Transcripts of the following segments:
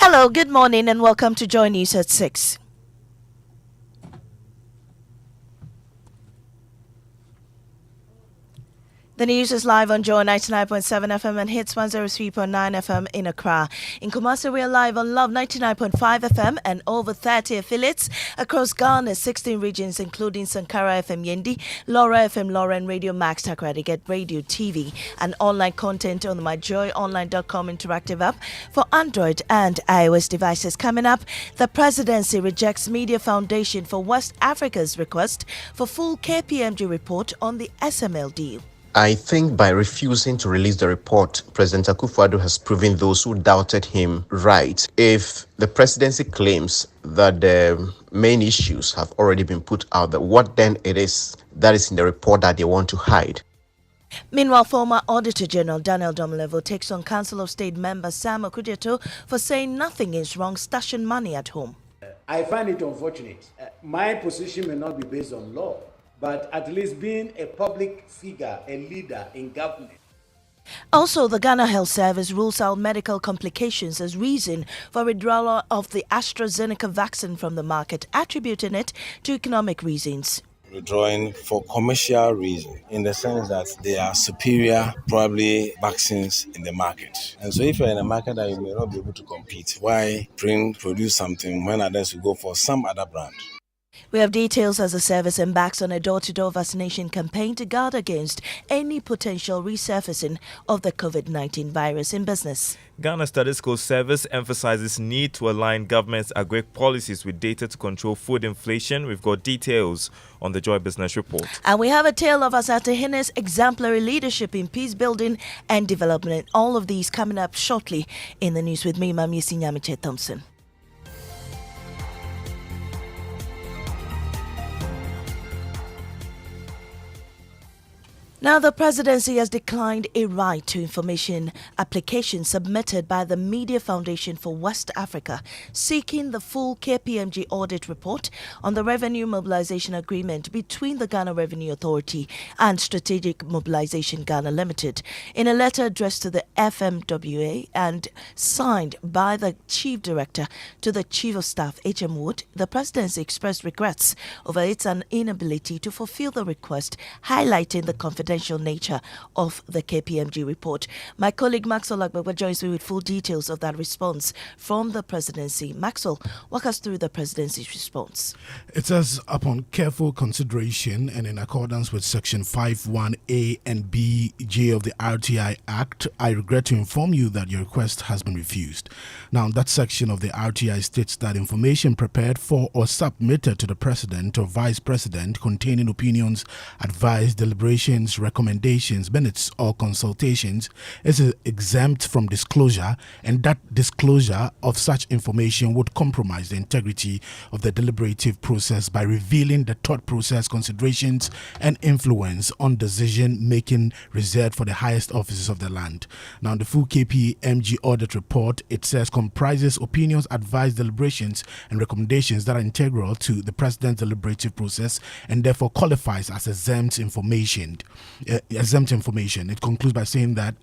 Hello, good morning, and welcome to Joy News at 6. The news is live on Joy 99.7 FM and Hits 103.9 FM in Accra. In Kumasi, we are live on Love 99.5 FM and over 30 affiliates across Ghana's 16 regions, including Sankara FM Yendi, Laura FM Laura, and Radio Max Takrady. Get radio, TV, and online content on the myjoyonline.com interactive app for Android and iOS devices. Coming up, the Presidency rejects Media Foundation for West Africa's request for full KPMG report on the SML deal. I think by refusing to release the report, President Otumfuo has proven those who doubted him right. If the presidency claims that the main issues have already been put out, that what then it is that is in the report that they want to hide? Meanwhile, former Auditor General Daniel Domelevo takes on Council of State member Sam Okudzeto for saying nothing is wrong stashing money at home. I find it unfortunate. My position may not be based on law, but at least being a public figure, a leader in government. Also, the Ghana Health Service rules out medical complications as reason for withdrawal of the AstraZeneca vaccine from the market, attributing it to economic reasons. Withdrawing for commercial reasons, in the sense that they are superior, probably vaccines in the market. And so if you're in a market that you may not be able to compete, why produce something when others will go for some other brand? We have details as the service embarks on a door-to-door vaccination campaign to guard against any potential resurfacing of the COVID-19 virus in business. Ghana Statistical Service emphasizes need to align government's agri policies with data to control food inflation. We've got details on the Joy Business Report. And we have a tale of Asante Hine's exemplary leadership in peace building and development. All of these coming up shortly in the news with me, Mamisi Nyamiche Thompson. Now, the Presidency has declined a right to information application submitted by the Media Foundation for West Africa, seeking the full KPMG audit report on the revenue mobilization agreement between the Ghana Revenue Authority and Strategic Mobilization Ghana Limited. In a letter addressed to the FMWA and signed by the Chief Director to the Chief of Staff, H.M. Wood, the Presidency expressed regrets over its inability to fulfill the request, highlighting the confidential nature of the KPMG report. My colleague Maxwell Agbagba joins me with full details of that response from the Presidency. Maxwell, walk us through the Presidency's response. It says, upon careful consideration and in accordance with Section 51A and B.J. of the RTI Act, I regret to inform you that your request has been refused. Now, that section of the RTI states that information prepared for or submitted to the President or Vice President containing opinions, advice, deliberations, recommendations, minutes, or consultations is exempt from disclosure, and that disclosure of such information would compromise the integrity of the deliberative process by revealing the thought process, considerations, and influence on decision making reserved for the highest offices of the land. Now, the full KPMG audit report, it says, comprises opinions, advice, deliberations, and recommendations that are integral to the President's deliberative process and therefore qualifies as exempt information. It concludes by saying that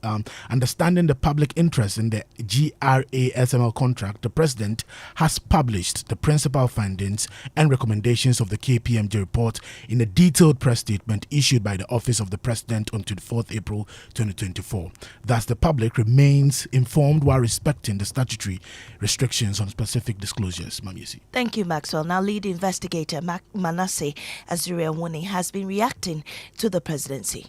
understanding the public interest in the GRA SML contract, the President has published the principal findings and recommendations of the KPMG report in a detailed press statement issued by the Office of the President on 24th April 2024. Thus, the public remains informed while respecting the statutory restrictions on specific disclosures. Mamisi. Thank you, Maxwell. Now, lead investigator Manasseh Azure has been reacting to the Presidency.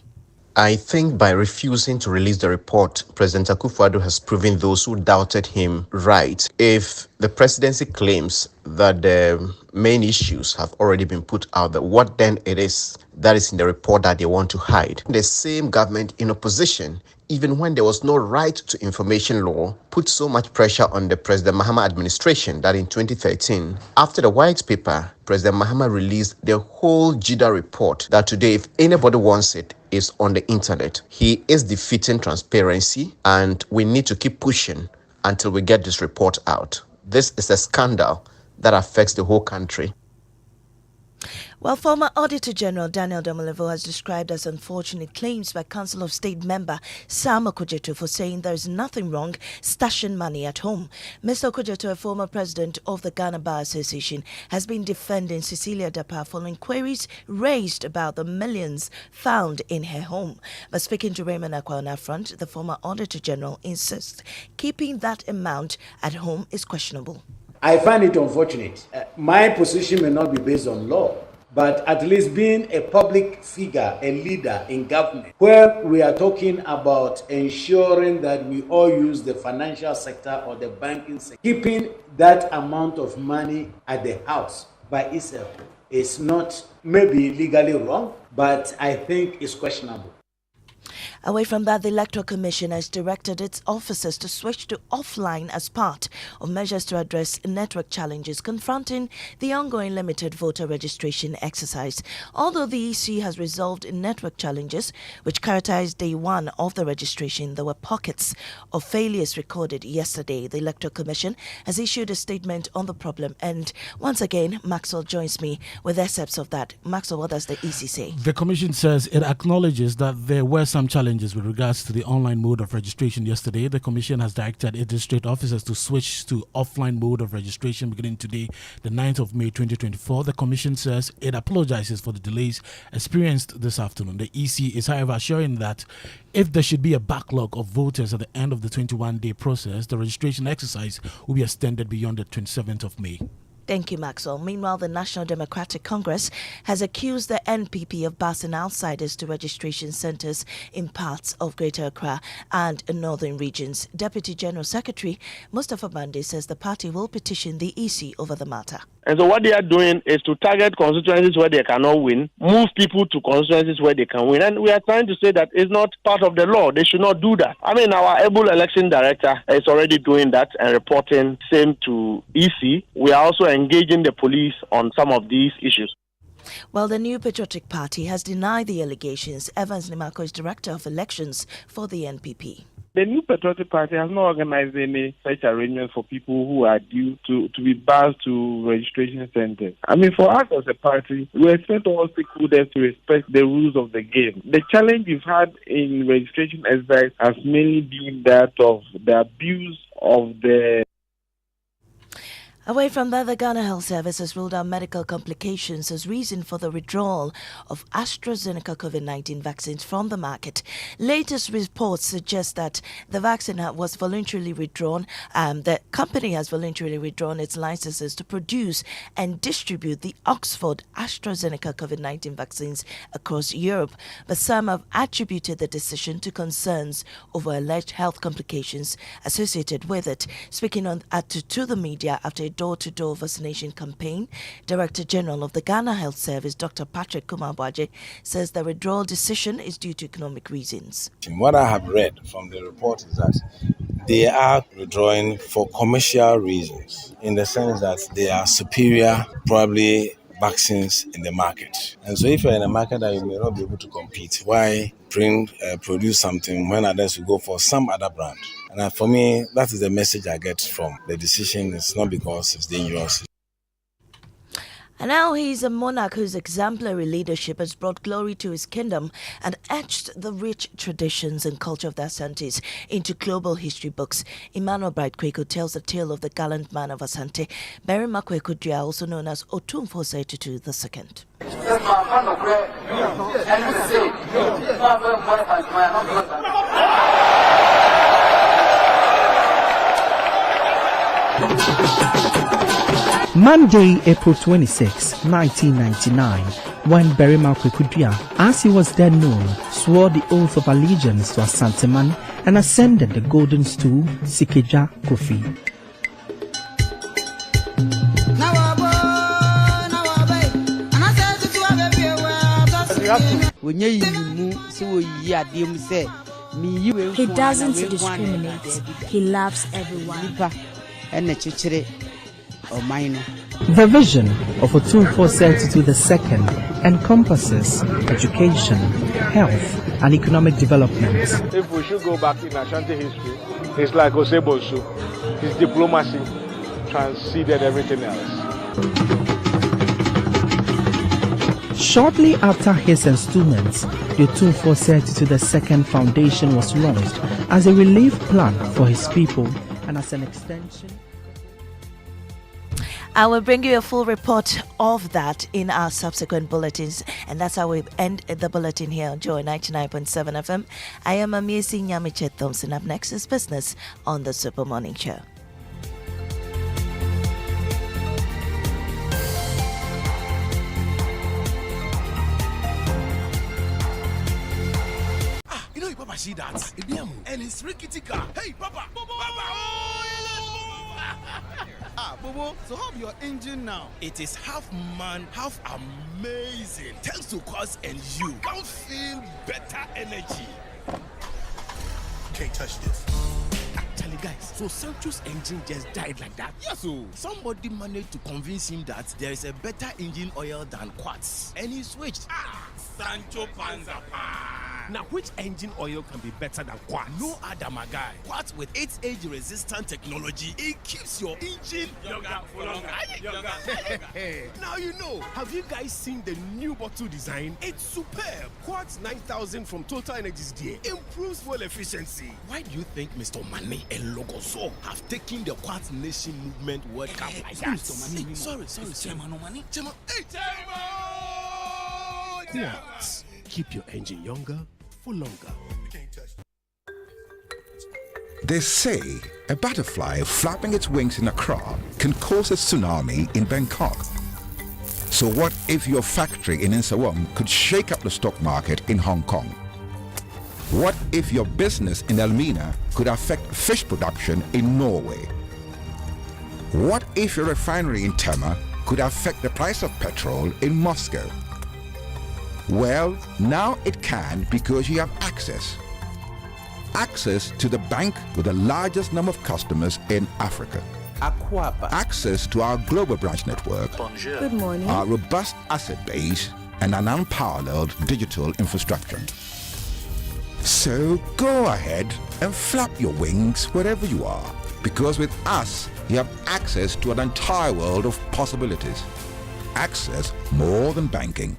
I think by refusing to release the report, President Otumfuo has proven those who doubted him right. If the presidency claims that the main issues have already been put out, that what then it is that is in the report that they want to hide. The same government in opposition, even when there was no right to information law, put so much pressure on the President Mahama administration that in 2013, after the white paper, President Mahama released the whole GRA report that today, if anybody wants it, is on the internet. He is defeating transparency, and we need to keep pushing until we get this report out. This is a scandal that affects the whole country. Well, former Auditor General Daniel Domolevo has described as unfortunate claims by Council of State member Sam Okudzeto for saying there is nothing wrong stashing money at home. Mr. Okudzeto, a former president of the Ghana Bar Association, has been defending Cecilia Dapa following queries raised about the millions found in her home. But speaking to Raymond Akwa on that front, the former Auditor General insists keeping that amount at home is questionable. I find it unfortunate. My position may not be based on law, but at least being a public figure, a leader in government, where we are talking about ensuring that we all use the financial sector or the banking sector, keeping that amount of money at the house by itself is not maybe legally wrong, but I think it's questionable. Away from that, the Electoral Commission has directed its officers to switch to offline as part of measures to address network challenges confronting the ongoing limited voter registration exercise. Although the EC has resolved network challenges which characterized day one of the registration, there were pockets of failures recorded yesterday. The Electoral Commission has issued a statement on the problem, and once again, Maxwell joins me with excerpts of that. Maxwell, what does the EC say? The Commission says it acknowledges that there were some challenges with regards to the online mode of registration yesterday. The Commission has directed its district officers to switch to offline mode of registration beginning today, the 9th of May 2024. The Commission says it apologizes for the delays experienced this afternoon. The EC is, however, assuring that if there should be a backlog of voters at the end of the 21-day process, the registration exercise will be extended beyond the 27th of May. Thank you, Maxwell. Meanwhile, the National Democratic Congress has accused the NPP of busing outsiders to registration centres in parts of Greater Accra and northern regions. Deputy General Secretary Mustafa Bande says the party will petition the EC over the matter. And so what they are doing is to target constituencies where they cannot win, move people to constituencies where they can win. And we are trying to say that it's not part of the law. They should not do that. I mean, our able election director is already doing that and reporting same to EC. We are also engaging the police on some of these issues. Well, the New Patriotic Party has denied the allegations. Evans Nimako is Director of Elections for the NPP. The New Patriotic Party has not organized any such arrangements for people who are due to be bussed to registration centers. I mean, for us as a party, we expect all stakeholders to respect the rules of the game. The challenge we've had in registration exercise has mainly been that of the abuse of the... Away from that, the Ghana Health Service has ruled out medical complications as reason for the withdrawal of AstraZeneca COVID-19 vaccines from the market. Latest reports suggest that the vaccine was voluntarily withdrawn. The company has voluntarily withdrawn its licenses to produce and distribute the Oxford AstraZeneca COVID-19 vaccines across Europe. But some have attributed the decision to concerns over alleged health complications associated with it. Speaking to the media after a door-to-door vaccination campaign, Director General of the Ghana Health Service, Dr. Patrick Kumabwaje, says the withdrawal decision is due to economic reasons. What I have read from the report is that they are withdrawing for commercial reasons, in the sense that they are superior, probably vaccines in the market. And so if you're in a market that you may not be able to compete, why produce something when others will go for some other brand? And for me, that is the message I get from the decision. It's not because it's dangerous. And now he's a monarch whose exemplary leadership has brought glory to his kingdom and etched the rich traditions and culture of the Asantes into global history books. Emmanuel Bright Kweku tells the tale of the gallant man of Asante, Berima Kwekudria, also known as Otumfuo II. Monday, April 26, 1999, when Berima Kwekudria, as he was then known, swore the oath of allegiance to Asanteman and ascended the golden stool, Sikeja Kofi. He doesn't discriminate. He loves everyone. The vision of Otumfuo II encompasses education, health, and economic development. If we should go back in Ashanti history, it's like Osebosu. His diplomacy transcended everything else. Shortly after his installments, the Otumfuo said to the second foundation was launched as a relief plan for his people and as an extension. I will bring you a full report of that in our subsequent bulletins, and that's how we end the bulletin here on Joy 99.7 FM. I am Amiesi Nyamiche Thompson. Up next is Business on the Super Morning Show. You know, Papa, see that? And it's rickety car. Hey, Papa! Bobo, so how's your engine now? It is half man, half amazing. Thanks to Quartz and you can feel better energy. Can't touch this. Actually, guys, so Sancho's engine just died like that. Yes, so somebody managed to convince him that there is a better engine oil than Quartz, and he switched. Sancho Panzapa. Now, which engine oil can be better than Quartz? No other, my guy. Quartz with its age-resistant technology, it keeps your engine younger for longer. Now you know. Have you guys seen the new bottle design? It's superb. Quartz 9000 from Total Energies there improves fuel efficiency. Why do you think Mr. Mane and Logoso have taken the Quartz Nation movement World Cup like that? Sorry. Chairman. Hey, Quartz. Keep your engine younger for longer. They say a butterfly flapping its wings in Accra can cause a tsunami in Bangkok. So what if your factory in Nsawam could shake up the stock market in Hong Kong? What if your business in Elmina could affect fish production in Norway? What if your refinery in Tema could affect the price of petrol in Moscow? Well, now it can because you have access. Access to the bank with the largest number of customers in Africa. Aquaba. Access to our global branch network. Bonjour. Good morning. Our robust asset base and an unparalleled digital infrastructure. So go ahead and flap your wings wherever you are, because with us, you have access to an entire world of possibilities. Access more than banking.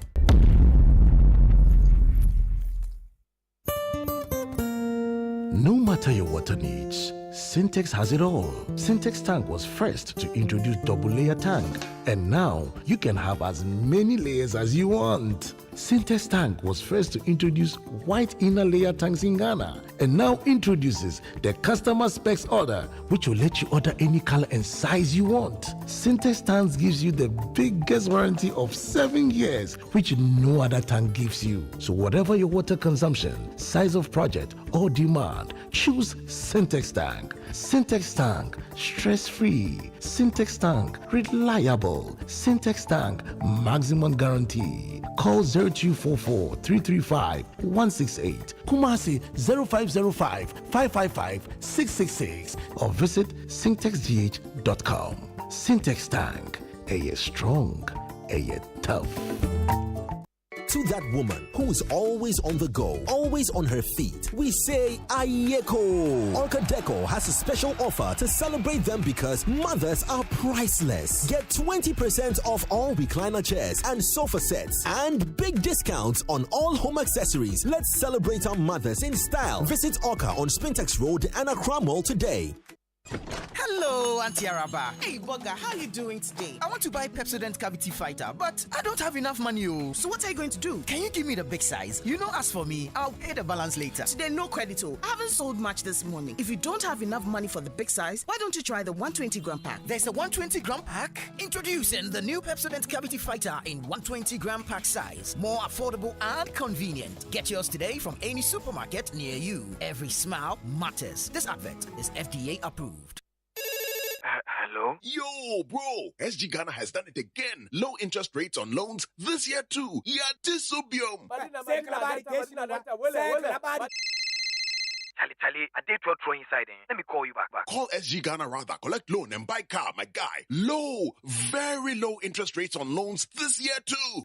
No matter your water needs, Syntex has it all. Syntex tank was first to introduce double layer tank, and now you can have as many layers as you want. Syntex tank was first to introduce white inner layer tanks in Ghana, and now introduces the customer specs order, which will let you order any color and size you want. Syntex tanks gives you the biggest warranty of 7 years, which no other tank gives you. So whatever your water consumption, size of project, or demand, choose Syntex tank. Syntex tank, stress-free. Syntex tank, reliable. Syntex tank, maximum guarantee. Call 0244 335 168, Kumasi 0505 555 666, or visit syntexgh.com. Syntex tank, a strong, a tough. To that woman who is always on the go, always on her feet, we say Ayeko. Orca Deco has a special offer to celebrate them because mothers are priceless. Get 20% off all recliner chairs and sofa sets and big discounts on all home accessories. Let's celebrate our mothers in style. Visit Orca on Spintex Road and Accra Mall today. Hello, Auntie Araba. Hey, Bugger, how are you doing today? I want to buy Pepsodent Cavity Fighter, but I don't have enough money. So what are you going to do? Can you give me the big size? You know, as for me, I'll pay the balance later. Today, no credit. I haven't sold much this morning. If you don't have enough money for the big size, why don't you try the 120 gram pack? There's a 120 gram pack? Introducing the new Pepsodent Cavity Fighter in 120 gram pack size. More affordable and convenient. Get yours today from any supermarket near you. Every smile matters. This advert is FDA approved. Hello? Yo, bro! SG Ghana has done it again. Low interest rates on loans this year too. Yatisubium. Charlie, I did throw inside. Let me call you back. Call SG Ghana rather. Collect loan and buy car, my guy. Low, very low interest rates on loans this year too.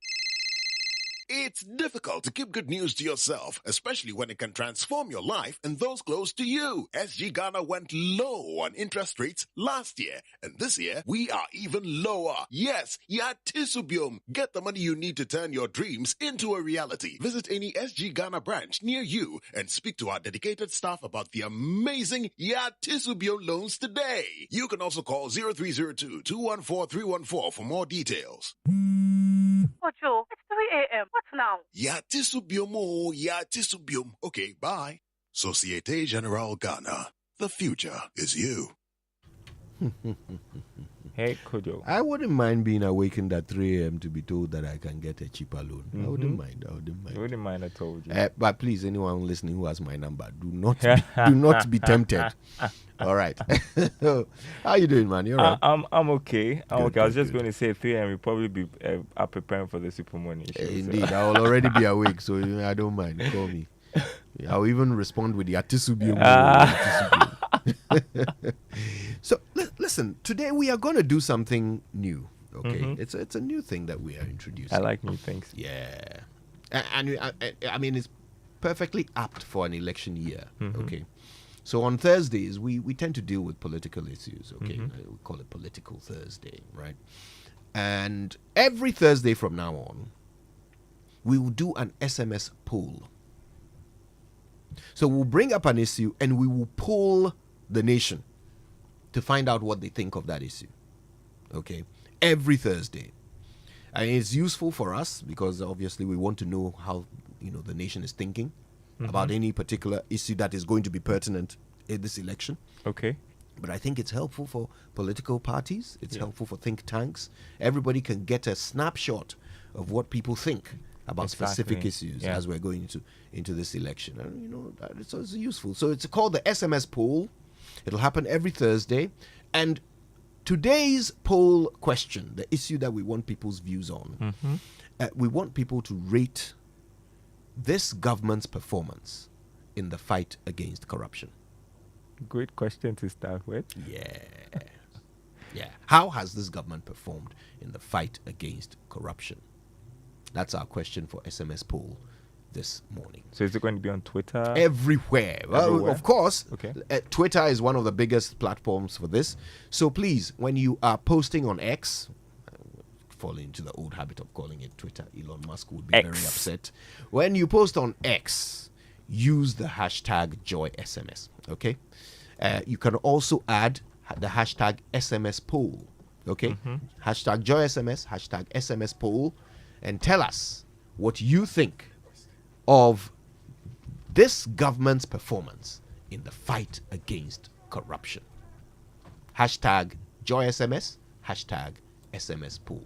It's difficult to keep good news to yourself, especially when it can transform your life and those close to you. SG Ghana went low on interest rates last year, and this year we are even lower. Yes, Yatisubium. Get the money you need to turn your dreams into a reality. Visit any SG Ghana branch near you and speak to our dedicated staff about the amazing Yatisubium loans today. You can also call 0302-214-314 for more details. Oh, Joe, it's 3 a.m. What now? Yatisubium. Okay, bye. Societe Generale Ghana. The future is you. Hey, Kojo. I wouldn't mind being awakened at 3 a.m. to be told that I can get a cheaper loan. I wouldn't mind. You wouldn't mind, I told you. But please, anyone listening who has my number, do not be tempted. All right. How you doing, man? You're right. I'm okay. I'm okay. I was just going to say 3 a.m. We'll probably be preparing for the Super Money show. Indeed, I will already be awake, so I don't mind. Call me. I'll even respond with the Atisubium. So listen, today we are going to do something new. Okay, it's a new thing that we are introducing. I like new things. Yeah, and I mean it's perfectly apt for an election year. Okay, so on Thursdays we tend to deal with political issues. Okay, we call it Political Thursday, right? And every Thursday from now on, we will do an SMS poll. So we'll bring up an issue and we will poll the nation to find out what they think of that issue. Okay? Every Thursday. And it's useful for us because obviously we want to know how the nation is thinking about any particular issue that is going to be pertinent in this election. Okay. But I think it's helpful for political parties. It's helpful for think tanks. Everybody can get a snapshot of what people think about specific issues as we're going into this election. And, it's useful. So it's called the SMS poll. It'll happen every Thursday. And today's poll question, the issue that we want people's views on, we want people to rate this government's performance in the fight against corruption. Great question to start with. Yeah. How has this government performed in the fight against corruption? That's our question for SMS poll this morning. So is it going to be on Twitter? Everywhere. Well, of course. Okay. Twitter is one of the biggest platforms for this. So please, when you are posting on X, falling into the old habit of calling it Twitter, Elon Musk would be very upset. When you post on X, use the hashtag JoySMS. Okay. You can also add the hashtag SMS poll. Okay. Hashtag JoySMS, hashtag SMS poll. And tell us what you think of this government's performance in the fight against corruption. Hashtag JoySMS, hashtag SMS pool.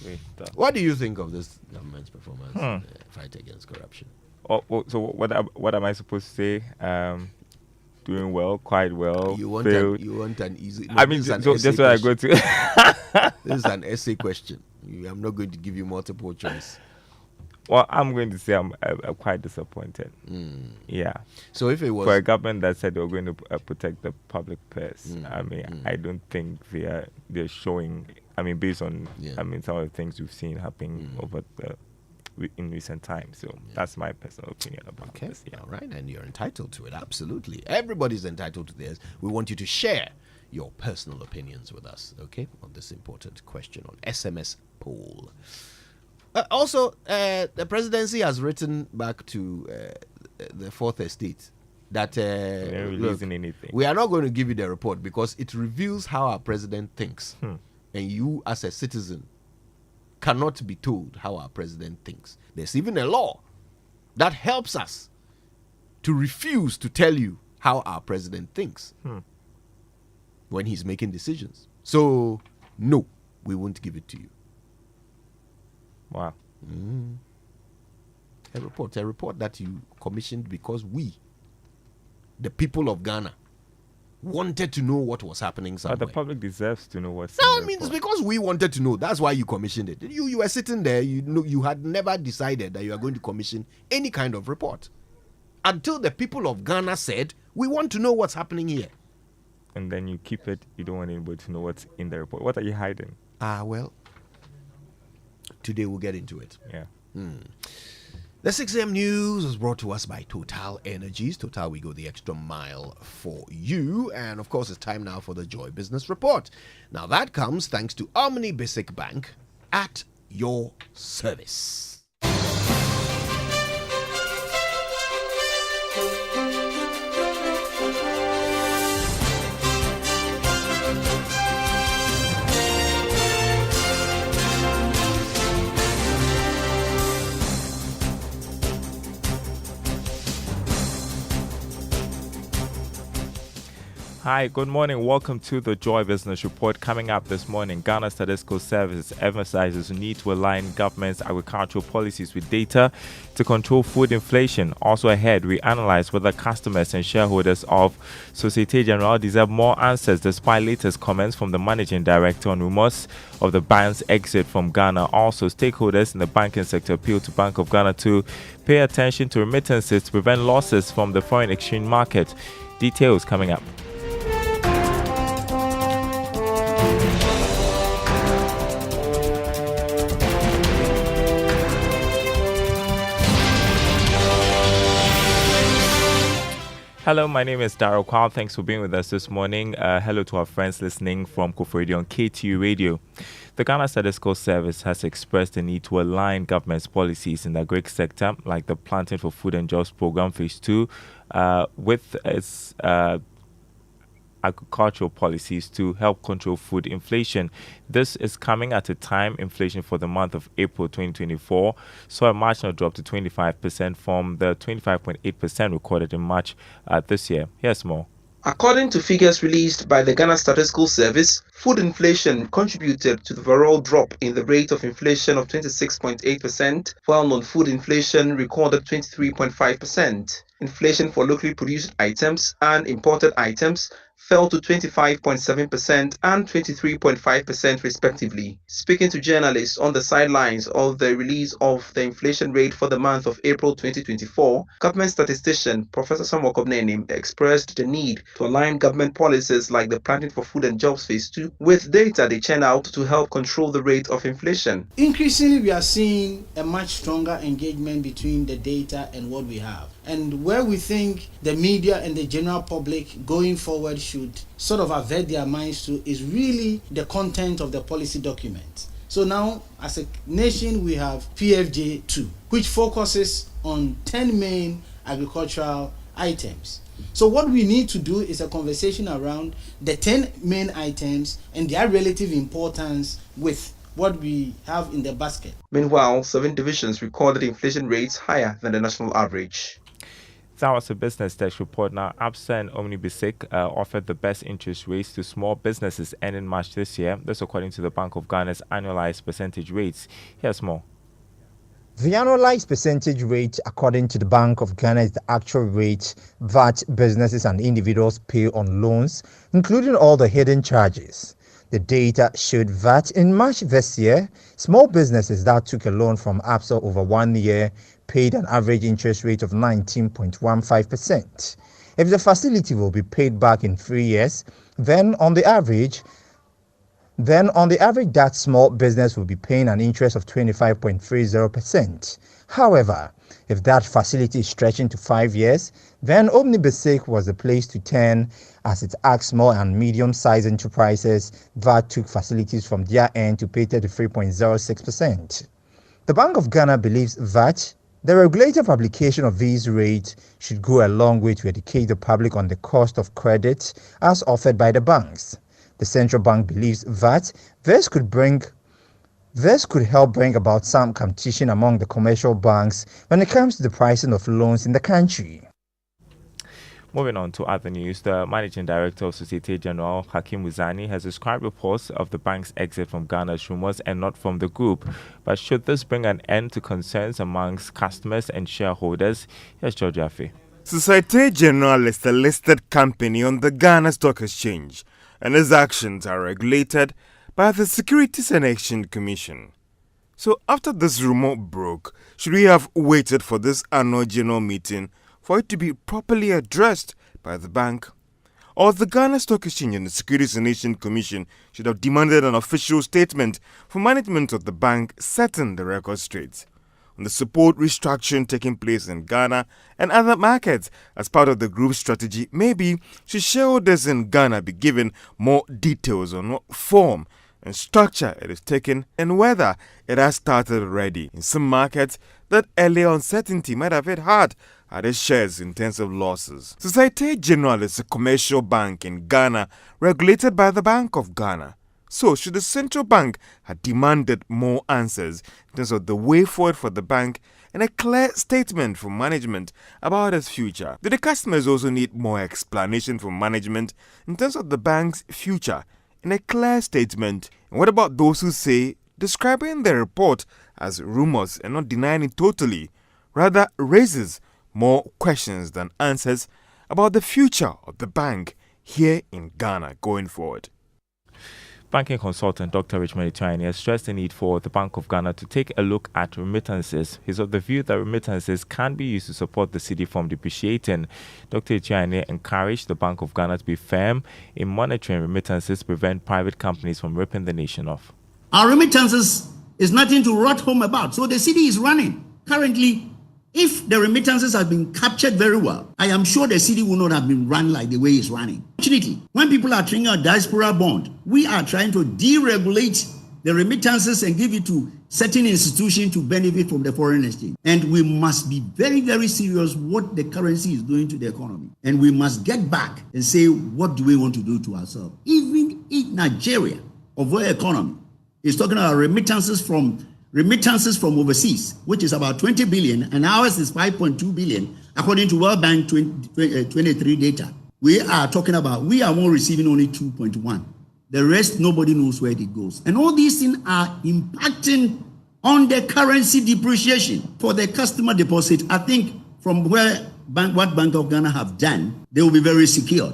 Great stuff. What do you think of this government's performance in the fight against corruption? So what am I supposed to say? Doing well, quite well. You want an easy. I mean, so just where I go to. This is an essay question. I'm not going to give you multiple choice. Well, I'm going to say I'm quite disappointed. Yeah. So if it was for a government that said they were going to protect the public purse, I mean, I don't think they're showing. I mean, based on some of the things we've seen happening over in recent times. So that's my personal opinion about this. Yeah. All right, and you're entitled to it. Absolutely, everybody's entitled to theirs. We want you to share your personal opinions with us, okay, on this important question on SMS poll. Also, the presidency has written back to the Fourth Estate that releasing anything. We are not going to give you the report because it reveals how our president thinks, and you, as a citizen, cannot be told how our president thinks. There's even a law that helps us to refuse to tell you how our president thinks when he's making decisions. So, no, we won't give it to you. Wow. A report that you commissioned because we, the people of Ghana, wanted to know what was happening somewhere. But the public deserves to know what's No, I mean, it's because we wanted to know. That's why you commissioned it. You were sitting there, you had never decided that you are going to commission any kind of report until the people of Ghana said, we want to know what's happening here. And then you keep it, you don't want anybody to know what's in the report. What are you hiding? Well, today we'll get into it. Yeah. The 6 a.m. news was brought to us by Total Energies. Total, we go the extra mile for you. And of course, it's time now for the Joy Business Report. Now, that comes thanks to Omni Basic Bank at your service. Hi, good morning. Welcome to the Joy Business Report. Coming up this morning, Ghana Statistical Service emphasizes the need to align government's agricultural policies with data to control food inflation. Also ahead, we analyze whether customers and shareholders of Societe Generale deserve more answers despite latest comments from the managing director on rumors of the bank's exit from Ghana. Also, stakeholders in the banking sector appeal to Bank of Ghana to pay attention to remittances to prevent losses from the foreign exchange market. Details coming up. Hello, my name is Daryl Kwao. Thanks for being with us this morning. Hello to our friends listening from Koforidua on KTU Radio. The Ghana Statistical Service has expressed the need to align government's policies in the agri sector, like the Planting for Food and Jobs Program Phase 2, with its agricultural policies to help control food inflation. This is coming at a time inflation for the month of April 2024 saw a marginal drop to 25% from the 25.8% recorded in March this year. Here's more. According to figures released by the Ghana Statistical Service, food inflation contributed to the overall drop in the rate of inflation of 26.8%, while non-food inflation recorded 23.5%. Inflation for locally produced items and imported items fell to 25.7% and 23.5% respectively. Speaking to journalists on the sidelines of the release of the inflation rate for the month of April 2024, government statistician Professor Samuel Kobnenim expressed the need to align government policies like the Planting for Food and Jobs Phase 2 with data they churn out to help control the rate of inflation. Increasingly, we are seeing a much stronger engagement between the data and what we have. And where we think the media and the general public going forward should sort of avert their minds to is really the content of the policy document. So now, as a nation, we have PFJ2, which focuses on 10 main agricultural items. So what we need to do is a conversation around the 10 main items and their relative importance with what we have in the basket. Meanwhile, 7 divisions recorded inflation rates higher than the national average. That was a business desk report. Now, ABSA and Omni Basic offered the best interest rates to small businesses ending March this year. That's according to the Bank of Ghana's annualized percentage rates. Here's more. The annualized percentage rate, according to the Bank of Ghana, is the actual rate that businesses and individuals pay on loans, including all the hidden charges. The data showed that in March this year, small businesses that took a loan from ABSA over 1 year paid an average interest rate of 19.15%. If the facility will be paid back in 3 years, then on the average, that small business will be paying an interest of 25.30%. However, if that facility is stretching to 5 years, then Omni Basic was the place to turn, as it asked small and medium-sized enterprises that took facilities from their end to pay 33.06%. The Bank of Ghana believes that the regulated publication of these rates should go a long way to educate the public on the cost of credit as offered by the banks. The central bank believes that this could help bring about some competition among the commercial banks when it comes to the pricing of loans in the country. Moving on to other news, the Managing Director of Societe Generale, Hakim Wizani, has described reports of the bank's exit from Ghana as rumors and not from the group. But should this bring an end to concerns amongst customers and shareholders? Here's George Jaffe. Societe Generale is a listed company on the Ghana Stock Exchange, and its actions are regulated by the Securities and Exchange Commission. So after this rumor broke, should we have waited for this annual general meeting for it to be properly addressed by the bank? Or the Ghana Stock Exchange and the Securities and Exchange Commission should have demanded an official statement from management of the bank setting the record straight? on the support restructuring taking place in Ghana and other markets as part of the group's strategy. Maybe should shareholders in Ghana be given more details on what form and structure it is taking and whether it has started already. In some markets, that early uncertainty might have hit hard at its shares in terms of losses. Societe Generale is a commercial bank in Ghana regulated by the Bank of Ghana. So, should the central bank have demanded more answers in terms of the way forward for the bank and a clear statement from management about its future? Do the customers also need more explanation from management in terms of the bank's future and a clear statement? And what about those who say describing the report as rumors and not denying it totally rather raises more questions than answers about the future of the bank here in Ghana going forward? Banking consultant Dr. Richmond Etienne has stressed the need for the Bank of Ghana to take a look at remittances. He's of the view that remittances can be used to support the cedi from depreciating. Dr. Etienne encouraged the Bank of Ghana to be firm in monitoring remittances to prevent private companies from ripping the nation off. Our remittances is nothing to rot home about. So the cedi is running. Currently, if the remittances have been captured very well, I am sure the cedi will not have been run like the way it's running. Fortunately, when people are trading a diaspora bond, we are trying to deregulate the remittances and give it to certain institutions to benefit from the foreign exchange. And we must be very, very serious what the currency is doing to the economy. And we must get back and say, what do we want to do to ourselves? Even in Nigeria, of our economy, is talking about remittances from overseas, which is about 20 billion, and ours is 5.2 billion, according to World Bank 23 data. We are talking about, we are more receiving only 2.1. The rest, nobody knows where it goes. And all these things are impacting on the currency depreciation for the customer deposit. I think from what Bank of Ghana have done, they will be very secure.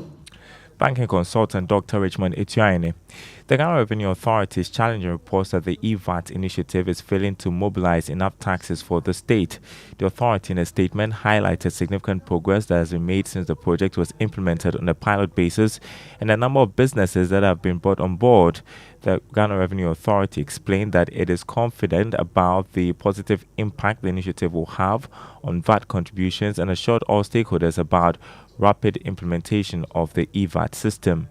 Banking consultant Dr. Richmond Etienne. The Ghana Revenue Authority is challenging reports that the VAT initiative is failing to mobilize enough taxes for the state. The authority in a statement highlighted significant progress that has been made since the project was implemented on a pilot basis and a number of businesses that have been brought on board. The Ghana Revenue Authority explained that it is confident about the positive impact the initiative will have on VAT contributions and assured all stakeholders about rapid implementation of the VAT system.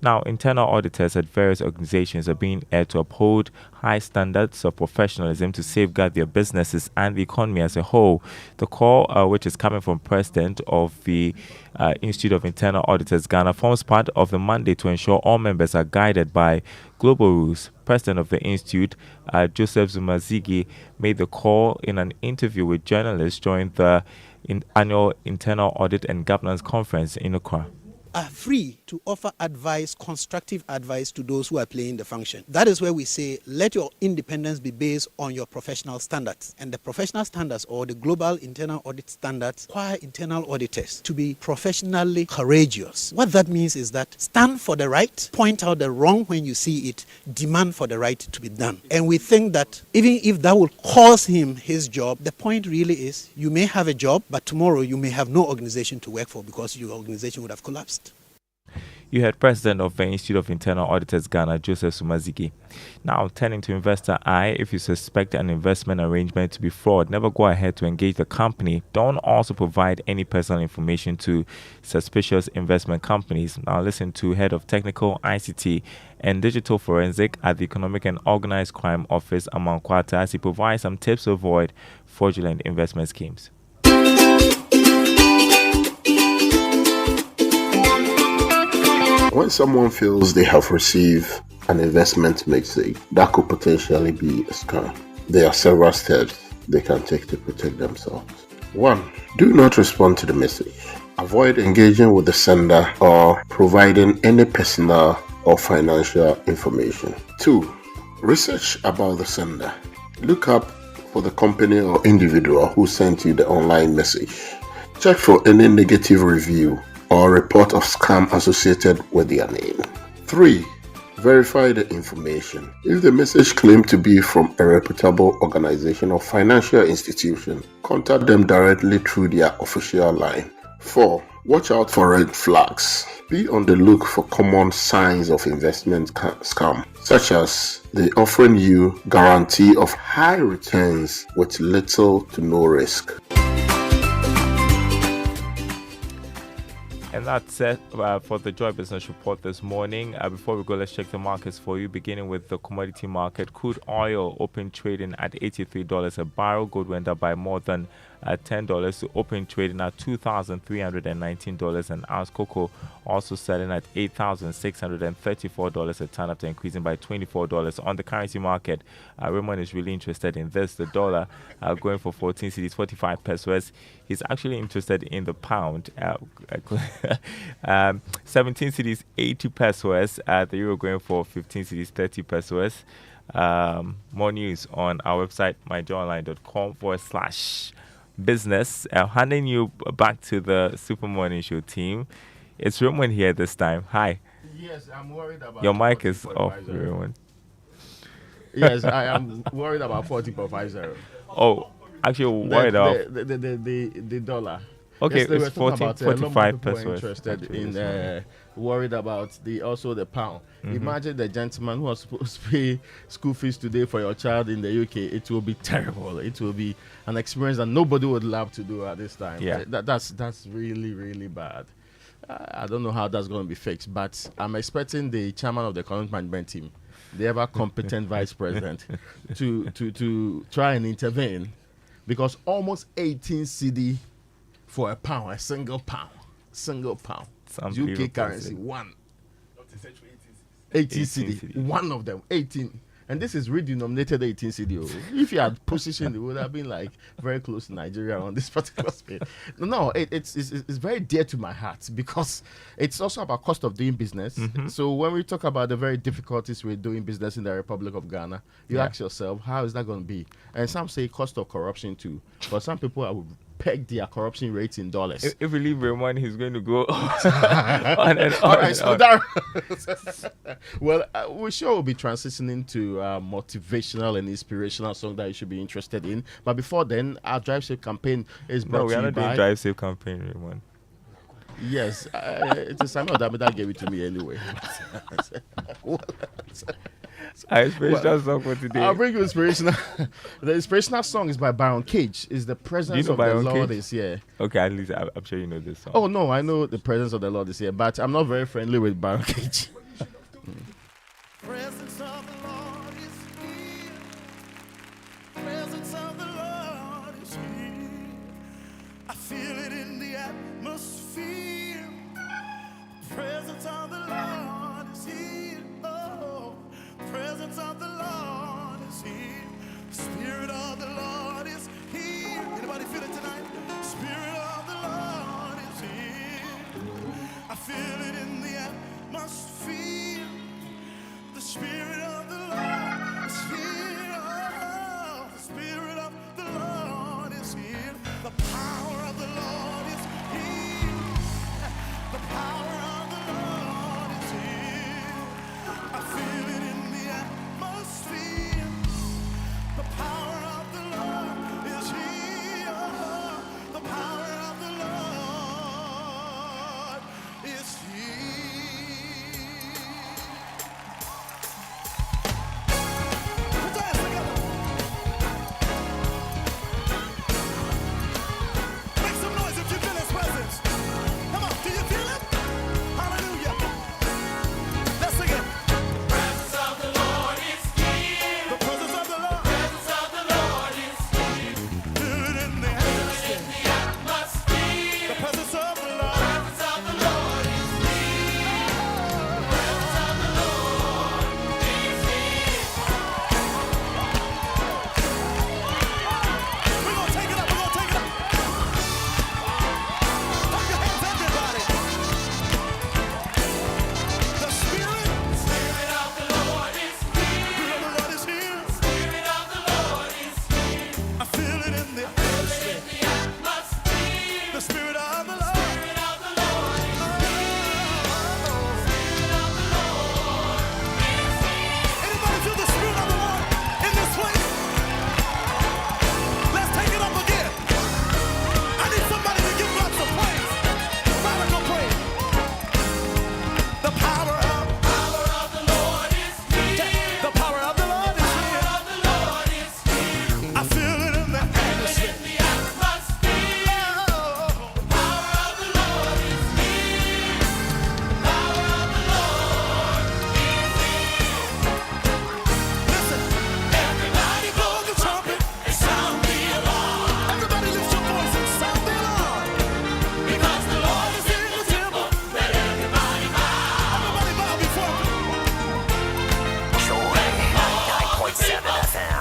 Now, internal auditors at various organizations are being urged to uphold high standards of professionalism to safeguard their businesses and the economy as a whole. The call, which is coming from President of the Institute of Internal Auditors Ghana, forms part of the mandate to ensure all members are guided by global rules. President of the Institute, Joseph Zumazigi, made the call in an interview with journalists during the annual Internal Audit and Governance Conference in Accra. Are free to offer advice, constructive advice to those who are playing the function. That is where we say, let your independence be based on your professional standards. And the professional standards or the global internal audit standards require internal auditors to be professionally courageous. What that means is that stand for the right, point out the wrong when you see it, demand for the right to be done. And we think that even if that will cost him his job, the point really is you may have a job, but tomorrow you may have no organization to work for because your organization would have collapsed. You heard President of the Institute of Internal Auditors Ghana, Joseph Zumazigi. Now, turning to Investor Eye, if you suspect an investment arrangement to be fraud, never go ahead to engage the company. Don't also provide any personal information to suspicious investment companies. Now, listen to Head of Technical ICT and Digital Forensic at the Economic and Organized Crime Office, Aman Kwata, as he provides some tips to avoid fraudulent investment schemes. When someone feels they have received an investment message, that could potentially be a scam. There are several steps they can take to protect themselves. 1. Do not respond to the message. Avoid engaging with the sender or providing any personal or financial information. 2. Research about the sender. Look up for the company or individual who sent you the online message. Check for any negative review or report of scam associated with their name. 3. Verify the information. If the message claimed to be from a reputable organization or financial institution, contact them directly through their official line. 4. Watch out for red flags. Be on the look for common signs of investment scam, such as they offering you guarantee of high returns with little to no risk. And that's it for the Joy Business Report this morning. Before we go, let's check the markets for you, beginning with the commodity market. Crude oil open trading at $83 a barrel. Gold went up by more than $10 to open trading at $2,319 an ounce. Cocoa also selling at $8,634 a ton after increasing by $24. On the currency market, Raymond is really interested in this. The dollar going for 14 cedis, 45 pesos. He's actually interested in the pound. 17 cedis, 80 pesos. The euro going for 15 cedis, 30 pesos. More news on our website, myjoyonline.com/business. Handing you back to the Super Morning Show team. It's Raymond here this time. Hi. Yes, I'm worried about your mic is off, Raymond. Yes, I am worried about 40.50. Oh, actually worried about the dollar. Okay, yes, it's 45 pesos. Interested in worried about the pound. Mm-hmm. Imagine the gentleman who was supposed to pay school fees today for your child in the UK. It will be terrible. It will be an experience that nobody would love to do at this time. Yeah, that's really, really bad. I don't know how that's going to be fixed, but I'm expecting the chairman of the economic management team, the ever competent vice president, to try and intervene, because almost 18 cedi for a pound, a single pound. UK currency, one. 18 cedi, one of them, 18. And this is redenominated 18 cedi. If you had positioned, it would have been like very close to Nigeria on this particular space. No, it's very dear to my heart, because it's also about cost of doing business. Mm-hmm. So when we talk about the very difficulties with doing business in the Republic of Ghana, you ask yourself, how is that going to be? And some say cost of corruption too. But some people are peg their corruption rates in dollars. If we leave Raymond, he's going to go on and on. Well, we sure will be transitioning to motivational and inspirational song that you should be interested in. But before then, our Drive Safe campaign is brought to you by... No, we are not doing Drive Safe campaign, Raymond. Yes, it's a Samuel that gave it to me anyway. Our inspirational song for today. I'll bring you inspirational. The inspirational song is by Byron Cage. Is the presence of the Lord is here. Okay, at least I'm sure you know this song. Oh no, I know the presence of the Lord is here, but I'm not very friendly with Byron Cage. Presence of the Lord is here. Presence of the Lord is here. I feel it in the atmosphere. Presence of the Lord is here. Oh, presence of the Lord is here. Spirit of the Lord is here. Anybody feel it tonight? Spirit of the Lord is here. I feel it in the atmosphere. The Spirit of the Lord is here. Oh, the Spirit of the Lord is here. The power of the Lord is here. The power of the Lord is here. I feel it in the atmosphere. The power of the Lord is here. The power of the Lord is here. The power of the Lord is here. The power of the Lord is here. I feel it in the atmosphere. The power of the Lord is here. The power of the Lord is here. Listen, everybody blow the trumpet and sound the alarm. Everybody lift your voice and sound the alarm. Because the Lord is in the temple. Let everybody bow. Everybody bow before him. Joy 99.7 FM.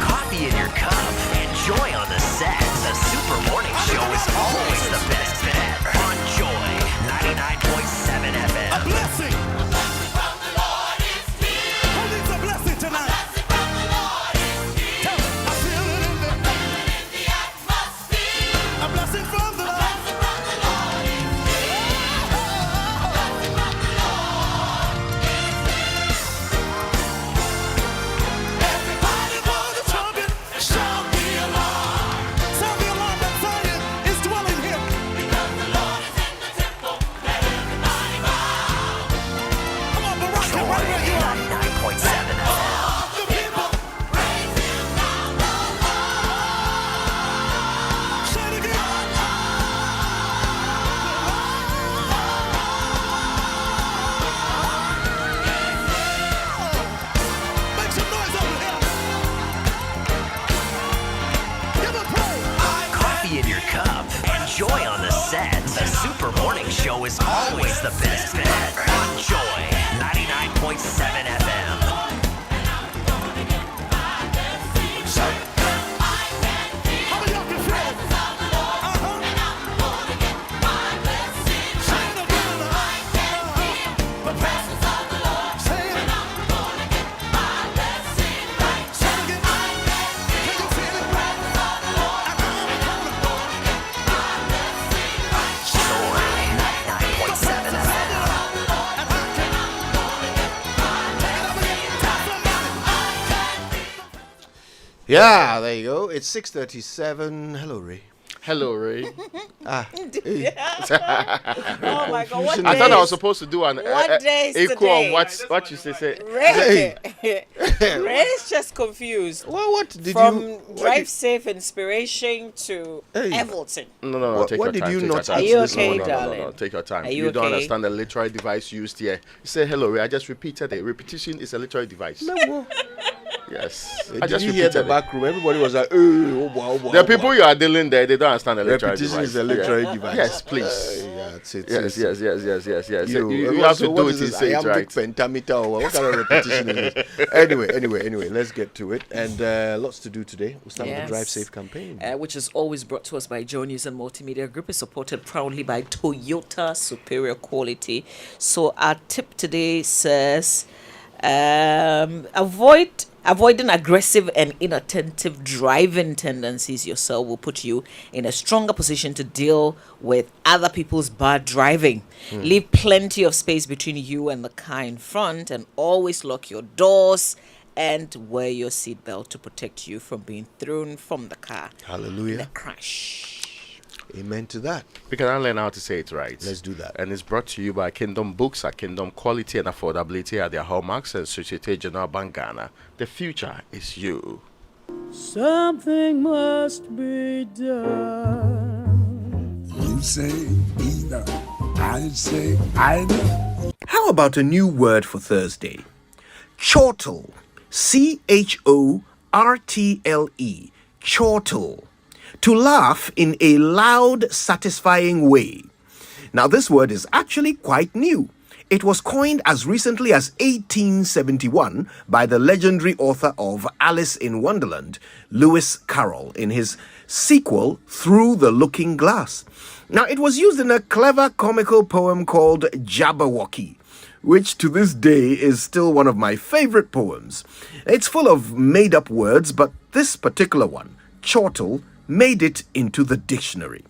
Coffee in your cup and joy on the set. The Super Morning Show is always the best bet. On Joy 99.7 FM. A blessing. A blessing from the Lord is here. Who needs a blessing tonight? A blessing from the Lord is here. Tell me, I feel it in the atmosphere. A blessing from the Lord. A blessing from the Lord is here. A blessing from the Lord is here. Everybody blow the trumpet and sound the alarm. Sound the alarm that Zion is dwelling here. Because the Lord is in the temple. Let everybody bow. Come on, Barack, Joy right where you are. 99.7 FM. The people praise him now, the Lord. Say it again. Make some noise over here. Give him praise. Coffee in your cup and joy on the set. The Super Morning Show is always the best bet. On Joy 99.7 FM. How many y'all can feel it? Say it again. The presence of the Lord. Say it. Say it again. Can you feel it? Joy 99.7 FM. Yeah, there you go. It's 6:37. Hello, Ray. Hello, Ray. Ah. Oh my God, what I day thought I was is- supposed to do an what day is echo today? on what you say. Ray, Ray's just confused. What did From you- Drive Safe Inspiration to Hey. Everton. No, take what your did time. you take not your time. Are you No, okay, no, darling? No, take your time. Are you don't okay? understand the literary device used here. You say hello, Ray. I just repeated it. Repetition is a literary device. Yes. I Did just you hear the repeated it. back room? Everybody was like, oh, wow, wow. The people you are dealing there, they don't understand the literary Repetition device. is a literary Yeah. device. Yes, please. Yeah, it's Yes. You what have to do it to say it iambic right. pentameter or what kind of repetition is this? Anyway, let's get to it. And lots to do today. We'll start with the Drive Safe campaign. Which is always brought to us by Joe News and Multimedia Group, is supported proudly by Toyota Superior Quality. So our tip today says, avoiding aggressive and inattentive driving tendencies yourself will put you in a stronger position to deal with other people's bad driving. Leave plenty of space between you and the car in front, and always lock your doors and wear your seatbelt to protect you from being thrown from the car in a Hallelujah. crash. Amen to that. We can learn how to say it right. Let's do that. And it's brought to you by Kingdom Books. At Kingdom, quality and affordability are their hallmarks, and Societe Generale Bangana. The future is you. Something must be done. You say either, I say either. How about a new word for Thursday? Chortle. C-H-O-R-T-L-E. Chortle. To laugh in a loud, satisfying way. Now, this word is actually quite new. It was coined as recently as 1871 by the legendary author of Alice in Wonderland, Lewis Carroll, in his sequel, Through the Looking Glass. Now, it was used in a clever comical poem called Jabberwocky, which to this day is still one of my favorite poems. It's full of made-up words, but this particular one, chortle, made it into the dictionary.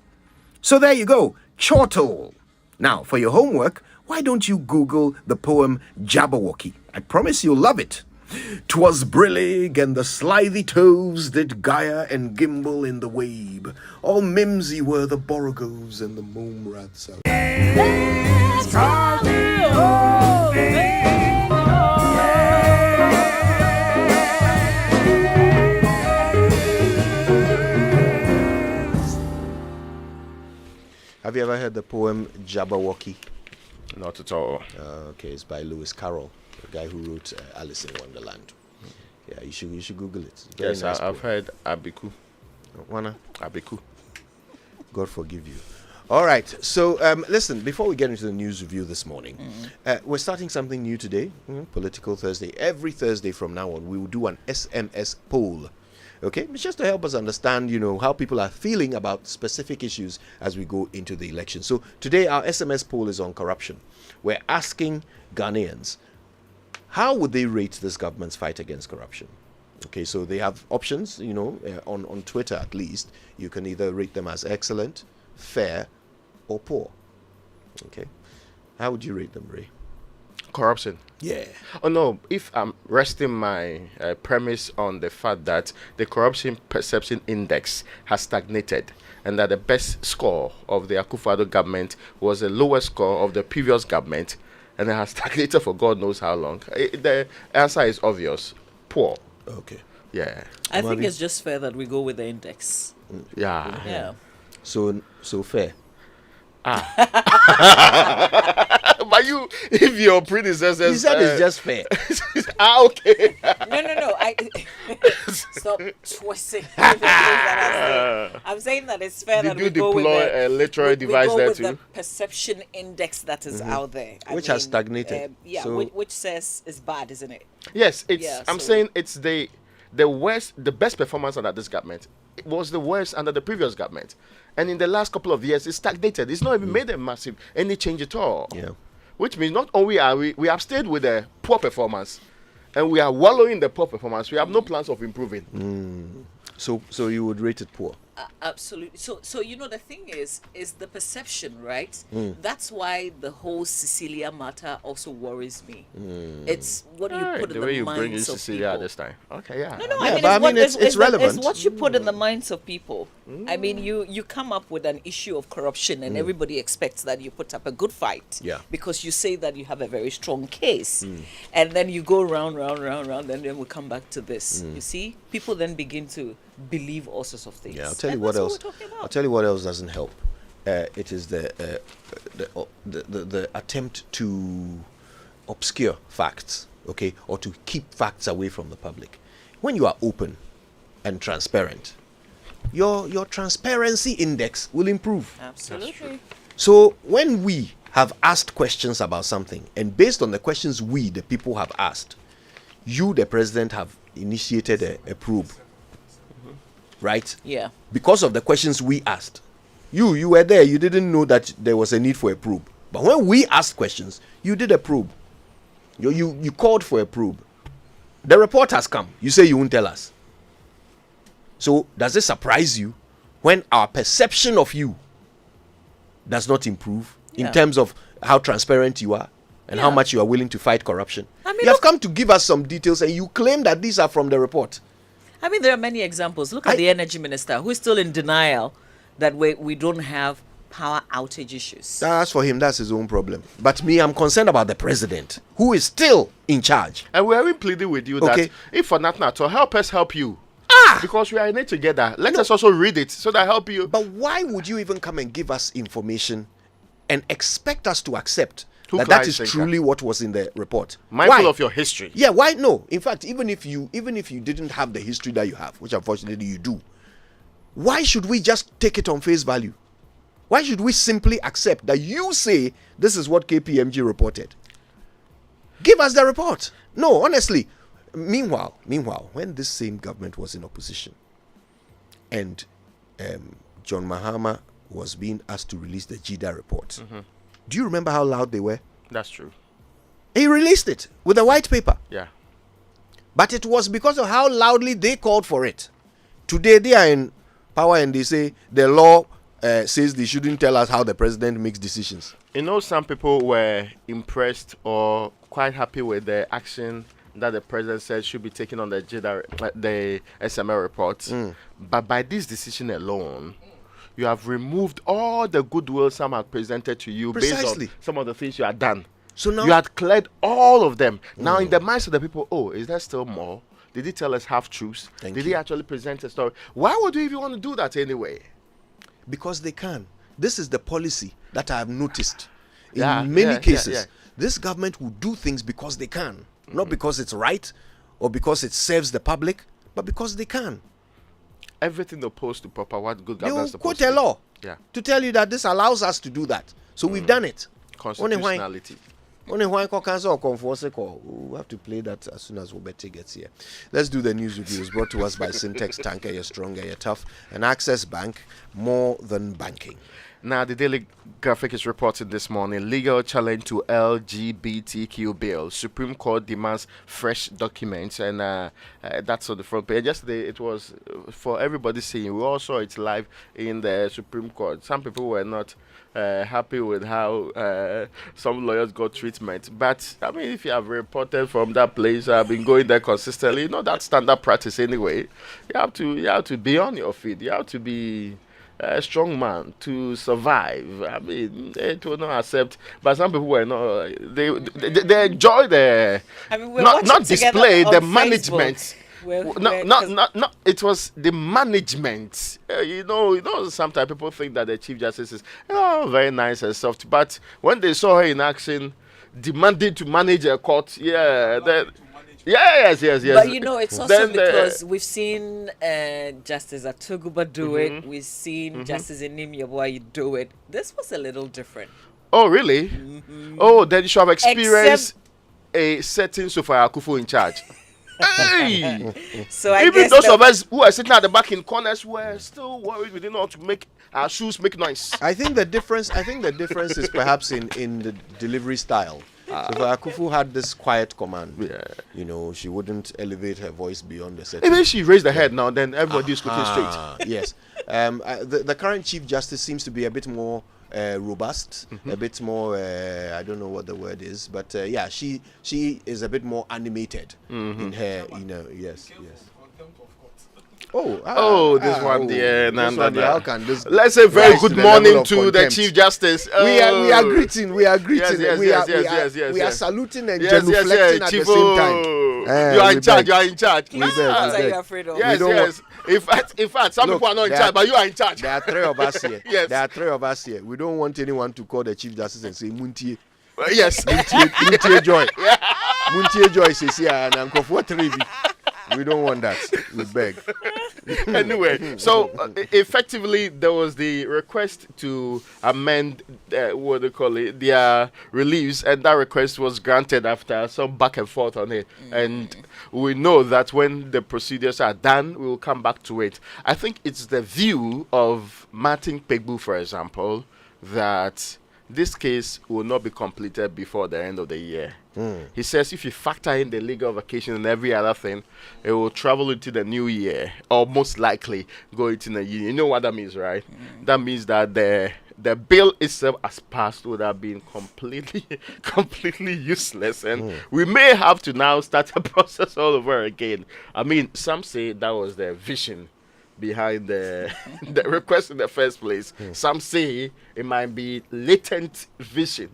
So there you go, chortle. Now, for your homework, why don't you Google the poem Jabberwocky? I promise you'll love it. 'Twas brillig, and the slithy toves did gyre and gimble in the wabe. All mimsy were the borogos and the mome rats out. Have you ever heard the poem Jabberwocky? Not at all. Okay, it's by Lewis Carroll, the guy who wrote Alice in Wonderland. Yeah, you should Google it. It's very Yes, nice I've poem. heard Abiku. Wanna? Abiku. God forgive you. All right, so listen, before we get into the news review this morning, we're starting something new today, Political Thursday. Every Thursday from now on, we will do an SMS poll. Okay, it's just to help us understand, how people are feeling about specific issues as we go into the election. So today, our SMS poll is on corruption. We're asking Ghanaians, how would they rate this government's fight against corruption? Okay, so they have options, on Twitter at least. You can either rate them as excellent, fair, or poor. Okay, how would you rate them, Ray? Corruption. Yeah. Oh no, if I'm resting my premise on the fact that the corruption perception index has stagnated and that the best score of the Akufo-Addo government was the lowest score of the previous government and it has stagnated for God knows how long, the answer is obvious. Poor. Okay. Yeah. I think it's just fair that we go with the index. Yeah. Yeah. So fair. But if your predecessors, he said it's just fair. Okay. No. Stop twisting. I'm saying that it's fair that we go with a literary device we go there with too? the perception index that is out there, Which has stagnated. Which says is bad, isn't it? Yes, I'm so- saying it's the worst, the best performance under this government. It was the worst under the previous government, and in the last couple of years, it's stagnated. It's not even made any change at all. Yeah. Which means not only are we have stayed with a poor performance, and we are wallowing the poor performance. We have no plans of improving. So you would rate it poor? Absolutely. So the thing is the perception, right? That's why the whole Cecilia matter also worries me. It's what do you put in the the way you bring in minds of Cecilia people. this time. Okay, yeah. No, Yeah, it's relevant. It's what you put in the minds of people. I mean, you come up with an issue of corruption, and everybody expects that you put up a good fight. Yeah. Because you say that you have a very strong case, and then you go round, and then we come back to this. You see, people then begin to believe all sorts of things. Yeah, I'll tell you And what that's else. we're talking about. I'll tell you what else doesn't help. It is the attempt to obscure facts, okay, or to keep facts away from the public. When you are open and transparent, your transparency index will improve. Absolutely. So when we have asked questions about something, and based on the questions we, the people, have asked, you, the president, have initiated a probe. Right? Yeah. Because of the questions we asked. You were there, you didn't know that there was a need for a probe. But when we asked questions, you did a probe. You called for a probe. The report has come. You say you won't tell us. So does it surprise you when our perception of you does not improve in terms of how transparent you are and how much you are willing to fight corruption? You have come to give us some details and you claim that these are from the report. I mean, there are many examples. Look at the energy minister, who is still in denial that we don't have power outage issues. That's for him. That's his own problem. But me, I'm concerned about the president, who is still in charge. And we are pleading with you that if for nothing at all, help us help you. Because we are in it together. Let us also read it so that help you. But why would you even come and give us information and expect us to accept Who that is cries, truly what was in the report? Mindful Why? of your history. Yeah, why? No. In fact, even if you didn't have the history that you have, which unfortunately you do, why should we just take it on face value? Why should we simply accept that you say this is what KPMG reported? Give us the report. No, honestly. Meanwhile, when this same government was in opposition and John Mahama was being asked to release the GDA report, do you remember how loud they were? That's true. He released it with a white paper. Yeah. But it was because of how loudly they called for it. Today they are in power and they say the law says they shouldn't tell us how the president makes decisions. Some people were impressed or quite happy with the action that the president said should be taken on the SML report. But by this decision alone, you have removed all the goodwill some have presented to you based on some of the things you had done. So now you had cleared all of them. Now in the minds of the people, is there still more? Did he tell us half truths? Did he actually present a story? Why would you even want to do that anyway? Because they can. This is the policy that I have noticed. In many cases, this government will do things because they can. Not because it's right or because it serves the public, but because they can. Everything opposed to proper what good governance they will quote a law to tell you that this allows us to do that. So we've done it. Constitutionality. Only why cancel or conforce call. We have to play that as soon as Wobete gets here. Let's do the news reviews brought to us by Syntex Tanker, you're stronger, you're tough, and Access Bank, more than banking. Now, the Daily Graphic is reporting this morning, legal challenge to LGBTQ bill. Supreme Court demands fresh documents, and that's on the front page. Yesterday, it was for everybody seeing. We all saw it live in the Supreme Court. Some people were not happy with how some lawyers got treatment. But, I mean, if you have reported from that place, I've been going there consistently, you know, that's standard practice anyway. You have to be on your feet. You have to be a strong man to survive. I mean, they will not accept, but some people were not. They enjoy the not display the management. No. It was the management. You know. Sometimes people think that the Chief Justice is very nice and soft, but when they saw her in action, demanding to manage a court, Yes. But it's also because we've seen Justice Atuguba do it. We've seen Justice Enim Yeboah do it. This was a little different. Oh, really? Oh, then you should have experienced a certain Sofia Akufo in charge. Hey! So even those of us who are sitting at the back in corners were still worried we didn't know how to make our shoes make noise. I think the difference is perhaps in the delivery style. So Akufu had this quiet command. She wouldn't elevate her voice beyond the setting. Even she raised her head now, then everybody's looking straight. Yes. The current Chief Justice seems to be a bit more robust, a bit more, I don't know what the word is, but she is a bit more animated in her, yes. This one there. Let's say very good morning to the Chief Justice. We are greeting. We are saluting and genuflecting at the same time. You are in charge. You are in charge. What are you afraid of? Yes. In fact, some people are not in charge, but you are in charge. There are three of us here. Yes. There are three of us here. We don't want anyone to call the Chief Justice and say Muntie. Yes. Muntie Joy. Muntie Joy says here and Uncle we don't want that. We beg. Anyway, so effectively, there was the request to amend what they call it, their reliefs, and that request was granted after some back and forth on it. And we know that when the procedures are done, we will come back to it. I think it's the view of Martin Pegbu, for example, that this case will not be completed before the end of the year. He says if you factor in the legal vacation and every other thing, it will travel into the new year, or most likely go into the year. You know what that means, right? That means that the bill itself as passed would have been completely useless, and we may have to now start the process all over again. I mean, some say that was the vision behind the request in the first place. Some say it might be latent vision.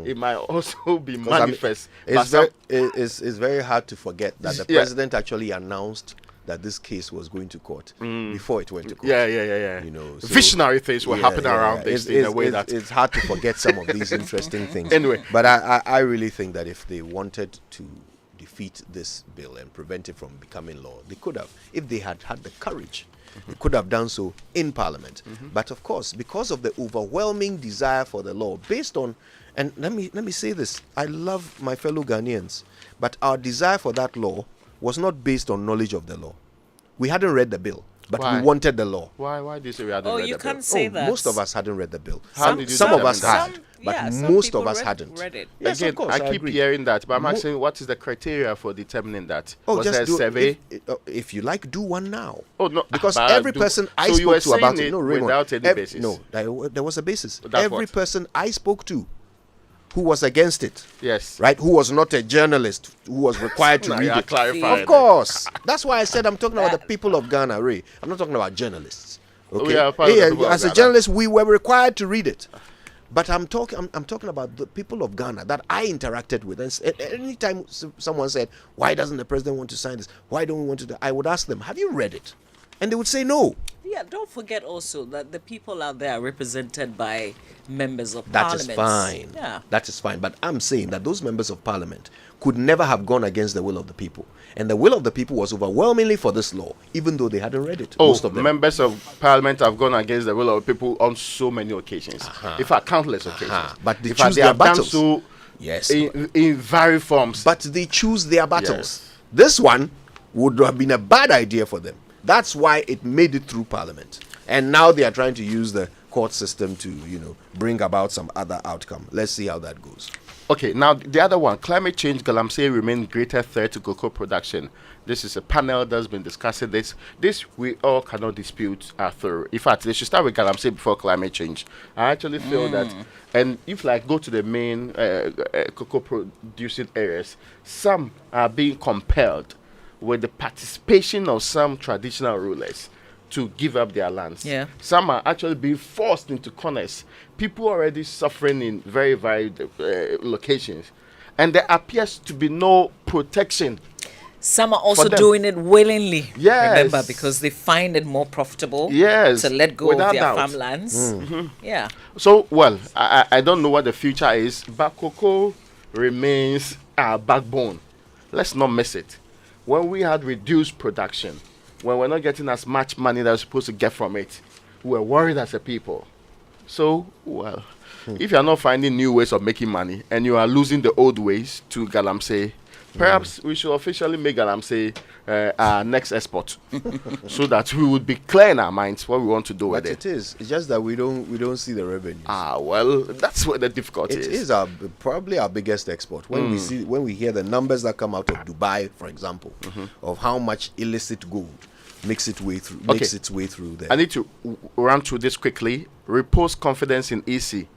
It might also be manifest. It's very hard to forget that the president actually announced that this case was going to court before it went to court. Yeah. So visionary things will happen around this in a way that it's hard to forget some of these interesting things. Anyway, but I really think that if they wanted to defeat this bill and prevent it from becoming law, they could have, if they had had the courage. They could have done so in Parliament. But of course, because of the overwhelming desire for the law, based on, and let me say this, I love my fellow Ghanaians, but our desire for that law was not based on knowledge of the law. We hadn't read the bill, but we wanted the law. Why do you say we hadn't read the bill? You can't say that. Most of us hadn't read the bill. Some of us had, but most of us hadn't. Read it. Yes, Again, of course, I keep hearing that, but I'm asking, what is the criteria for determining that? Was just there a survey? If you like, do one now. Oh no, because every person I spoke to about it, no, Raymond, without any basis. No, there was a basis. Every person I spoke to who was against it. Yes. Right? Who was not a journalist, who was required to read it. Clarified. Of course. That's why I said I'm talking about the people of Ghana, Ray. I'm not talking about journalists. Okay. As a journalist, we were required to read it. But I'm talking about the people of Ghana that I interacted with. And anytime someone said, "Why doesn't the president want to sign this? Why don't we want to do?" I would ask them, "Have you read it?" And they would say no. Yeah, don't forget also that the people out there are represented by members of That parliament. is fine. Yeah. That is fine. But I'm saying that those members of parliament could never have gone against the will of the people. And the will of the people was overwhelmingly for this law, even though they hadn't read it. Most of them. Members of parliament have gone against the will of the people on so many occasions. In fact, countless occasions. But they in choose fact, they their have done battles. so Yes. in varied forms. But they choose their battles. Yes. This one would have been a bad idea for them. That's why it made it through parliament. And now they are trying to use the court system to, bring about some other outcome. Let's see how that goes. Okay, now the other one, climate change, galamsey remains greater threat to cocoa production. This is a panel that's been discussing this. This we all cannot dispute through. In fact, they should start with galamsey before climate change. I actually feel that, and if go to the main cocoa producing areas, some are being compelled with the participation of some traditional rulers to give up their lands. Yeah. Some are actually being forced into corners. People already suffering in very varied locations. And there appears to be no protection. Some are also doing it willingly. Yes. Remember, because they find it more profitable to let go without of their doubt. farmlands. Yeah. So, well, I don't know what the future is, but cocoa remains our backbone. Let's not miss it. When we had reduced production, when we're not getting as much money that we're supposed to get from it, we're worried as a people. So, well, if you're not finding new ways of making money and you are losing the old ways to galamsey, perhaps we should officially make galamsey our next export, so that we would be clear in our minds what we want to do with it. It is. It's just that we don't see the revenue. Well, that's where the difficulty is. It is probably our biggest export. When we hear the numbers that come out of Dubai, for example, of how much illicit gold makes its way through there. I need to run through this quickly. Repose confidence in EC.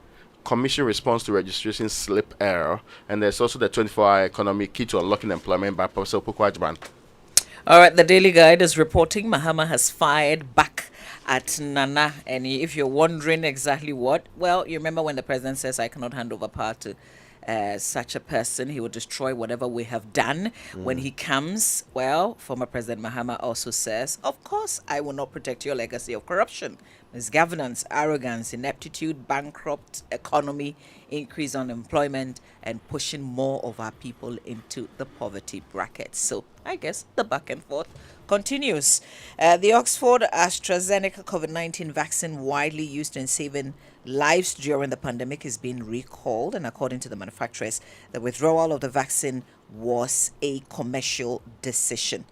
Commission response to registration slip error. And there's also the 24-hour economy key to unlocking employment by Professor Opoku-Agyeman. All right, the Daily Guide is reporting Mahama has fired back at Nana. And if you're wondering exactly what, well, you remember when the president says, I cannot hand over power to such a person, he will destroy whatever we have done. When he comes, well, former President Mahama also says, of course, I will not protect your legacy of corruption, misgovernance, arrogance, ineptitude, bankrupt economy, increased unemployment, and pushing more of our people into the poverty bracket. So I guess the back and forth continues. The Oxford AstraZeneca COVID-19 vaccine, widely used in saving lives during the pandemic, is being recalled, and according to the manufacturers, the withdrawal of the vaccine was a commercial decision.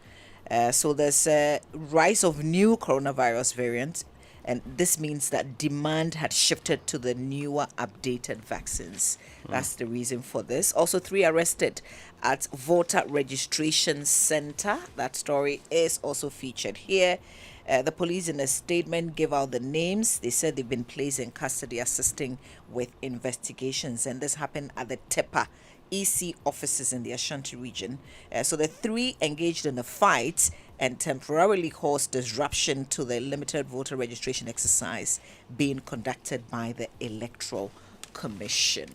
So there's a rise of new coronavirus variants, and this means that demand had shifted to the newer, updated vaccines. That's the reason for this. Also, 3 arrested at voter registration center. That story is also featured here. The police, in a statement, gave out the names. They said they've been placed in custody, assisting with investigations. And this happened at the Tepa EC offices in the Ashanti region. So the 3 engaged in a fight and temporarily caused disruption to the limited voter registration exercise being conducted by the Electoral Commission.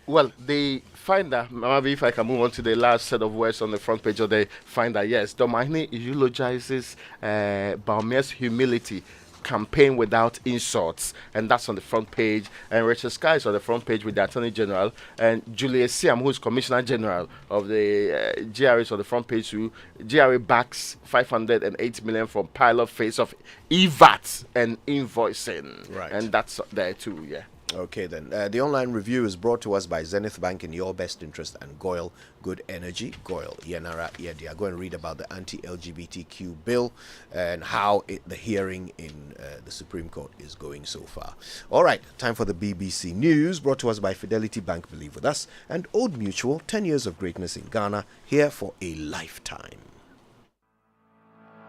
Well, they find that, maybe if I can move on to the last set of words on the front page, or they find that, yes, Domahine eulogizes Baume's humility, campaign without insults, and that's on the front page. And Richard Sky is on the front page with the Attorney General, and Julius Siam, who is Commissioner General of the GRA, is on the front page too. GRA backs 508 million from pilot phase of EVAT and invoicing, right? And that's there too, yeah. Okay, then. The online review is brought to us by Zenith Bank in your best interest and Goyle Good Energy. Goyle, Yenara Yedia. Go and read about the anti-LGBTQ bill and how the hearing in the Supreme Court is going so far. All right, time for the BBC News, brought to us by Fidelity Bank, believe with us, and Old Mutual, 10 years of greatness in Ghana, here for a lifetime.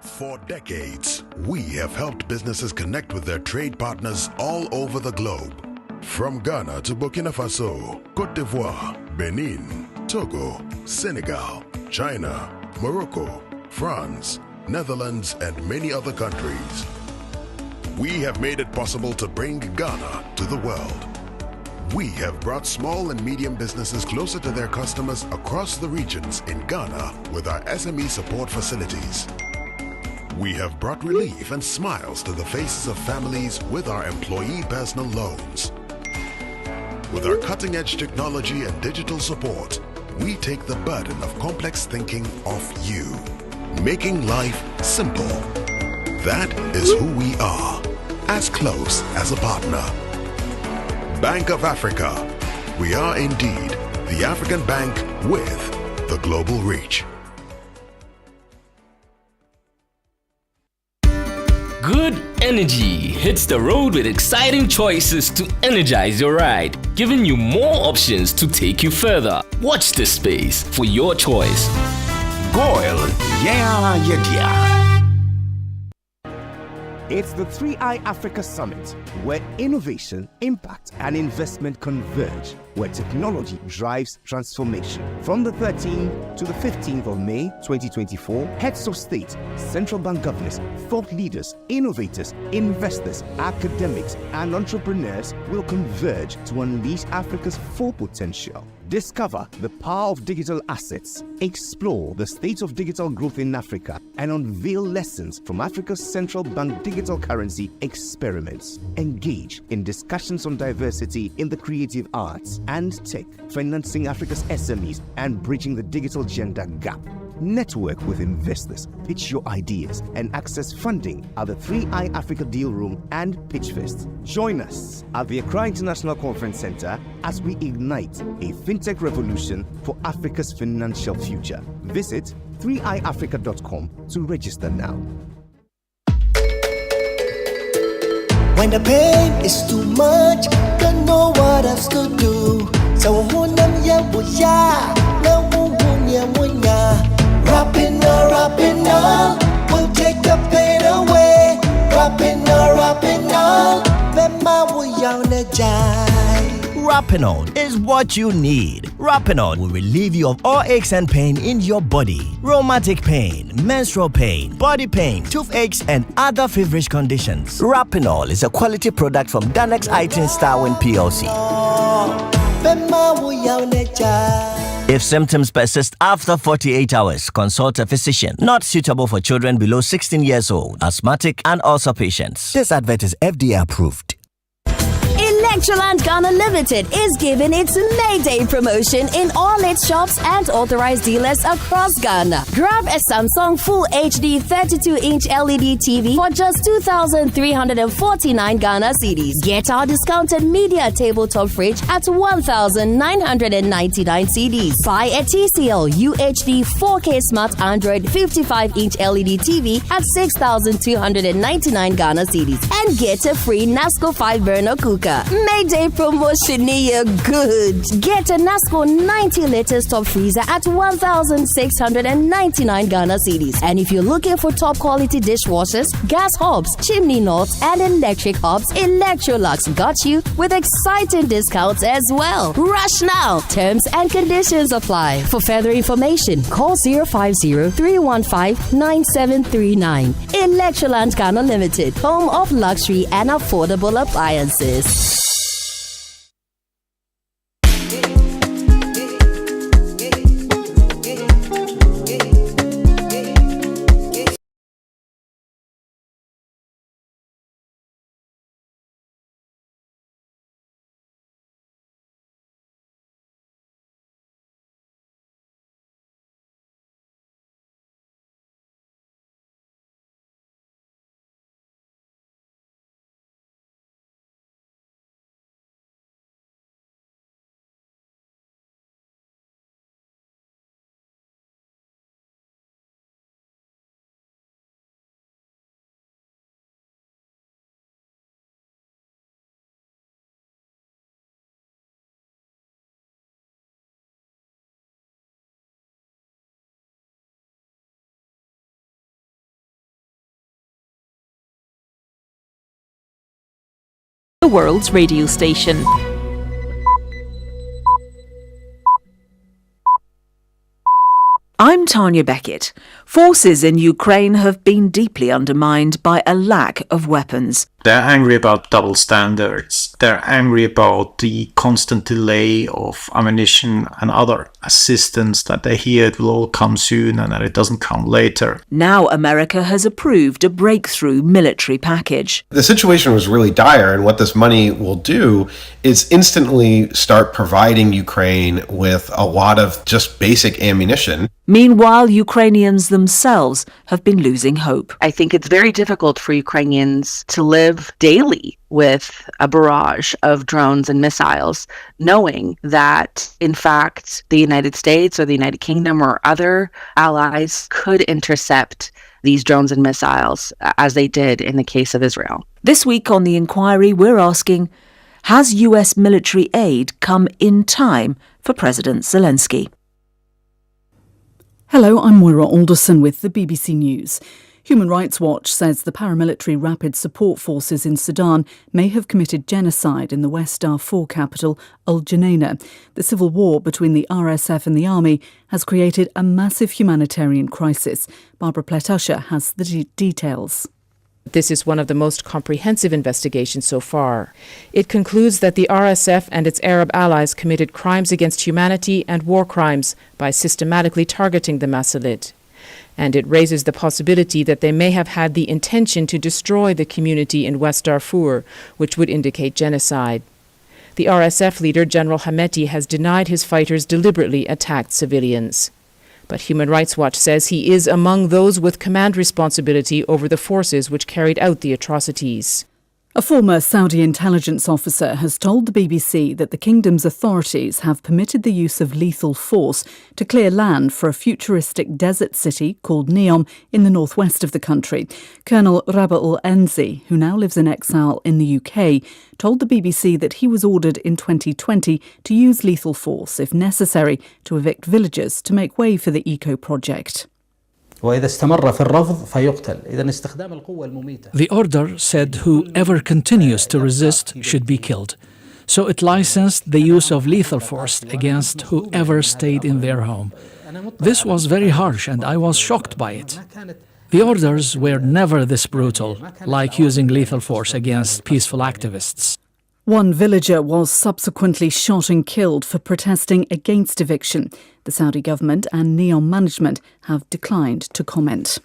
For decades, we have helped businesses connect with their trade partners all over the globe. From Ghana to Burkina Faso, Cote d'Ivoire, Benin, Togo, Senegal, China, Morocco, France, Netherlands, and many other countries. We have made it possible to bring Ghana to the world. We have brought small and medium businesses closer to their customers across the regions in Ghana with our SME support facilities. We have brought relief and smiles to the faces of families with our employee personal loans. With our cutting-edge technology and digital support, we take the burden of complex thinking off you, making life simple. That is who we are, as close as a partner. Bank of Africa. We are indeed the African bank with the global reach. Good energy hits the road with exciting choices to energize your ride, giving you more options to take you further. Watch this space for your choice. Goil, yeah. It's the 3i Africa Summit, where innovation, impact, and investment converge, where technology drives transformation. From the 13th to the 15th of May 2024, heads of state, central bank governors, thought leaders, innovators, investors, academics, and entrepreneurs will converge to unleash Africa's full potential. Discover the power of digital assets, explore the state of digital growth in Africa, and unveil lessons from Africa's central bank digital currency experiments. Engage in discussions on diversity in the creative arts and tech, financing Africa's SMEs and bridging the digital gender gap. Network with investors, pitch your ideas, and access funding at the 3i Africa Deal Room and Pitchfest. Join us at the Accra International Conference Center as we ignite a fintech revolution for Africa's financial future. Visit 3iafrica.com to register now. When the pain is too much, don't know what else to do. So rapping all, will take the pain away. Rapping all, Rapinol is what you need. Rapinol will relieve you of all aches and pain in your body. Rheumatic pain, menstrual pain, body pain, toothaches, and other feverish conditions. Rapinol is a quality product from Danex Itin Starwin PLC. If symptoms persist after 48 hours, consult a physician. Not suitable for children below 16 years old, asthmatic, and ulcer patients. This advert is FDA approved. Electroland Ghana Limited is giving its May Day promotion in all its shops and authorized dealers across Ghana. Grab a Samsung Full HD 32-inch LED TV for just 2,349 Ghana cedis. Get our discounted media tabletop fridge at 1,999 cedis. Buy a TCL UHD 4K Smart Android 55-inch LED TV at 6,299 Ghana cedis and get a free Nasco 5-burner cooker. Mayday promotion near good. Get a Nasco 90-liter top freezer at 1,699 Ghana cedis. And if you're looking for top quality dishwashers, gas hobs, chimney knots, and electric hobs, Electrolux got you with exciting discounts as well. Rush now. Terms and conditions apply. For further information, call 050-315-9739. Electroland Ghana Limited, home of luxury and affordable appliances. world's radio station. I'm Tanya Beckett. Forces in Ukraine have been deeply undermined by a lack of weapons. They're angry about double standards. They're angry about the constant delay of ammunition and other assistance, that they hear it will all come soon and that it doesn't come later. Now America has approved a breakthrough military package. The situation was really dire, and what this money will do is instantly start providing Ukraine with a lot of just basic ammunition. Meanwhile, Ukrainians themselves have been losing hope. I think it's very difficult for Ukrainians to live daily with a barrage of drones and missiles, knowing that, in fact, the United States or the United Kingdom or other allies could intercept these drones and missiles, as they did in the case of Israel. This week on The Inquiry, we're asking, has US military aid come in time for President Zelensky? Hello, I'm Moira Alderson with the BBC News. Human Rights Watch says the paramilitary Rapid Support Forces in Sudan may have committed genocide in the West Darfur capital, Al Geneina. The civil war between the RSF and the army has created a massive humanitarian crisis. Barbara Pletusha has the details. This is one of the most comprehensive investigations so far. It concludes that the RSF and its Arab allies committed crimes against humanity and war crimes by systematically targeting the Masalit. And it raises the possibility that they may have had the intention to destroy the community in West Darfur, which would indicate genocide. The RSF leader, General Hameti, has denied his fighters deliberately attacked civilians. But Human Rights Watch says he is among those with command responsibility over the forces which carried out the atrocities. A former Saudi intelligence officer has told the BBC that the kingdom's authorities have permitted the use of lethal force to clear land for a futuristic desert city called Neom in the northwest of the country. Colonel Rabah al-Enzi, who now lives in exile in the UK, told the BBC that he was ordered in 2020 to use lethal force, if necessary, to evict villagers to make way for the eco-project. The order said whoever continues to resist should be killed. So it licensed the use of lethal force against whoever stayed in their home. This was very harsh and I was shocked by it. The orders were never this brutal, like using lethal force against peaceful activists. One villager was subsequently shot and killed for protesting against eviction. The Saudi government and Neom management have declined to comment.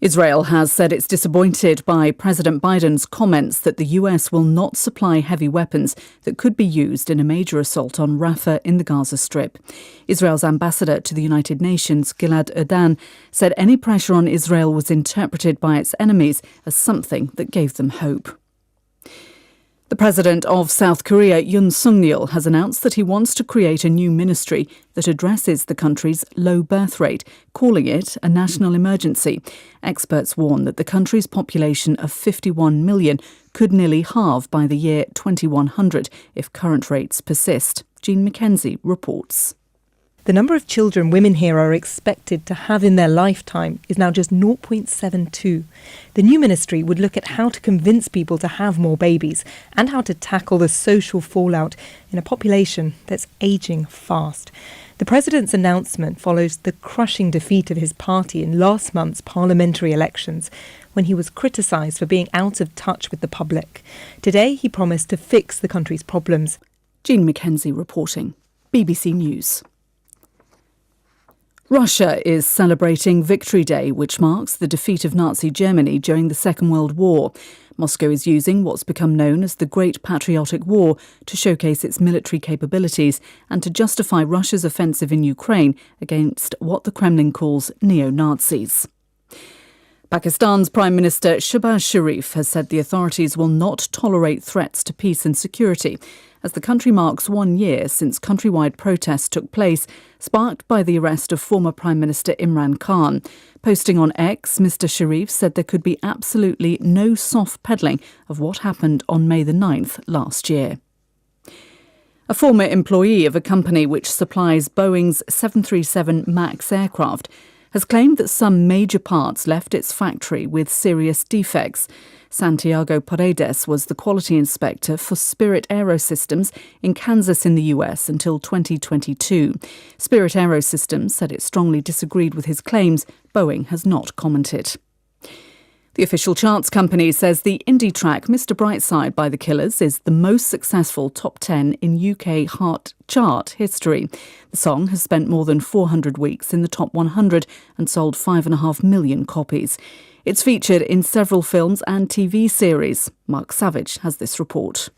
Israel has said it's disappointed by President Biden's comments that the US will not supply heavy weapons that could be used in a major assault on Rafah in the Gaza Strip. Israel's ambassador to the United Nations, Gilad Erdan, said any pressure on Israel was interpreted by its enemies as something that gave them hope. The president of South Korea, Yoon Suk-yeol, has announced that he wants to create a new ministry that addresses the country's low birth rate, calling it a national emergency. Experts warn that the country's population of 51 million could nearly halve by the year 2100 if current rates persist. Jean McKenzie reports. The number of children women here are expected to have in their lifetime is now just 0.72. The new ministry would look at how to convince people to have more babies and how to tackle the social fallout in a population that's ageing fast. The president's announcement follows the crushing defeat of his party in last month's parliamentary elections, when he was criticised for being out of touch with the public. Today, he promised to fix the country's problems. Jean McKenzie reporting. BBC News. Russia is celebrating Victory Day, which marks the defeat of Nazi Germany during the Second World War. Moscow is using what's become known as the Great Patriotic War to showcase its military capabilities and to justify Russia's offensive in Ukraine against what the Kremlin calls neo-Nazis. Pakistan's Prime Minister Shehbaz Sharif has said the authorities will not tolerate threats to peace and security as the country marks 1 year since countrywide protests took place, sparked by the arrest of former Prime Minister Imran Khan. Posting on X, Mr Sharif said there could be absolutely no soft peddling of what happened on May the 9th last year. A former employee of a company which supplies Boeing's 737 MAX aircraft has claimed that some major parts left its factory with serious defects. Santiago Paredes was the quality inspector for Spirit Aerosystems in Kansas in the US until 2022. Spirit Aerosystems said it strongly disagreed with his claims. Boeing has not commented. The official charts company says the indie track Mr. Brightside by The Killers is the most successful top 10 in UK chart history. The song has spent more than 400 weeks in the top 100 and sold 5.5 million copies. It's featured in several films and TV series. Mark Savage has this report.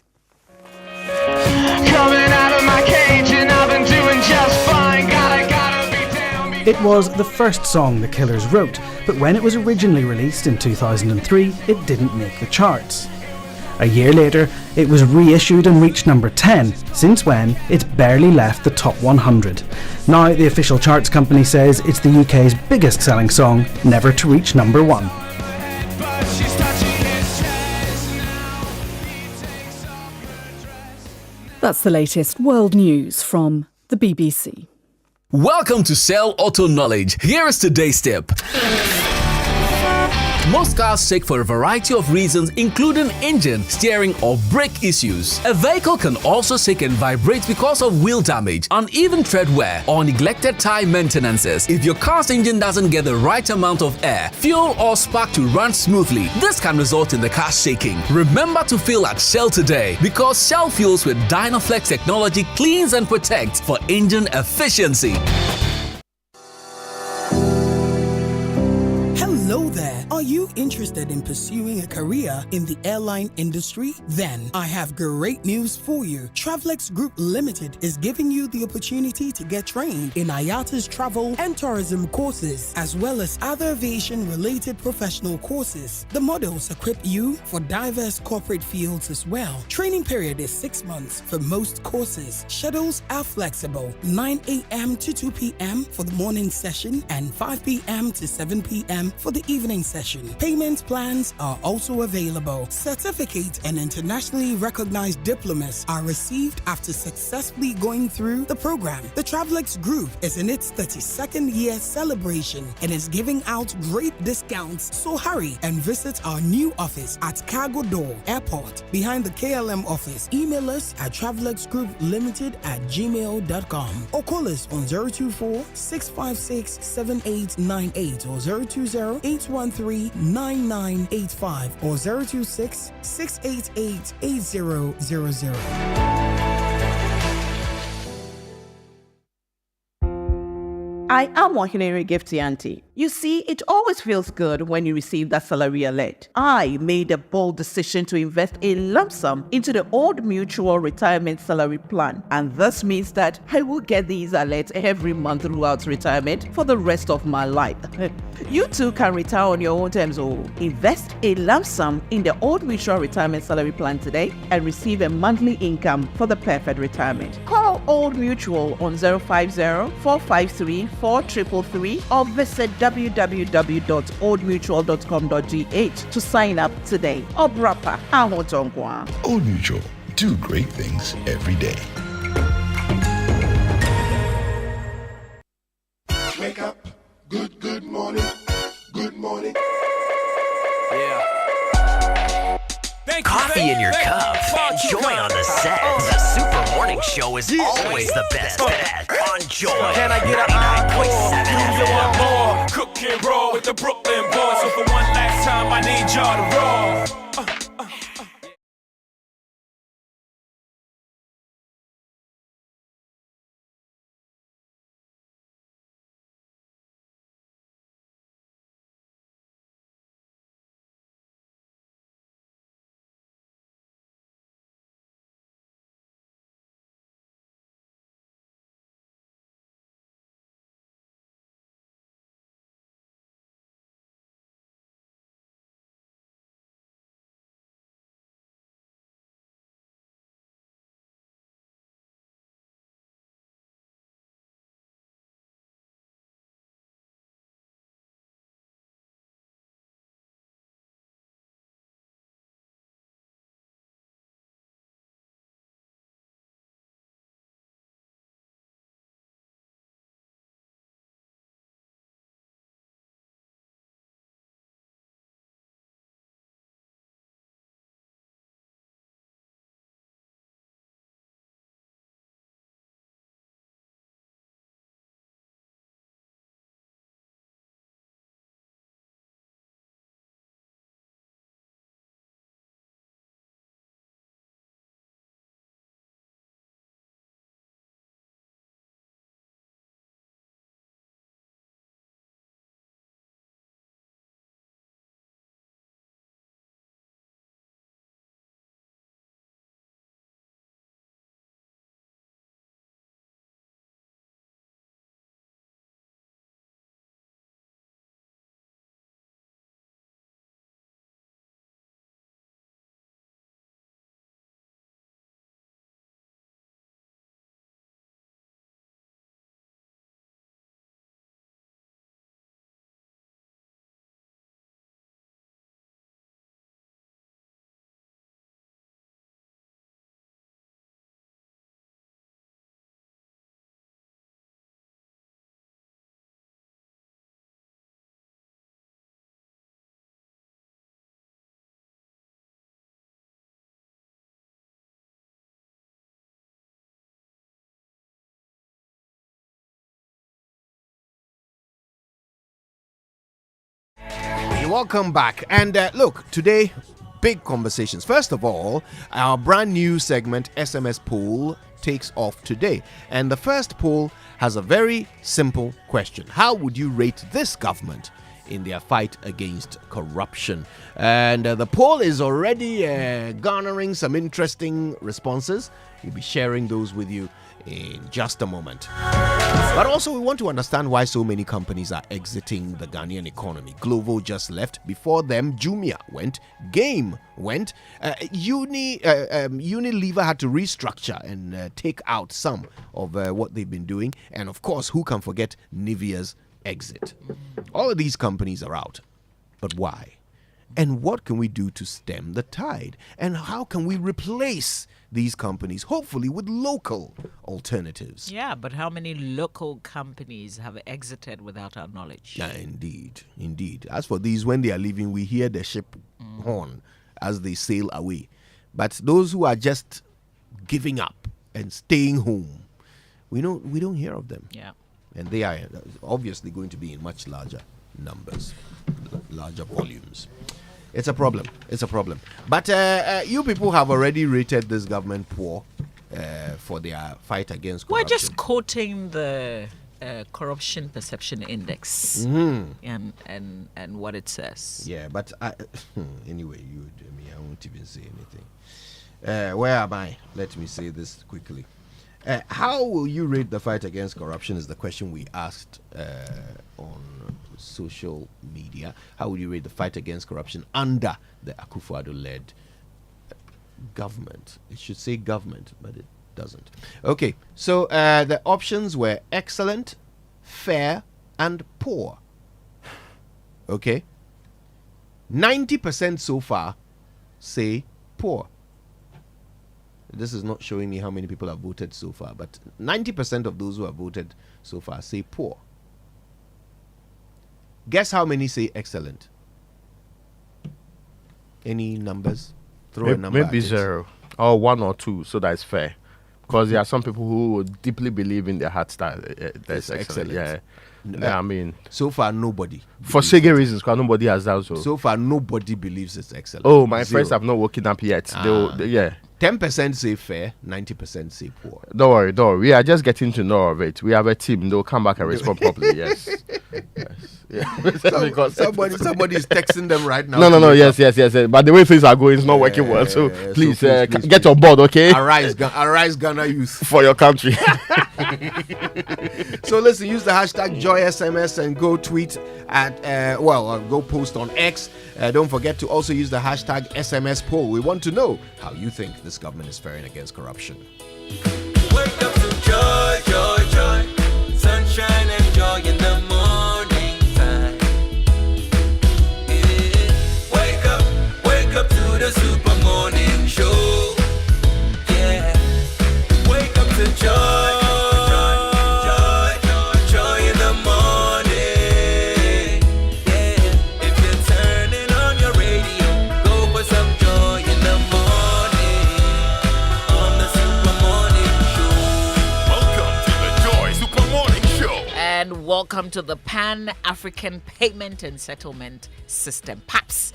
Coming out of my cage and I've been doing just fine. Gotta be down. It was the first song The Killers wrote, but when it was originally released in 2003, it didn't make the charts. A year later, it was reissued and reached number 10, since when it's barely left the top 100. Now, the official charts company says it's the UK's biggest selling song, never to reach number 1. That's the latest world news from the BBC. Welcome to Sell Auto Knowledge. Here is today's tip. Most cars shake for a variety of reasons, including engine, steering, or brake issues. A vehicle can also shake and vibrate because of wheel damage, uneven tread wear, or neglected tire maintenances. If your car's engine doesn't get the right amount of air, fuel, or spark to run smoothly, this can result in the car shaking. Remember to fill at Shell today, because Shell fuels with Dynaflex technology cleans and protects for engine efficiency. Hello there. Are you interested in pursuing a career in the airline industry? Then I have great news for you. Travelex Group Limited is giving you the opportunity to get trained in IATA's travel and tourism courses, as well as other aviation-related professional courses. The modules equip you for diverse corporate fields as well. Training period is 6 months for most courses. Schedules are flexible. 9 a.m. to 2 p.m. for the morning session and 5 p.m. to 7 p.m. for the evening session. Payment plans are also available. Certificate and internationally recognized diplomas are received after successfully going through the program. The Travelex Group is in its 32nd year celebration and is giving out great discounts. So hurry and visit our new office at Cargo Door Airport behind the KLM office. Email us at travelexgrouplimited@gmail.com or call us on 024-656-7898 or 020-813-9985 or 026-688-8000. I am Wahinere Gifty Auntie. You see, it always feels good when you receive that salary alert. I made a bold decision to invest a lump sum into the Old Mutual Retirement Salary Plan, and this means that I will get these alerts every month throughout retirement for the rest of my life. You too can retire on your own terms or invest a lump sum in the Old Mutual Retirement Salary Plan today and receive a monthly income for the perfect retirement. Call Old Mutual on 050-453-4333 or visit www.oldmutual.com.gh to sign up today. Obrapa Ahotongwa. Old Mutual. Do great things every day. Wake up. Good morning. Good morning. Yeah. Coffee in your cup. Joy on the set. The Super Morning Show is always the best. On Joy. Can I get an encore? Do you want more? Cook and roll with the Brooklyn boys. So for one last time, I need y'all to roll. welcome back. And look, today, big conversations. First of all, our brand new segment, SMS Poll, takes off today. And the first poll has a very simple question. How would you rate this government in their fight against corruption? And the poll is already garnering some interesting responses. We'll be sharing those with you in just a moment. But also, we want to understand why so many companies are exiting the Ghanaian economy. Glovo just left. Before them, Jumia went. Game went. Unilever had to restructure and take out some of what they've been doing. And of course, who can forget Nivea's exit? All of these companies are out. But why? And what can we do to stem the tide? And how can we replace these companies, hopefully with local alternatives? Yeah, but how many local companies have exited without our knowledge? Yeah, indeed. As for these, when they are leaving, we hear the ship horn as they sail away. But those who are just giving up and staying home, we don't hear of them. Yeah. And they are obviously going to be in much larger numbers, larger volumes. It's a problem. But you people have already rated this government poor for their fight against corruption. We're just quoting the Corruption Perception Index and what it says. Yeah, but anyway, I won't even say anything. Where am I? Let me say this quickly. How will you rate the fight against corruption is the question we asked on social media. How would you rate the fight against corruption under the Akufo-Addo-led government? It should say government, but it doesn't. Okay, so the options were excellent, fair, and poor. Okay? 90% so far say poor. This is not showing me how many people have voted so far, but 90% of those who have voted so far say poor. Guess how many say excellent? Any numbers? Throw a number. Maybe 0 or 1 or 2, so that's fair. Because there are some people who would deeply believe in their heart that that's excellent. Yeah. I mean, so far nobody. For silly reasons, because nobody has done so. So far nobody believes it's excellent. Oh, my friends have not woken up yet. Yeah. 10% say fair, 90% say poor. Don't worry. We are just getting to know of it. We have a team. They'll come back and respond properly. Yes. Yeah. Somebody is texting them right now. No. Yes. But the way things are going, it's not working well. So please, get on board, okay? Arise, Ghana youth. For your country. So listen, use the hashtag JoySMS and go tweet at, go post on X. Don't forget to also use the hashtag SMS poll. We want to know how you think this government is faring against corruption. Wake up to joy, joy, joy. Sunshine and joy in the morning time. Yeah. Wake up to the super morning show. Yeah. Wake up to joy. Welcome to the Pan-African Payment and Settlement System, PAPS,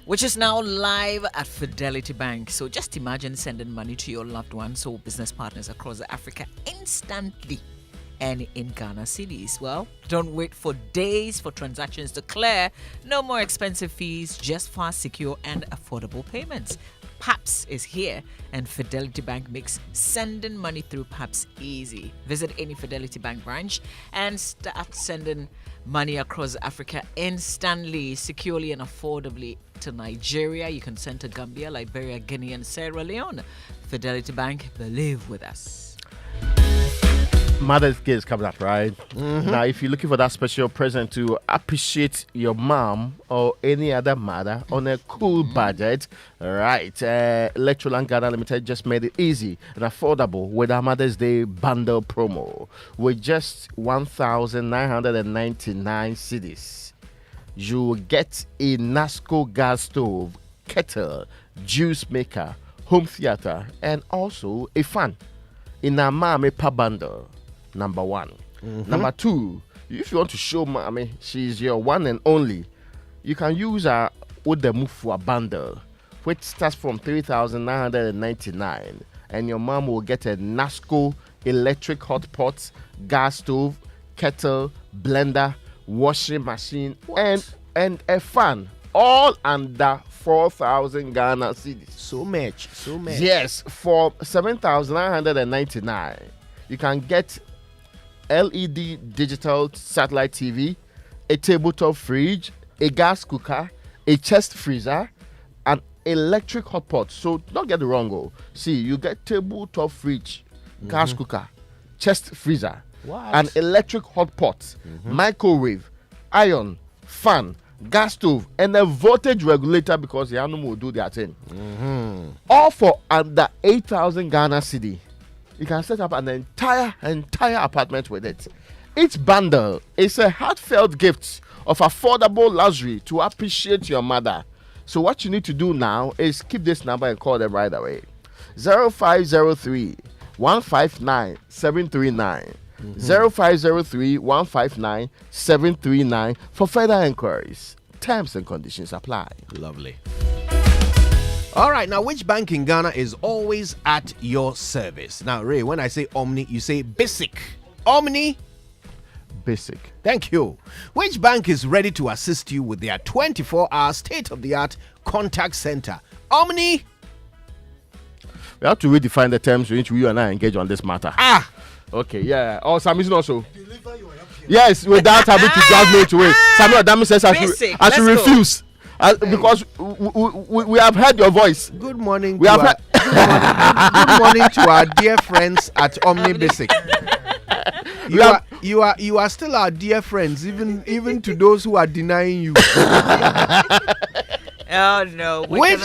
which is now live at Fidelity Bank. So just imagine sending money to your loved ones or business partners across Africa instantly and in Ghana cedis. Well, don't wait for days for transactions to clear. No more expensive fees, just fast, secure, and affordable payments. PAPS is here, and Fidelity Bank makes sending money through PAPS easy. Visit any Fidelity Bank branch and start sending money across Africa instantly, securely, and affordably. To Nigeria, you can send to Gambia, Liberia, Guinea, and Sierra Leone. Fidelity Bank, believe with us. Mother's Day is coming up, right? Mm-hmm. Now, if you're looking for that special present to appreciate your mom or any other mother on a cool budget, right? Electroland Ghana Limited just made it easy and affordable with our Mother's Day bundle promo. With just 1,999 cedis, you will get a Nasco gas stove, kettle, juice maker, home theater, and also a fan in our Mame Pa bundle. Number 1. Mm-hmm. Number 2, if you want to show Mommy she's your one and only, you can use our Otumfuo bundle, which starts from 3,999, and your mom will get a NASCO electric hot pot, gas stove, kettle, blender, washing machine, and a fan, all under 4,000 Ghana cedis. So much. Yes, for 7,999, you can get LED digital satellite TV, a tabletop fridge, a gas cooker, a chest freezer, an electric hot pot. So don't get it wrong. See, you get tabletop fridge, gas cooker, chest freezer, an electric hot pot, microwave, iron, fan, gas stove, and a voltage regulator because the animal will do their thing. All for under 8,000 Ghana cedi. You can set up an entire apartment with it. Each bundle is a heartfelt gift of affordable luxury to appreciate your mother. So what you need to do now is keep this number and call them right away. 0503 159 739. 0503 159 739 for further inquiries. Terms and conditions apply. Lovely. All right, now which bank in Ghana is always at your service? Now, Ray, when I say Omni, you say basic. Omni? Basic. Thank you. Which bank is ready to assist you with their 24-hour state-of-the-art contact center? Omni? We have to redefine the terms in which you and I engage on this matter. Okay, yeah. Oh, Samison also. Yes, without having to drag me to it. Samuel Adami says I should refuse. Because we have heard your voice. Good morning. Good morning to our dear friends at Omni Basic. You are still our dear friends, even to those who are denying you. Oh no! Which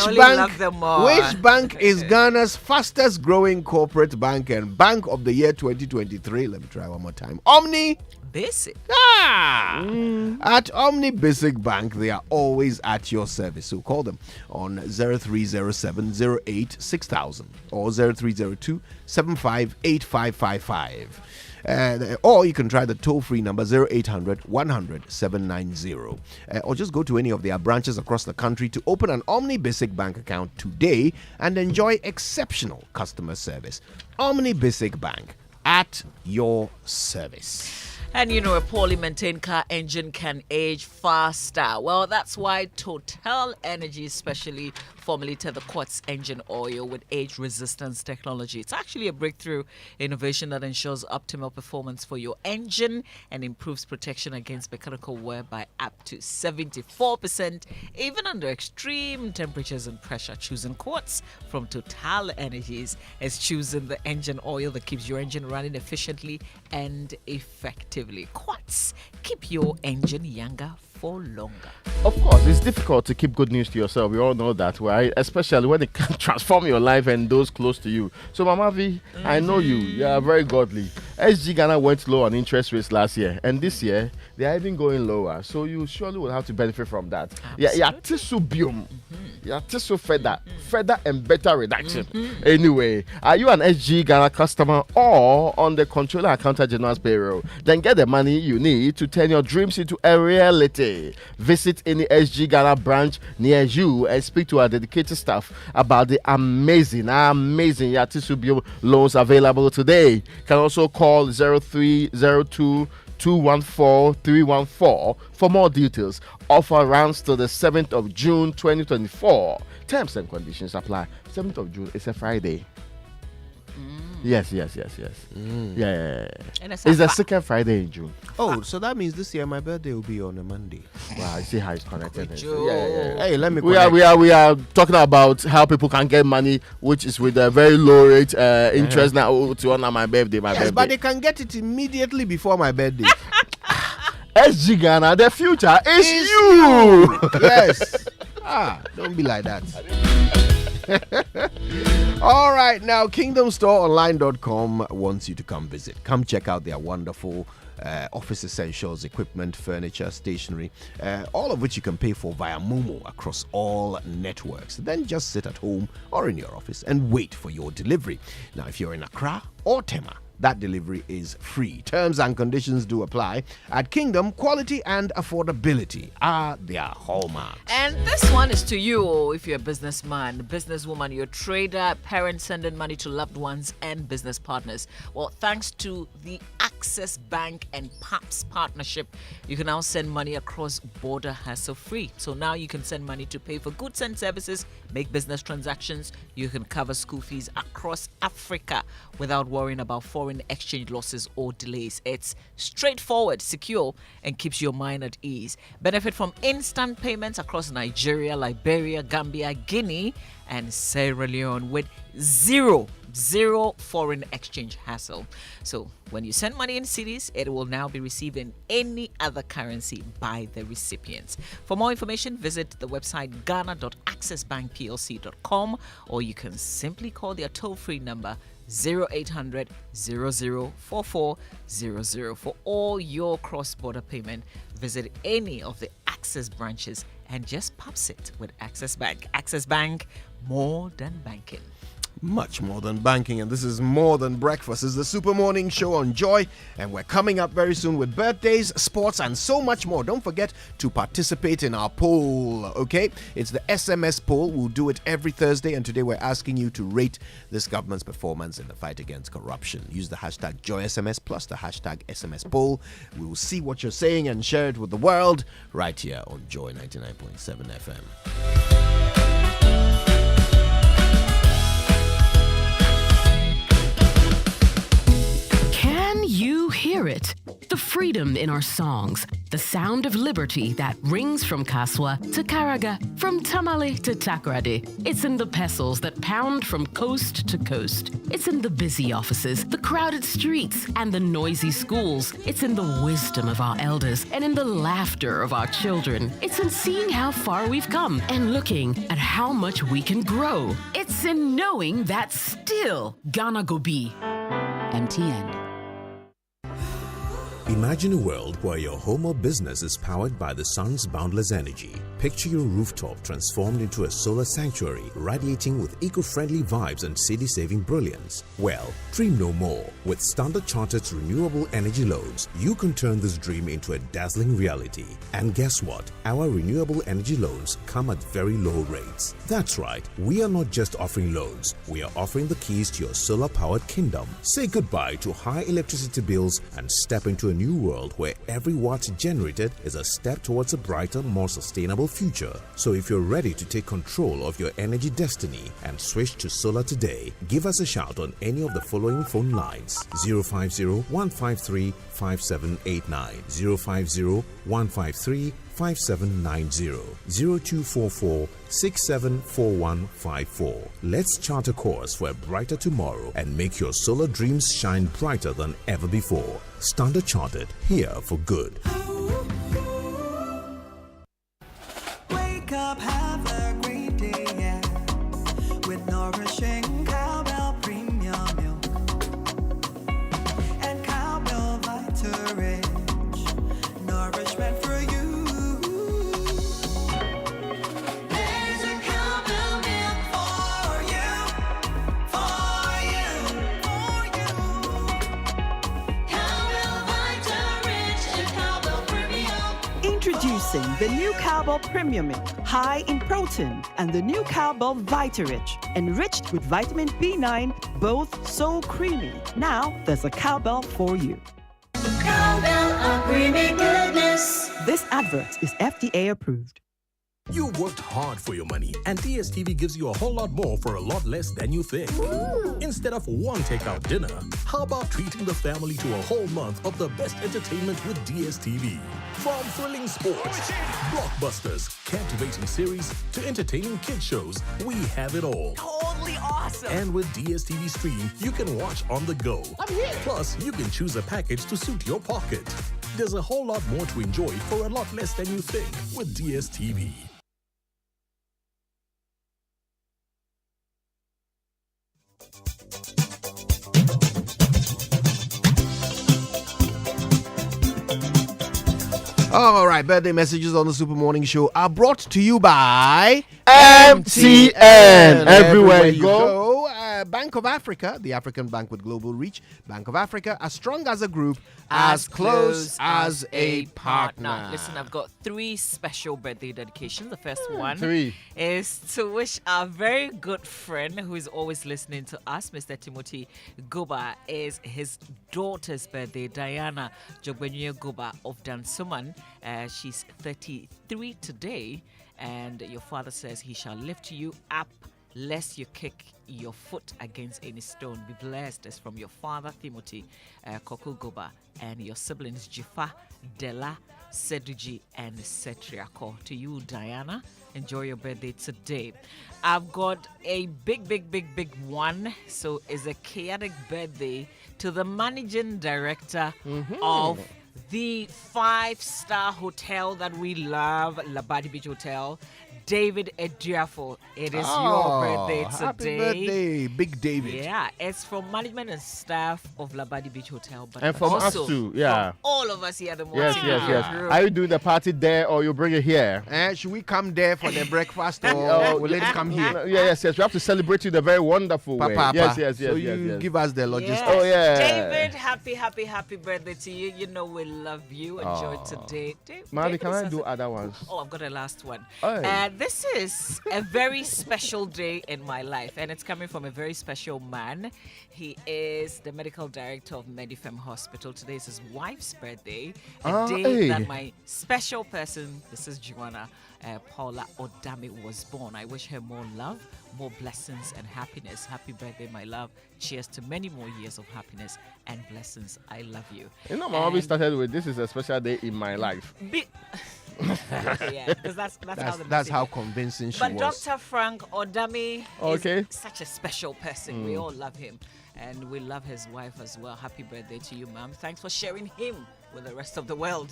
bank is Ghana's fastest growing corporate bank and bank of the year 2023? Let me try one more time. Omni Basic. At Omni Basic Bank, they are always at your service. So call them on 0307 08 6000 or 0302 758555. Or you can try the toll-free number 0800 100 790. Or just go to any of their branches across the country to open an Omni Basic Bank account today and enjoy exceptional customer service. Omni Basic Bank, at your service. And you know, a poorly maintained car engine can age faster. Well, that's why Total Energy specially formulated the Quartz engine oil with age resistance technology. It's actually a breakthrough innovation that ensures optimal performance for your engine and improves protection against mechanical wear by up to 74%, even under extreme temperatures and pressure. Choosing Quartz from Total Energies is choosing the engine oil that keeps your engine running efficiently and effectively. Quartz, keep your engine younger for longer. Of course, it's difficult to keep good news to yourself. We all know that, right? Especially when it can transform your life and those close to you. So, Mama V, I know you. You are very godly. SG Ghana went low on interest rates last year, and this year they are even going lower. So you surely will have to benefit from that. Yeah, tisubium. Yeah, tisu further and better reduction. Anyway, are you an SG Ghana customer or on the Controller Accountant General's payroll? Then get the money you need to turn your dreams into a reality. Visit any SG Ghana branch near you and speak to our dedicated staff about the amazing Yatisubium loans available today. You can also call 0302 214 314 for more details. Offer runs to the 7th of June 2024. Terms and conditions apply. 7th of June is a Friday. Yes. Yeah. It's the second Friday in June. Oh, so that means this year my birthday will be on a Monday. Wow, I see how it's connected. Yeah. Hey, let me. We are talking about how people can get money, which is with a very low rate interest now to honor my birthday. But they can get it immediately before my birthday. SG Ghana, the future is you. Yes. Don't be like that. All right, now KingdomStoreOnline.com wants you to come visit. Come check out their wonderful office essentials, equipment, furniture, stationery, all of which you can pay for via Momo across all networks. Then just sit at home or in your office and wait for your delivery. Now, if you're in Accra or Tema, that delivery is free. Terms and conditions do apply. At Kingdom, quality and affordability are their hallmarks. And this one is to you if you're a businessman, businesswoman, you're a trader, parents sending money to loved ones and business partners. Well, thanks to the Access Bank and PAPS partnership, you can now send money across border hassle-free. So now you can send money to pay for goods and services, make business transactions. You can cover school fees across Africa without worrying about foreign exchange losses or delays. It's straightforward, secure, and keeps your mind at ease. Benefit from instant payments across Nigeria, Liberia, Gambia, Guinea, and Sierra Leone with zero foreign exchange hassle. So when you send money in cedis, it will now be received in any other currency by the recipients. For more information, visit the website ghana.accessbankplc.com, or you can simply call their toll-free number 0800 0044 00. For all your cross-border payment, visit any of the Access branches and just pops it with Access Bank. Access Bank, more than banking. Much more than banking, and this is more than breakfast. It's the Super Morning Show on Joy, and we're coming up very soon with birthdays, sports, and so much more. Don't forget to participate in our poll, okay? It's the SMS poll. We'll do it every Thursday, and today we're asking you to rate this government's performance in the fight against corruption. Use the hashtag JoySMS plus the hashtag SMS poll. We will see what you're saying and share it with the world right here on Joy 99.7 FM. Can you hear it? The freedom in our songs, the sound of liberty that rings from Kaswa to Karaga, from Tamale to Takrady. It's in the pestles that pound from coast to coast. It's in the busy offices, the crowded streets, and the noisy schools. It's in the wisdom of our elders and in the laughter of our children. It's in seeing how far we've come and looking at how much we can grow. It's in knowing that still Ghana go be. MTN. Imagine a world where your home or business is powered by the sun's boundless energy. Picture your rooftop transformed into a solar sanctuary, radiating with eco-friendly vibes and city-saving brilliance. Well, dream no more. With Standard Chartered's renewable energy loans, you can turn this dream into a dazzling reality. And guess what? Our renewable energy loans come at very low rates. That's right, we are not just offering loans, we are offering the keys to your solar-powered kingdom. Say goodbye to high electricity bills and step into a new world where every watt generated is a step towards a brighter, more sustainable future. So if you're ready to take control of your energy destiny and switch to solar today, give us a shout on any of the following phone lines: 050-153-5789, 050-153-5790, 0244-674154. Let's chart a course for a brighter tomorrow and make your solar dreams shine brighter than ever before. Standard Chartered, here for good. Wake up, have a great day, yeah, with nourishing cowbell premium milk and cowbell Vita Rich, nourishment for you. There's a cowbell milk for you, for you, for you. Cowbell Vita Rich and cowbell premium. Introducing the new Cowbell Premium Milk, high in protein, and the new Cowbell Vita Rich, enriched with vitamin B9, both so creamy. Now there's a cowbell for you. Cowbell, a creamy goodness. This advert is FDA approved. You worked hard for your money, and DSTV gives you a whole lot more for a lot less than you think. Instead of one takeout dinner, how about treating the family to a whole month of the best entertainment with DSTV? From thrilling sports, blockbusters, captivating series, to entertaining kids shows, we have it all. Totally awesome. And with DSTV Stream, you can watch on the go. I'm here. Plus, you can choose a package to suit your pocket. There's a whole lot more to enjoy for a lot less than you think with DSTV. All right, birthday messages on the Super Morning Show are brought to you by MTN. Everywhere you go. Bank of Africa, the African bank with global reach. Bank of Africa, as strong as a group, as close as a partner. Listen, I've got 3 special birthday dedications. The first one 3 is to wish our very good friend who is always listening to us, Mr. Timothy Goba, is his daughter's birthday, Diana Jogbenye Goba of Dansuman. She's 33 today, and your father says he shall lift you up lest you kick your foot against any stone. Be blessed as from your father, Timothy Koku Goba, and your siblings, Jifa, Della, Seduji, and Setriako. To you, Diana, enjoy your birthday today. I've got a big one. So it's a chaotic birthday to the managing director of the 5-star hotel that we love, Labadi Beach Hotel, David Ediafo. It is your birthday today. Happy birthday, Big David. Yeah, it's from management and staff of Labadi Beach Hotel. But And from us also too, yeah. from all of us here at the Yes, morning. yes. Are you doing the party there or you bring it here? Should we come there for the breakfast or will it come here? Yes. We have to celebrate you in a very wonderful way. Yes. So you give us the logistics. Yes. Oh, yeah. David, happy birthday to you. You know we love you. Enjoy today. Mommy, can I do other ones? Oh, I've got a last one. Oh. This is a very special day in my life, and it's coming from a very special man. He is the medical director of Medifem Hospital. Today is his wife's birthday, a day that my special person, this is Joanna Paula Odame, was born. I wish her more love, more blessings and happiness. Happy birthday, my love. Cheers to many more years of happiness and blessings. I love you. You know, my hobby started with, this is a special day in my life. Yeah, because that's how convincing she was. But Dr. Frank Odame is such a special person. We all love him, and we love his wife as well. Happy birthday to you, ma'am. Thanks for sharing him with the rest of the world.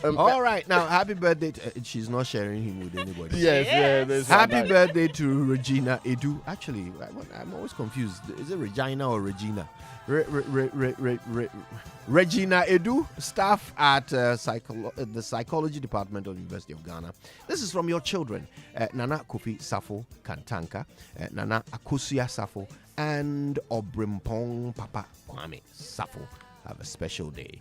All right, now happy birthday. She's not sharing him with anybody. Yes. Happy birthday to Regina Edu. Actually, I'm always confused. Is it Regina or Regina? Regina Edu, staff at the psychology department of the University of Ghana. This is from your children, Nana Kofi Safo Kantanka, Nana Akusia Safo, and Obrimpong Papa Kwame Safo. Have a special day.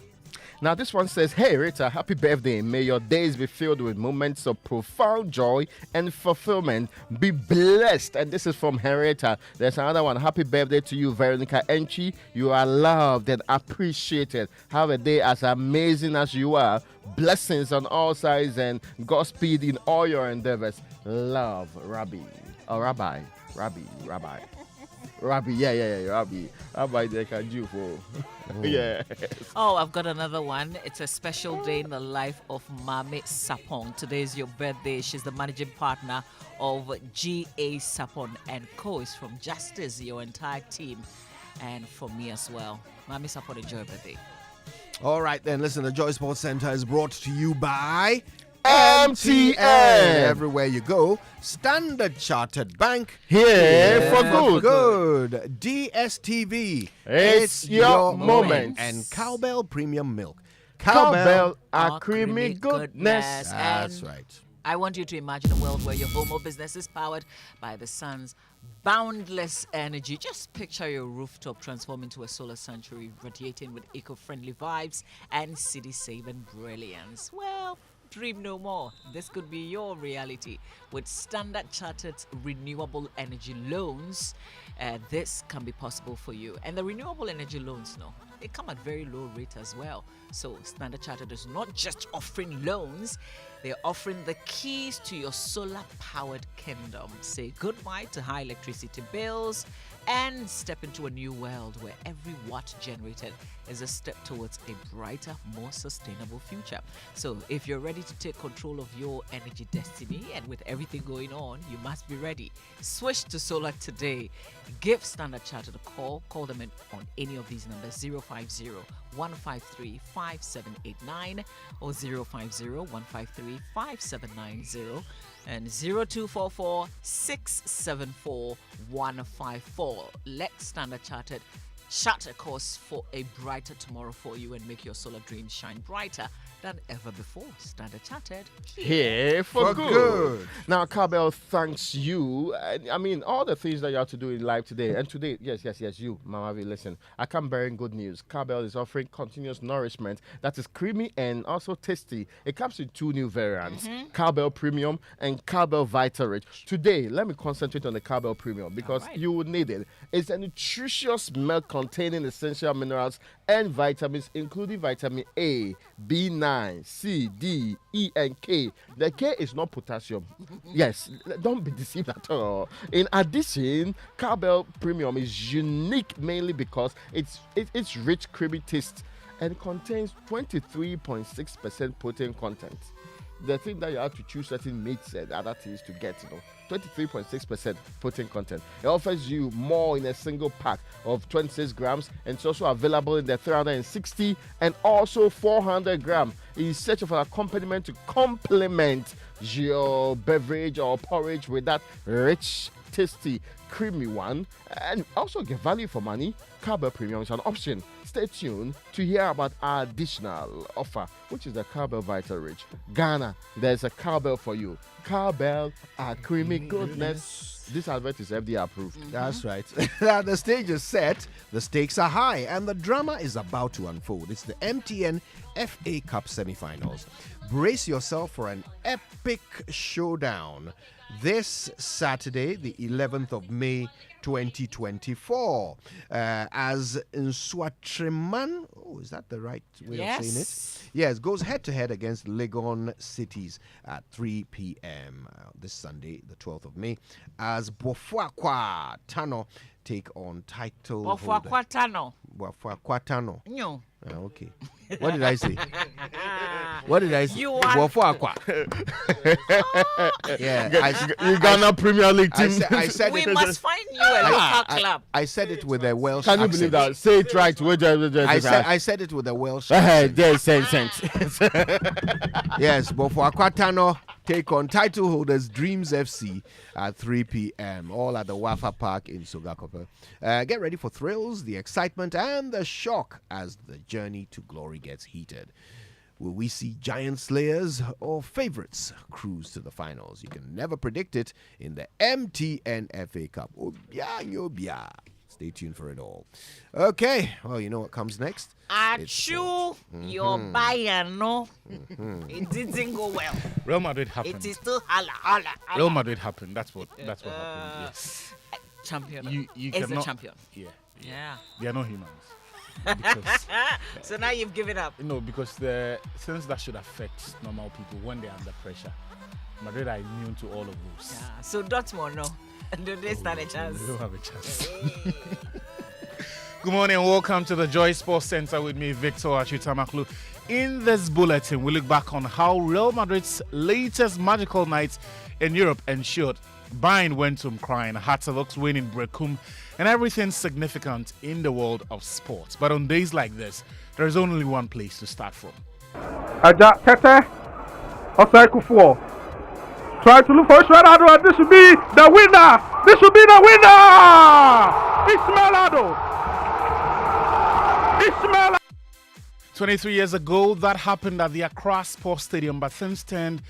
Now this one says, hey Rita, happy birthday. May your days be filled with moments of profound joy and fulfillment. Be blessed. And this is from Henrietta. There's another one. Happy birthday to you, Veronica Enchi. You are loved and appreciated. Have a day as amazing as you are. Blessings on all sides and Godspeed in all your endeavors. Love, Rabbi. Or Rabbi. Rabbi. Rabbi, Rabbi, they can do for. Yeah. Oh, I've got another one. It's a special day in the life of Mame Sapong. Today is your birthday. She's the managing partner of GA Sapon and Co. is from Justice, your entire team, and for me as well. Mame Sapon, enjoy your birthday. All right, then. Listen, the Joy Sports Center is brought to you by MTN. Everywhere you go, Standard Chartered Bank here for good. DSTV, it's your moment. And Cowbell Premium Milk. Cowbell, a creamy goodness. That's right. I want you to imagine a world where your home or business is powered by the sun's boundless energy. Just picture your rooftop transform into a solar sanctuary, radiating with eco-friendly vibes and city-saving brilliance. Well, dream no more. This could be your reality. With Standard Chartered's renewable energy loans, this can be possible for you. And the renewable energy loans, they come at very low rate as well. So Standard Chartered is not just offering loans, they're offering the keys to your solar-powered kingdom. Say goodbye to high electricity bills and step into a new world where every watt generated is a step towards a brighter, more sustainable future. So if you're ready to take control of your energy destiny, and with everything going on, you must be ready. Switch to solar today. Give Standard Chartered a call. Call them on any of these numbers: 050-153-5789 or 050-153-5790 and 0244-674-154. Let Standard Chartered chart a course for a brighter tomorrow for you and make your solar dreams shine brighter than ever before. Standard Chartered. Here for For good. good. Now, Cowbell thanks you. I mean, all the things that you have to do in life today. And today, yes, you, Mama V, listen. I come bearing good news. Cowbell is offering continuous nourishment that is creamy and also tasty. It comes in 2 new variants, Cowbell Premium and Cowbell Vita Rich. Today, let me concentrate on the Cowbell Premium because you will need it. It's a nutritious milk containing essential minerals and vitamins, including vitamin A, B9, C, D, E, and K. The K is not potassium. Yes, don't be deceived at all. In addition, Cowbell Premium is unique mainly because it's rich, creamy taste and contains 23.6% protein content. The thing that you have to choose certain meats and other things to get, 23.6% protein content. It offers you more in a single pack of 26 grams, and it's also available in the 360 and also 400 gram. In search of an accompaniment to complement your beverage or porridge with that rich, tasty, creamy one, and also get value for money. Cowbell Premium is an option. Stay tuned to hear about our additional offer, which is the Cowbell Vita Rich. Ghana, there's a Cowbell for you. Cowbell, a creamy goodness. This advert is FDA approved. That's right. The stage is set, the stakes are high, and the drama is about to unfold. It's the MTN FA Cup semi-finals. Brace yourself for an epic showdown this Saturday, the 11th of May, 2024. As Nswatreman, is that the right way of saying it? Yes, goes head-to-head against Legon Cities at 3 p.m. This Sunday, the 12th of May, as Bofuakwa Tano take on title holder. Bofuakwa Tano. No. Okay. What did I say? What did I say? You are Bofuakwa. Yeah, Ghana Premier League team. I said we it. must find you a local club. I said it with a Welsh Can you accent. believe that? Say it right. I said it with a Welsh accent. There's sense. Yes, Bofuakwa Tano take on title holders Dreams FC at 3 p.m. all at the Wafa Park in Sogakope. Get ready for thrills, the excitement, and the shock as the journey to glory gets heated. Will we see giant slayers or favorites cruise to the finals? You can never predict it in the MTN FA Cup. Obia. Stay tuned for it all. Okay, well, you know what comes next? Achoo, your Bayern, no. It didn't go well. Real Madrid happened. It is still holla. Real Madrid happened. That's what happened. Yes. Champion. You is cannot, a champion. Yeah. They are not humans. So now you've given up. No, because since that should affect normal people when they're under pressure. Madrid are immune to all of those. Yeah. So Dortmund, no. Do they stand a chance? They don't have a chance. Good morning and welcome to the Joy Sports Center with me, Victor Achutamaklu. In this bulletin, we look back on how Real Madrid's latest magical night in Europe ensured Bayern went home crying, Hertha win in Brecum, and everything significant in the world of sports. But on days like this, there is only one place to start from. Aja Tete, Osaikufuo. Try to look for Ado, and this should be the winner. This should be the winner. Ismail. 23 years ago, that happened at the Accra Sports Stadium, but things turned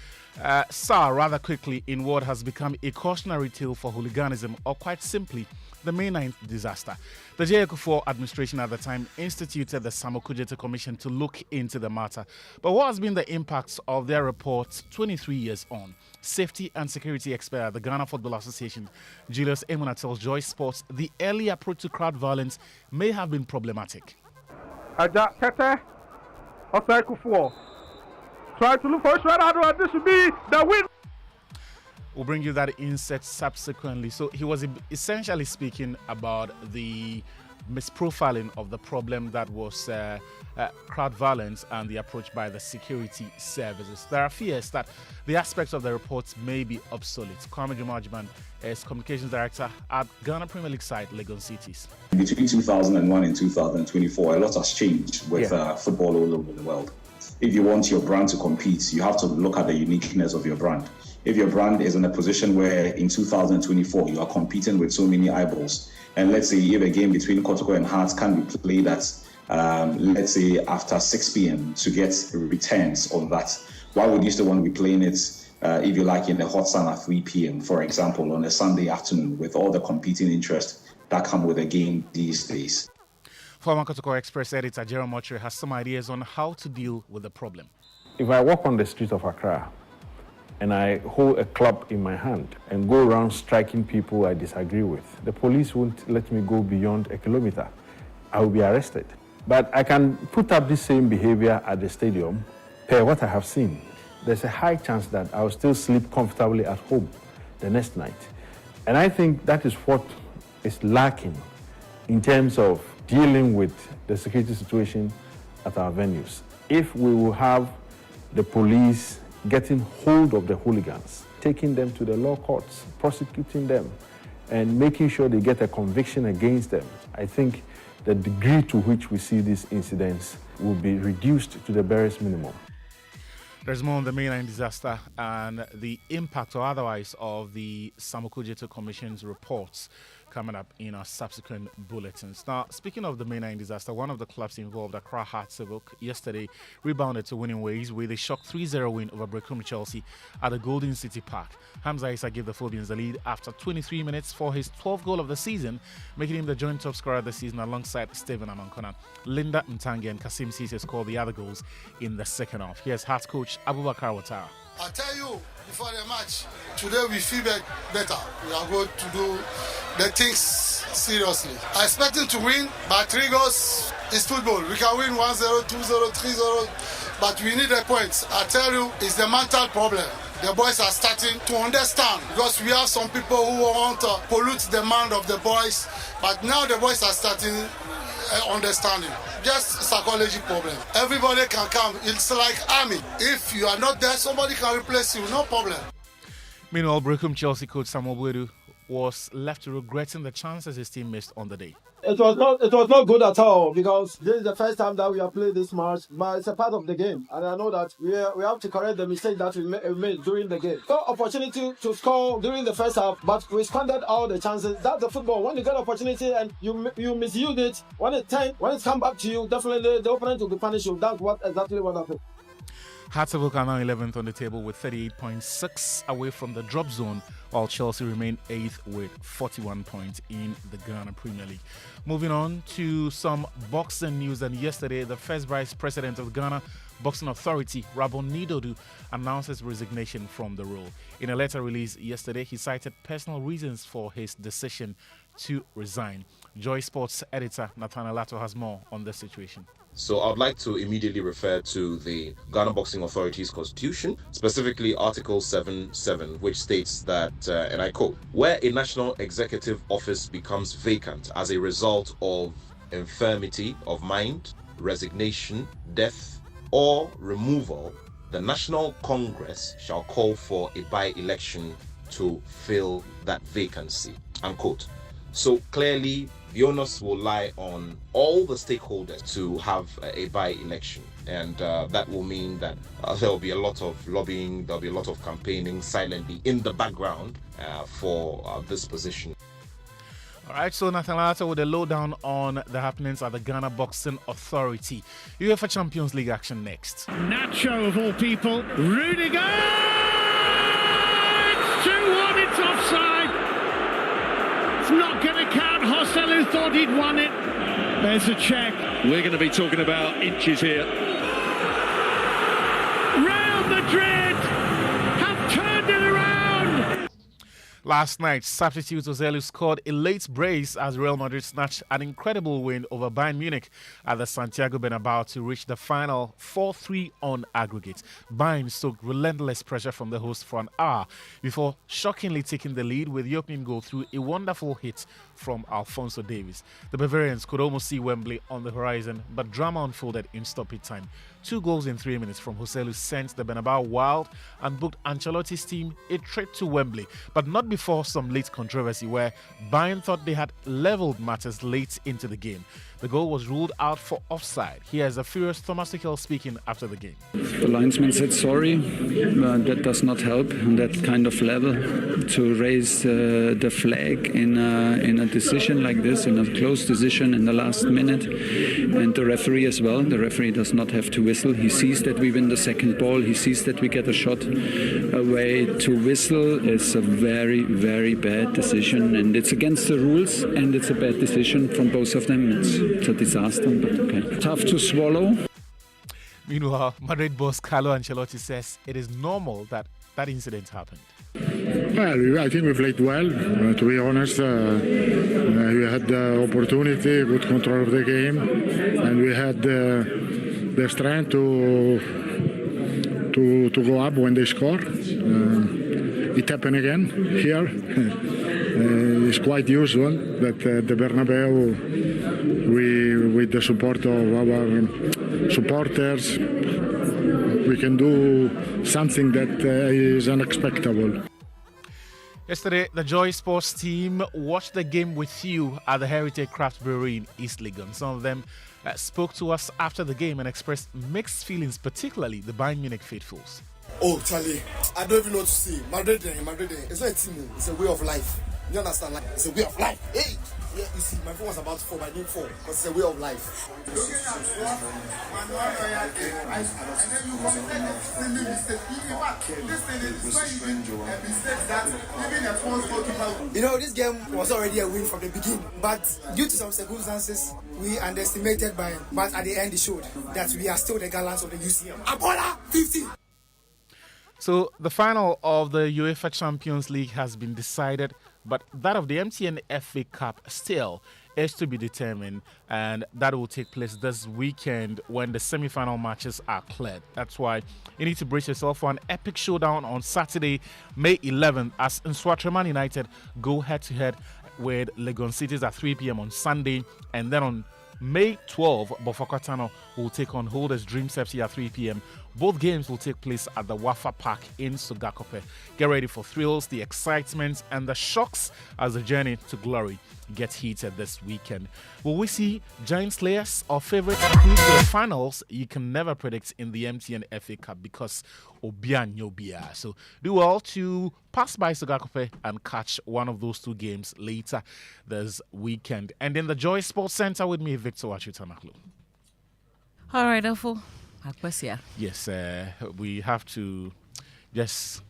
sour rather quickly in what has become a cautionary tale for hooliganism, or quite simply, the May 9th disaster. The GRA administration at the time instituted the Samokujete Commission to look into the matter. But what has been the impact of their report 23 years on? Safety and security expert at the Ghana Football Association, Julius Emuna, tells Joy Sports the early approach to crowd violence may have been problematic. Aja Tete, Osaikufuo. Try to look for Ado, and this should be the winner. We'll bring you that insight subsequently. So he was essentially speaking about the misprofiling of the problem that was crowd violence and the approach by the security services. There are fears that the aspects of the reports may be obsolete. Kwame Jumajiman is Communications Director at Ghana Premier League side, Legon Cities. Between 2001 and 2024, a lot has changed with football all over the world. If you want your brand to compete, you have to look at the uniqueness of your brand. If your brand is in a position where in 2024 you are competing with so many eyeballs, and let's say if a game between Kotoko and Hearts can be played at let's say after 6 p.m. to get returns on that? Why would you still want to be playing it, if you like, in the hot sun at 3 p.m., for example, on a Sunday afternoon with all the competing interests that come with a game these days? Former Kotoko Express editor Jerome Motre has some ideas on how to deal with the problem. If I walk on the street of Accra and I hold a club in my hand and go around striking people I disagree with, the police won't let me go beyond a kilometer. I will be arrested. But I can put up this same behavior at the stadium per what I have seen. There's a high chance that I'll still sleep comfortably at home the next night. And I think that is what is lacking in terms of dealing with the security situation at our venues. If we will have the police getting hold of the hooligans, taking them to the law courts, prosecuting them, and making sure they get a conviction against them, I think the degree to which we see these incidents will be reduced to the barest minimum. There's more on the mainline disaster and the impact or otherwise of the Samukujeto Commission's reports coming up in our subsequent bulletins. Now, speaking of the mainline disaster, one of the clubs involved, Accra VAT, yesterday rebounded to winning ways with a shock 3-0 win over Brecum Chelsea at the Golden City Park. Hamza Issa gave the Phobians the lead after 23 minutes for his 12th goal of the season, making him the joint top scorer of the season alongside Stephen Amankona. Linda Mtangi and Kasim Cisse scored the other goals in the second half. Here's Hearts coach Abubakar Watara. I tell you, before the match, today we feel better. We are going to do the things seriously. I expect him to win, but 3 goals is football. We can win 1-0, 2-0, 3-0, but we need the points. I tell you, it's the mental problem. The boys are starting to understand, because we have some people who want to pollute the mind of the boys, but now the boys are starting understanding. Just psychology problem. Everybody can come. It's like army. If you are not there, somebody can replace you. No problem. Meanwhile, Brecum Chelsea coach Samuel Bwedu was left regretting the chances his team missed on the day. It was not good at all, because this is the first time that we have played this match, but it's a part of the game, and I know that we have to correct the mistake that we made during the game. Got opportunity to score during the first half, but we squandered all the chances. That's the football. When you get opportunity and you misuse it, when it comes back to you, definitely the opponent will be punished. That's exactly what happened. Hartlepool are now 11th on the table with 38 points, 6 away from the drop zone, while Chelsea remain 8th with 41 points in the Ghana Premier League. Moving on to some boxing news, and yesterday the first vice president of Ghana Boxing Authority, Rabon Nidodu, announced his resignation from the role. In a letter released yesterday, he cited personal reasons for his decision to resign. Joy Sports editor Nathaniel Lato has more on this situation. So I'd like to immediately refer to the Ghana Boxing Authority's constitution, specifically Article 7.7, which states that, and I quote, where a national executive office becomes vacant as a result of infirmity of mind, resignation, death, or removal, the National Congress shall call for a by-election to fill that vacancy, unquote. So clearly, the onus will lie on all the stakeholders to have a by-election, and that will mean that there will be a lot of lobbying, there will be a lot of campaigning silently in the background for this position. All right, so Nathan Lata with a lowdown on the happenings at the Ghana Boxing Authority. UEFA Champions League action next. Nacho of all people, Rudiger! It's 2-1, it's offside. It's not going to count. Joselu thought he'd won it. There's a check. We're going to be talking about inches here. Real Madrid have turned it around. Last night, substitute Joselu scored a late brace as Real Madrid snatched an incredible win over Bayern Munich at the Santiago Bernabeu to reach the final 4-3 on aggregate. Bayern stoked relentless pressure from the host for an hour before shockingly taking the lead with the opening goal through a wonderful hit from Alphonso Davies. The Bavarians could almost see Wembley on the horizon, but drama unfolded in stoppage time. 2 goals in 3 minutes from Joselu sent the Bernabeu wild and booked Ancelotti's team a trip to Wembley, but not before some late controversy where Bayern thought they had leveled matters late into the game. The goal was ruled out for offside. Here's a furious Thomas Tuchel speaking after the game. The linesman said sorry, but that does not help on that kind of level to raise the flag in a decision like this, in a close decision in the last minute. And the referee as well. The referee does not have to whistle. He sees that we win the second ball. He sees that we get a shot away. To whistle is a very, very bad decision, and it's against the rules, and it's a bad decision from both of them. It's a disaster, but okay. Tough to swallow. Meanwhile, Madrid boss Carlo Ancelotti says it is normal that incident happened. Well, I think we played well. To be honest, we had the opportunity, good control of the game, and we had the strength to go up when they score. It happened again here. It's quite usual that the Bernabeu, with the support of our supporters, we can do something that is unexpected. Yesterday, the Joy Sports team watched the game with you at the Heritage Craft Brewery in East Legon. Some of them spoke to us after the game and expressed mixed feelings, particularly the Bayern Munich faithfuls. Oh, Charlie, I don't even know what to say. Madrid, it's not a team, it's a way of life. You understand? Like, it's a way of life. Hey! Yeah, you see, my phone was about to fall, but I didn't fall, because it's a way of life. You know, this game was already a win from the beginning, but due to some circumstances, we underestimated Bayern. But at the end, it showed that we are still the gallants of the UCM. Abola 50! So the final of the UEFA Champions League has been decided, but that of the MTN FA Cup still is to be determined, and that will take place this weekend when the semi-final matches are cleared. That's why you need to brace yourself for an epic showdown on Saturday, May 11th, as Nswatraman United go head-to-head with Legon Cities at 3 p.m. on Sunday, and then on May 12, Bofokatano will take on Holders Dreams FC at 3 p.m. Both games will take place at the Wafa Park in Sugakope. Get ready for thrills, the excitement, and the shocks as the journey to glory gets heated this weekend. Will we see giant slayers or favorites cruise to the finals? You can never predict in the MTN FA Cup because Obian Yobia. So do well to pass by Sugakope and catch one of those two games later this weekend. And in the Joy Sports Center with me, Victor Wachutanaklu. All right, Afo. Akwesia. Yes, we have to just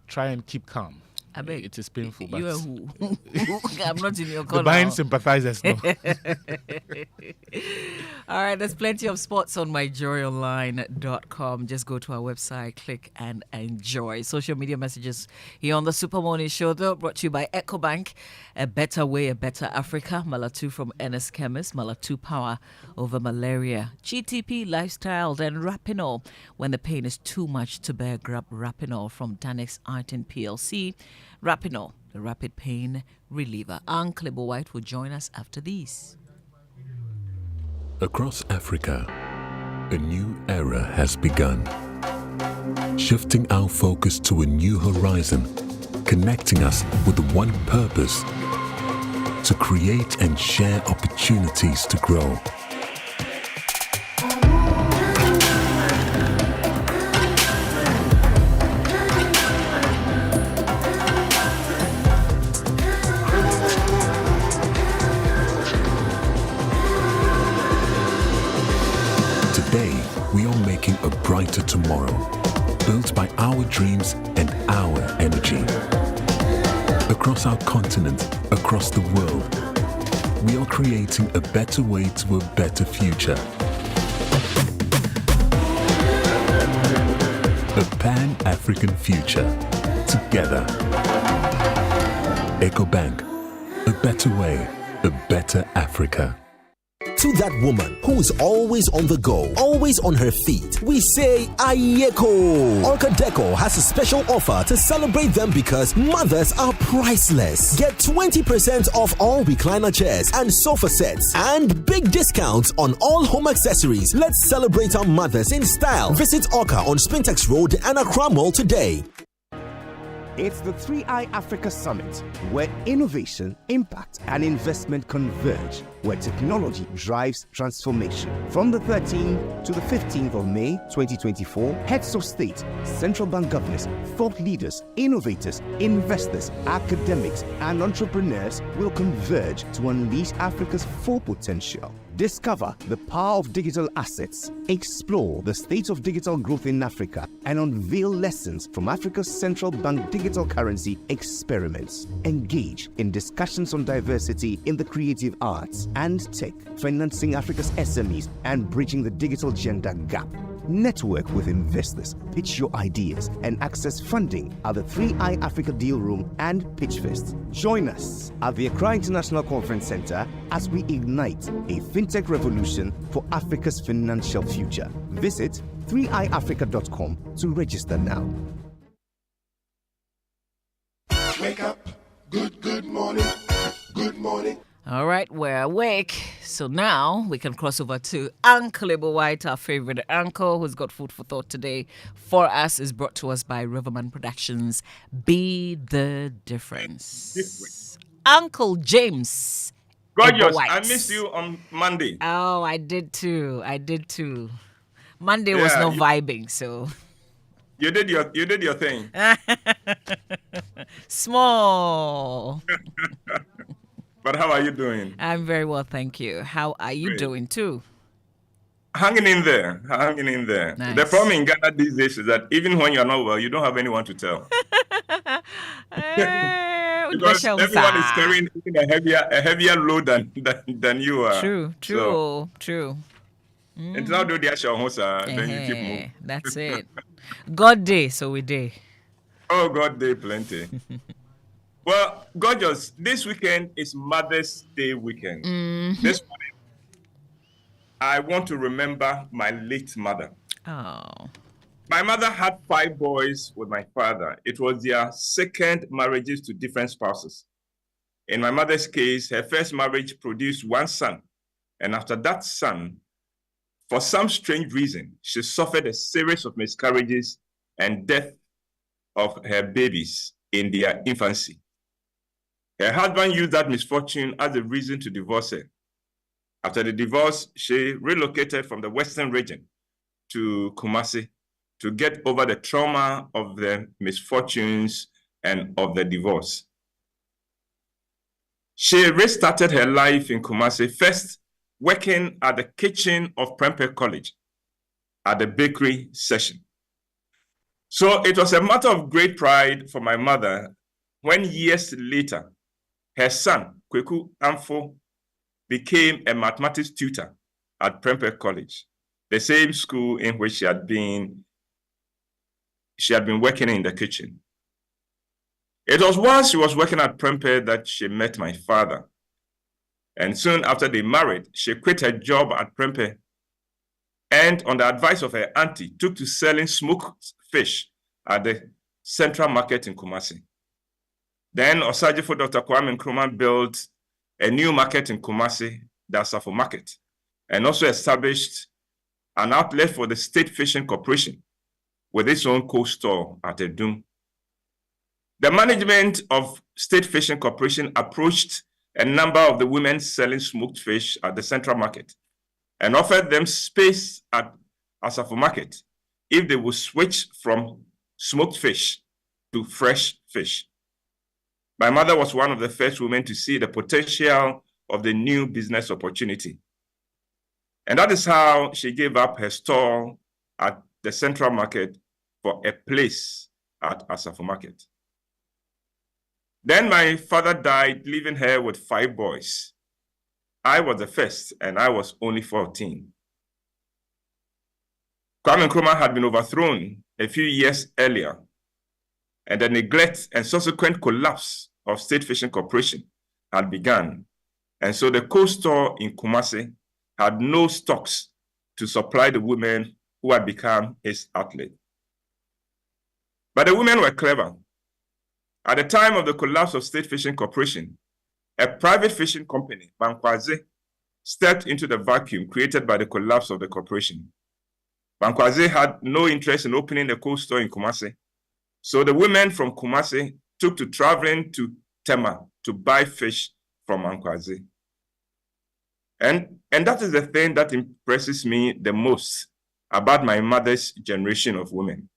try and keep calm. I beg. It is painful, but you are who? I'm not in your corner. The Bayern sympathizers, no. All right, there's plenty of sports on myjoyonline.com. Just go to our website, click and enjoy. Social media messages here on the Super Morning Show, though, brought to you by EcoBank. A better way, a better Africa. Malatu from NS Chemist. Malatu power over malaria. GTP lifestyle, then Rapinol. When the pain is too much to bear, grab Rapinol from Danex Iton PLC. Rapinol, the rapid pain reliever. Uncle White will join us after these. Across Africa, a new era has begun. Shifting our focus to a new horizon, connecting us with one purpose: to create and share opportunities to grow. We are making a brighter tomorrow, built by our dreams and our energy. Across our continent, across the world, we are creating a better way to a better future. A Pan-African future, together. EcoBank, a better way, a better Africa. To that woman who is always on the go, always on her feet, we say Ayeko. Orca Deco has a special offer to celebrate them because mothers are priceless. Get 20% off all recliner chairs and sofa sets and big discounts on all home accessories. Let's celebrate our mothers in style. Visit Orca on Spintex Road and Accra Mall today. It's the 3i Africa Summit, where innovation, impact, and investment converge, where technology drives transformation. From the 13th to the 15th of May 2024, heads of state, central bank governors, thought leaders, innovators, investors, academics, and entrepreneurs will converge to unleash Africa's full potential. Discover the power of digital assets, explore the state of digital growth in Africa, and unveil lessons from Africa's central bank digital currency experiments. Engage in discussions on diversity in the creative arts and tech, financing Africa's SMEs and bridging the digital gender gap. Network with investors, pitch your ideas, and access funding at the 3i Africa Deal Room and Pitchfest. Join us at the Accra International Conference Center as we ignite a fintech revolution for Africa's financial future. Visit 3iafrica.com to register now. Wake up, good morning, good morning. All right, we're awake. So now we can cross over to Uncle Abel White, our favorite uncle, who's got food for thought today for us. Is brought to us by Riverman Productions. Be the difference. Uncle James. Gorgeous. I missed you on Monday. Oh, I did too. Monday was no vibing, so. You did your thing. Small. But how are you doing? I'm very well, thank you. How are you doing too? Hanging in there. Nice. The problem in Ghana these days is that even when you're not well, you don't have anyone to tell. Because everyone is carrying a heavier load than you are. True. And now do the show, then you keep moving. That's it. God day, so we day. Oh, God day, plenty. Well, gorgeous. This weekend is Mother's Day weekend. Mm-hmm. This morning, I want to remember my late mother. Oh. My mother had 5 boys with my father. It was their second marriages to different spouses. In my mother's case, her first marriage produced 1 son. And after that son, for some strange reason, she suffered a series of miscarriages and death of her babies in their infancy. Her husband used that misfortune as a reason to divorce her. After the divorce, she relocated from the western region to Kumasi to get over the trauma of the misfortunes and of the divorce. She restarted her life in Kumasi, first working at the kitchen of Prempeh College at the bakery session. So it was a matter of great pride for my mother when years later, her son, Kweku Amfo, became a mathematics tutor at Prempeh College, the same school in which she had been working in the kitchen. It was while she was working at Prempeh that she met my father. And soon after they married, she quit her job at Prempeh and, on the advice of her auntie, took to selling smoked fish at the Central Market in Kumasi. Then Osajifo Dr. Kwame Nkrumah built a new market in Kumasi, the Asafo Market, and also established an outlet for the State Fishing Corporation with its own co-store at Edum. The management of State Fishing Corporation approached a number of the women selling smoked fish at the Central Market and offered them space at Asafo Market if they would switch from smoked fish to fresh fish. My mother was one of the first women to see the potential of the new business opportunity. And that is how she gave up her stall at the Central Market for a place at Asafo Market. Then my father died, leaving her with 5 boys. I was the first, and I was only 14. Kwame Nkrumah had been overthrown a few years earlier, and the neglect and subsequent collapse of State Fishing Corporation had begun. And so the co-store in Kumasi had no stocks to supply the women who had become his outlet. But the women were clever. At the time of the collapse of State Fishing Corporation, a private fishing company, Bankwaze, stepped into the vacuum created by the collapse of the corporation. Bankwaze had no interest in opening a co-store in Kumasi, So the women from Kumasi took to traveling to Tema to buy fish from Ankwazi. And that is the thing that impresses me the most about my mother's generation of women.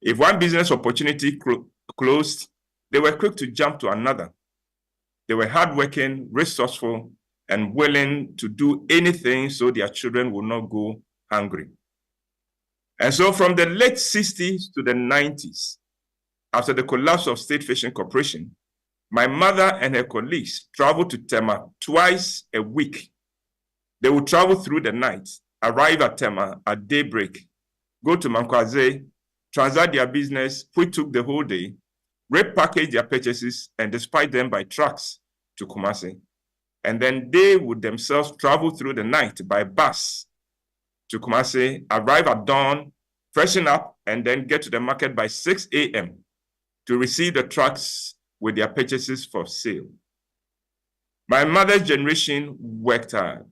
If one business opportunity closed, they were quick to jump to another. They were hardworking, resourceful, and willing to do anything so their children would not go hungry. And so from the late 60s to the 90s, after the collapse of State Fishing Corporation, my mother and her colleagues traveled to Tema twice a week. They would travel through the night, arrive at Tema at daybreak, go to Mankwaze, transact their business, which took the whole day, repackage their purchases, and dispatch them by trucks to Kumasi. And then they would themselves travel through the night by bus to Kumasi, arrive at dawn, freshen up, and then get to the market by 6 a.m. to receive the trucks with their purchases for sale. My mother's generation worked hard.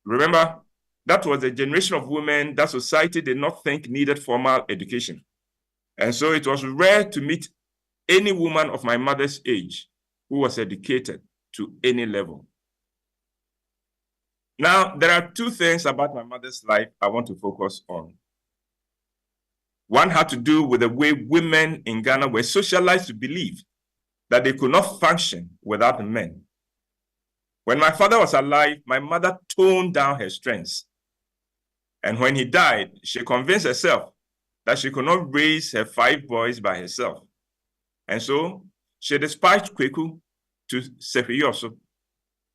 Remember, that was a generation of women that society did not think needed formal education. And so it was rare to meet any woman of my mother's age who was educated to any level. Now, there are two things about my mother's life I want to focus on. One had to do with the way women in Ghana were socialized to believe that they could not function without men. When my father was alive, my mother toned down her strengths. And when he died, she convinced herself that she could not raise her 5 boys by herself. And so she dispatched Kweku to Sefiyoso,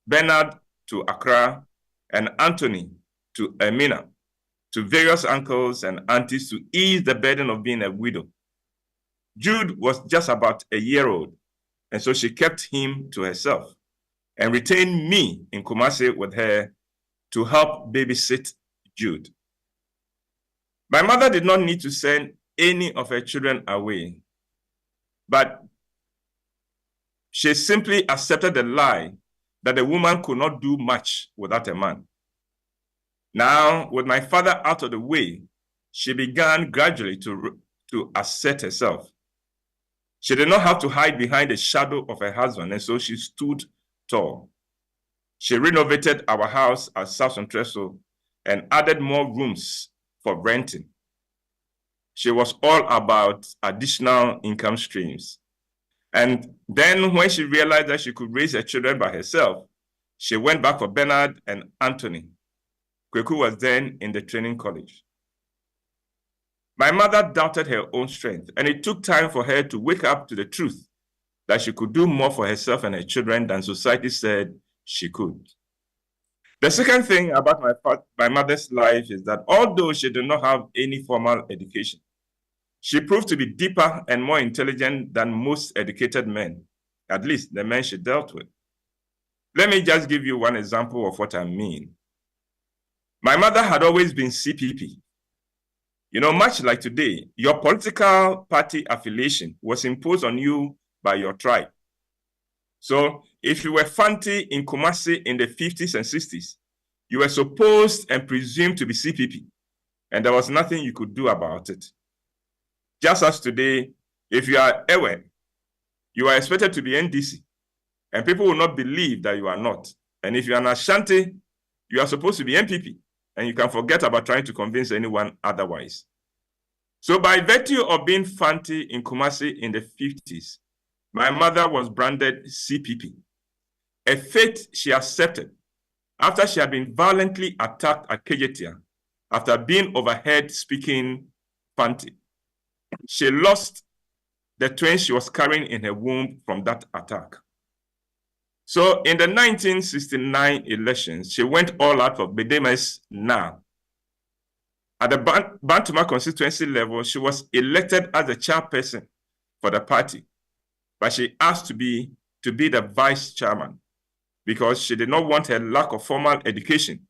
Bernard to Accra, and Anthony to Emina, to various uncles and aunties to ease the burden of being a widow. Jude was just about a year old, and so she kept him to herself and retained me in Kumasi with her to help babysit Jude. My mother did not need to send any of her children away, but she simply accepted the lie that a woman could not do much without a man. Now, with my father out of the way, she began gradually to assert herself. She did not have to hide behind the shadow of her husband, and so she stood tall. She renovated our house at South Centreso and added more rooms for renting. She was all about additional income streams. And then when she realized that she could raise her children by herself, she went back for Bernard and Anthony. Kweku was then in the training college. My mother doubted her own strength, and it took time for her to wake up to the truth that she could do more for herself and her children than society said she could. The second thing about my mother's life is that although she did not have any formal education, she proved to be deeper and more intelligent than most educated men, at least the men she dealt with. Let me just give you one example of what I mean. My mother had always been CPP. You know, much like today, your political party affiliation was imposed on you by your tribe. So if you were Fanti in Kumasi in the 50s and 60s, you were supposed and presumed to be CPP, and there was nothing you could do about it. Just as today, if you are Ewe, you are expected to be NDC, and people will not believe that you are not. And if you are an Ashanti, you are supposed to be MPP, and you can forget about trying to convince anyone otherwise. So by virtue of being Fanti in Kumasi in the 50s, my mother was branded CPP, a fate she accepted after she had been violently attacked at Kejetia after being overheard speaking Fanti. She lost the twins she was carrying in her womb from that attack. So in the 1969 elections, she went all out for Bedemes now. At the Bantama constituency level, she was elected as the chairperson for the party, but she asked to be the vice chairman because she did not want her lack of formal education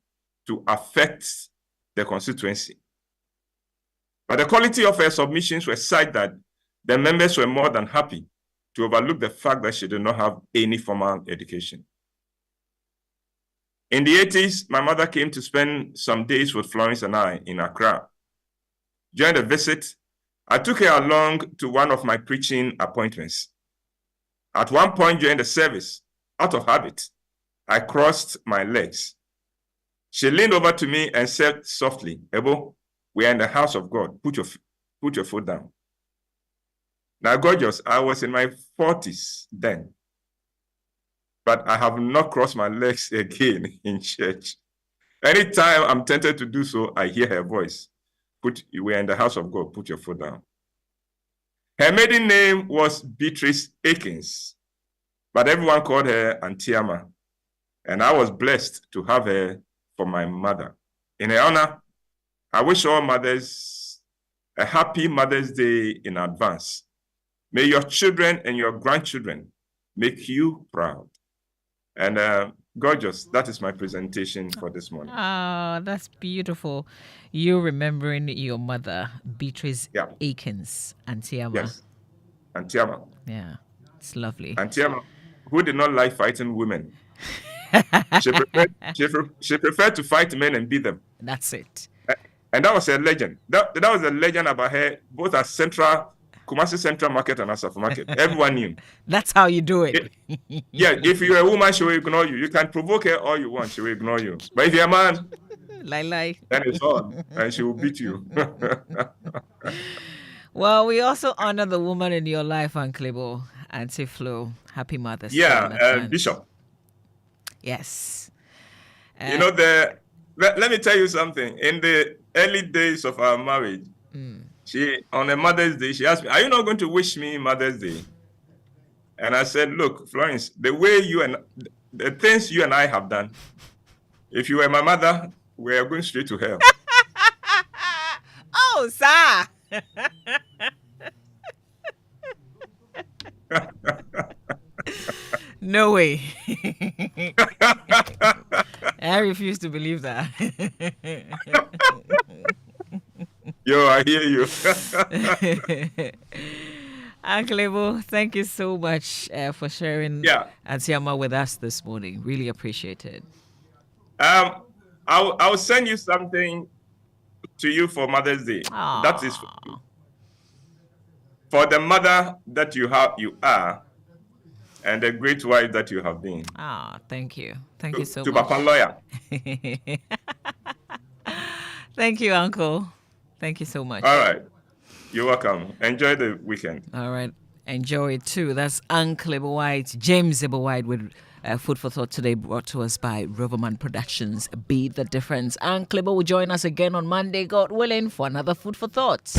to affect the constituency. But the quality of her submissions were such that the members were more than happy to overlook the fact that she did not have any formal education. In the 80s, my mother came to spend some days with Florence and I in Accra. During the visit, I took her along to one of my preaching appointments. At one point during the service, out of habit, I crossed my legs. She leaned over to me and said softly, Ebo, we are in the house of God. Put your foot down. Now, gorgeous, I was in my 40s then, but I have not crossed my legs again in church. Anytime I'm tempted to do so, I hear her voice. We are in the house of God. Put your foot down. Her maiden name was Beatrice Akins, but everyone called her Antiama, and I was blessed to have her for my mother. In her honor, I wish all mothers a happy Mother's Day in advance. May your children and your grandchildren make you proud. And gorgeous, that is my presentation for this morning. Ah, that's beautiful. You remembering your mother, Beatrice Akins, Antiama. Yes, Antiama. Yeah, it's lovely. Antiama, who did not like fighting women. She preferred to fight men and beat them. That's it. And that was a legend. That was a legend about her, both at Kumasi Central Market and Asaf Market. Everyone knew. That's how you do it. Yeah, if you're a woman, she will ignore you. You can provoke her all you want, she will ignore you. But if you're a man, lie. then it's on, and she will beat you. Well, we also honor the woman in your life, Uncle Ebo, Auntie Flo. Happy Mother's Day. Yeah, Bishop. Yes. You know, let me tell you something. In the early days of our marriage, on a Mother's Day, she asked me, are you not going to wish me Mother's Day? And I said, look, Florence, the things you and I have done, if you were my mother, we are going straight to hell. Oh, sir. No way. I refuse to believe that. Yo, I hear you. Uncle Ebo, thank you so much for sharing Antiama with us this morning. Really appreciate it. I'll send you something to you for Mother's Day. Aww. That is for the mother that you are, and the great wife that you have been. Thank you. Thank you so much. To Papa Lawyer. Thank you, Uncle. Thank you so much. All right. You're welcome. Enjoy the weekend. All right. Enjoy it too. That's Uncle Ebo White, James Ebo White with Food for Thought today, brought to us by Riverman Productions. Be the difference. Uncle Ebo will join us again on Monday, God willing, for another Food for Thoughts.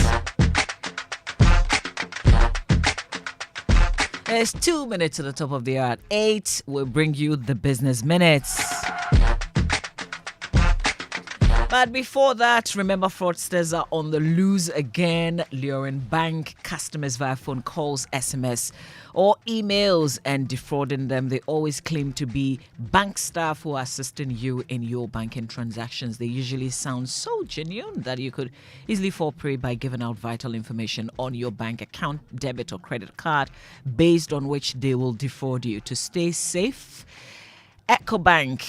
It's 2 minutes to the top of the hour. At 8, we'll bring you the Business Minutes. But before that, remember fraudsters are on the loose again, luring bank customers via phone calls, SMS, or emails and defrauding them. They always claim to be bank staff who are assisting you in your banking transactions. They usually sound so genuine that you could easily fall prey by giving out vital information on your bank account, debit or credit card, based on which they will defraud you. To stay safe, EcoBank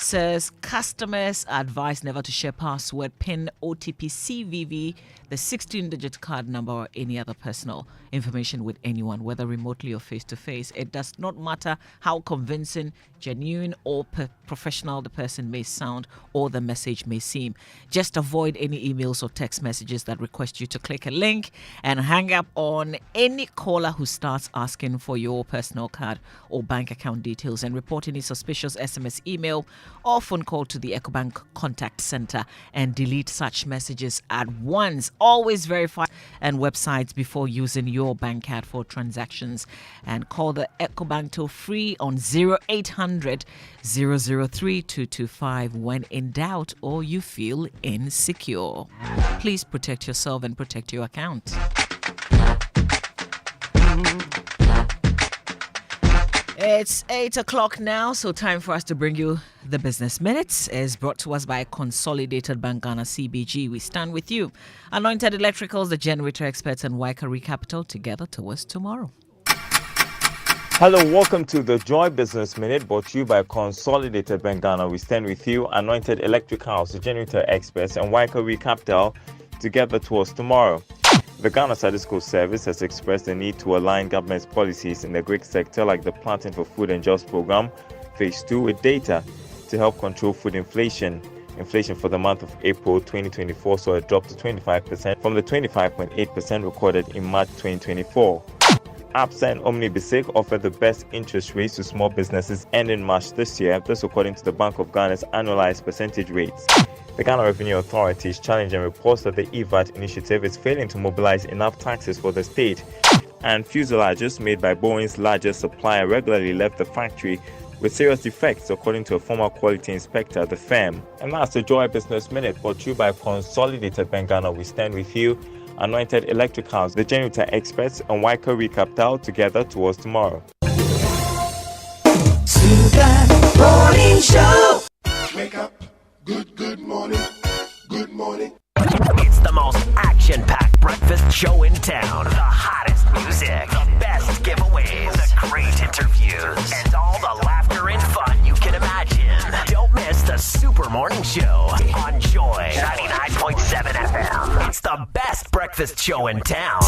says customers are advised never to share password, PIN, OTP, CVV, the 16-digit card number, or any other personal information with anyone, whether remotely or face-to-face. It does not matter how convincing, genuine, or professional the person may sound or the message may seem. Just avoid any emails or text messages that request you to click a link, and hang up on any caller who starts asking for your personal card or bank account details, and report any suspicious SMS, email, or phone call to the EcoBank contact center, and delete such messages at once. Always verify and websites before using your bank card for transactions, and call the EcoBank toll free on 0800 003 225 when in doubt or you feel insecure. Please protect yourself and protect your account. It's 8 o'clock now, so time for us to bring you the Business Minutes. Is brought to us by Consolidated Bank Ghana CBG. We stand with you. Anointed Electricals, the generator experts, and Waikari Capital, together towards tomorrow. Hello, welcome to the Joy Business Minute, brought to you by Consolidated Bank Ghana. We stand with you. Anointed Electricals, the generator experts, and Waikari Capital, together towards tomorrow. The Ghana Statistical Service has expressed the need to align government's policies in the Greek sector like the Planting for Food and Jobs program, Phase 2, with data to help control food inflation. Inflation for the month of April 2024 saw a drop to 25% from the 25.8% recorded in March 2024. ABSA and Omnibisic offered the best interest rates to small businesses ending March this year, this according to the Bank of Ghana's annualized percentage rates. The Ghana Revenue Authority is challenging reports that the EVAT initiative is failing to mobilize enough taxes for the state, and fuselages made by Boeing's largest supplier regularly left the factory with serious defects, according to a former quality inspector at the firm. And that's the Joy Business Minute, brought to you by Consolidated Bank Ghana. We stand with you. Anointed Electricals, the generator experts, and Waika Recapital together towards tomorrow. Morning Show. Wake up. Good morning. Good morning. It's the most action-packed breakfast show in town. The hottest music, the best giveaways, the great interviews, and all the laughter and fun you can imagine. Don't miss the Super Morning Show on Joy 99.7 FM. It's the best breakfast show in town.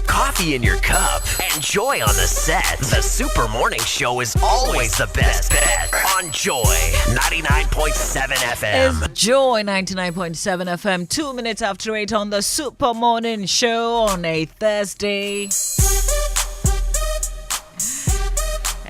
Coffee in your cup and joy on the set. The Super Morning Show is always the best bet on Joy 99.7 FM. It's Joy 99.7 FM, 2 minutes after 8 on the Super Morning Show on a Thursday.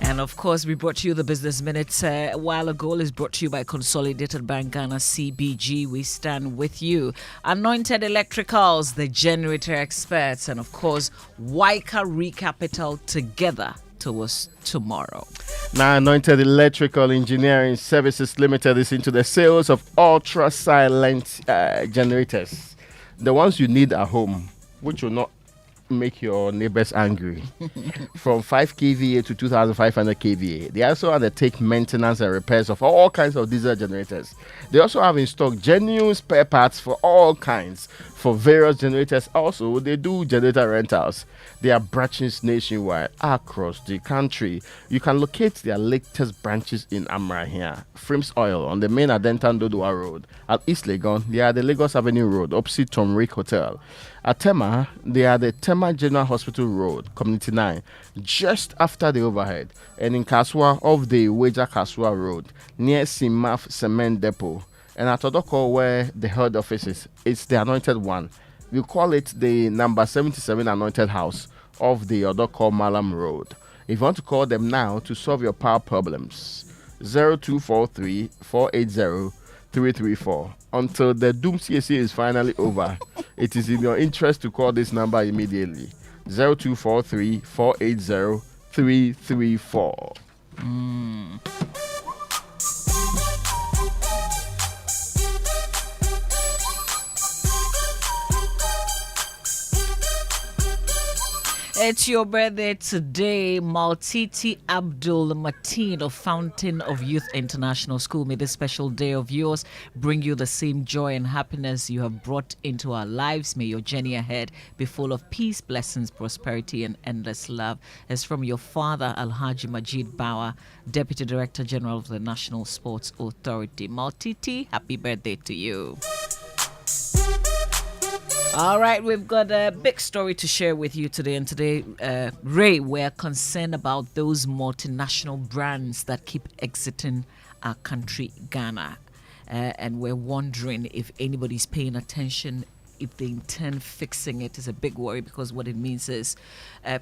And of course, we brought you the Business Minutes a while ago. It's brought to you by Consolidated Bank Ghana, CBG. We stand with you. Anointed Electricals, the generator experts, and of course, Waika Recapital together towards tomorrow. Now, Anointed Electrical Engineering Services Limited is into the sales of ultra silent generators, the ones you need at home, which will not make your neighbors angry. From 5 kVA to 2500 kVA. They also undertake maintenance and repairs of all kinds of diesel generators. They also have in stock genuine spare parts for all kinds for various generators. Also, they do generator rentals. They are branches nationwide across the country. You can locate their latest branches in Amrahia, Frims Oil on the main Adentan Dodua Road. At East Legon, they are the Lagos Avenue Road opposite Tom Rick Hotel. At Tema, they are the Tema General Hospital Road, Community 9, just after the overhead. And in Kaswa, off the Weja Kaswa Road, near Simaf Cement Depot. And at Odoko, where the head office is, it's the Anointed One. We call it the number 77 Anointed House of the Odoko Malam Road. If you want to call them now to solve your power problems, 0243 480 334. Until the Doom CSA is finally over, it is in your interest to call this number immediately. 0243 480 334. It's your birthday today, Maltiti Abdul Mateen of Fountain of Youth International School. May this special day of yours bring you the same joy and happiness you have brought into our lives. May your journey ahead be full of peace, blessings, prosperity, and endless love. It's from your father, Alhaji Majid Bawa, Deputy Director General of the National Sports Authority. Maltiti, happy birthday to you. All right, we've got a big story to share with you today. And today, Ray, we're concerned about those multinational brands that keep exiting our country, Ghana. And we're wondering if anybody's paying attention, if they intend fixing it. Is a big worry, because what it means is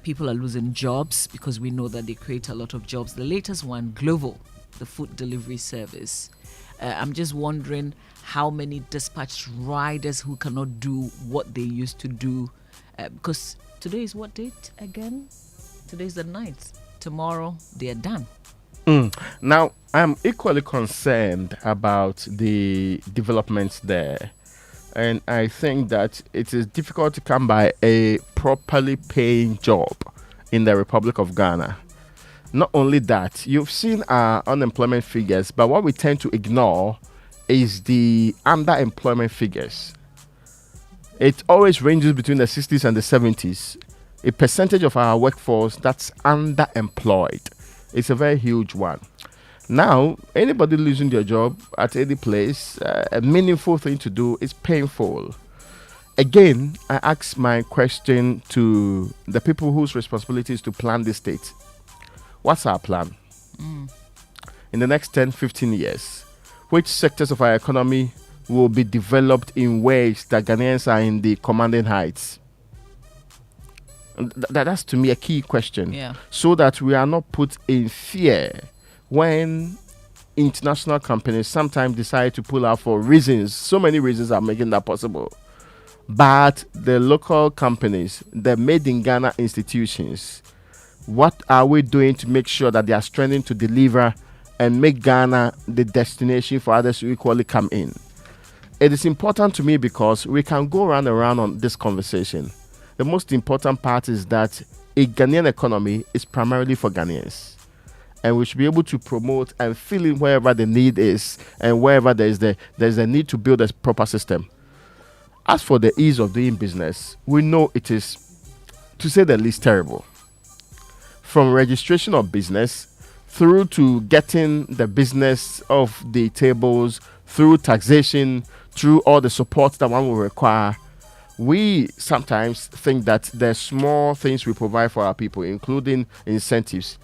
people are losing jobs, because we know that they create a lot of jobs. The latest one, Glovo, the food delivery service. I'm just wondering how many dispatched riders who cannot do what they used to do, because today is what date again? Today's the 9th. Tomorrow they are done. Now, I'm equally concerned about the developments there. And I think that it is difficult to come by a properly paying job in the Republic of Ghana. Not only that, you've seen our unemployment figures, but what we tend to ignore is the underemployment figures. It always ranges between the 60s and the 70s. A percentage of our workforce that's underemployed. It's a very huge one. Now, anybody losing their job at any place, a meaningful thing to do is painful. Again, I ask my question to the people whose responsibility is to plan the state. What's our plan? In the next 10, 15 years, which sectors of our economy will be developed in ways that Ghanaians are in the commanding heights? And that's to me a key question. Yeah. So that we are not put in fear when international companies sometimes decide to pull out for reasons. So many reasons are making that possible. But the local companies, the made in Ghana institutions, what are we doing to make sure that they are striving to deliver and make Ghana the destination for others to equally come in? It is important to me because we can go around on this conversation. The most important part is that a Ghanaian economy is primarily for Ghanaians. And we should be able to promote and fill in wherever the need is and wherever there's a need to build a proper system. As for the ease of doing business, we know it is, to say the least, terrible. From registration of business through to getting the business off the tables, through taxation, through all the support that one will require, we sometimes think that the small things we provide for our people, including incentives,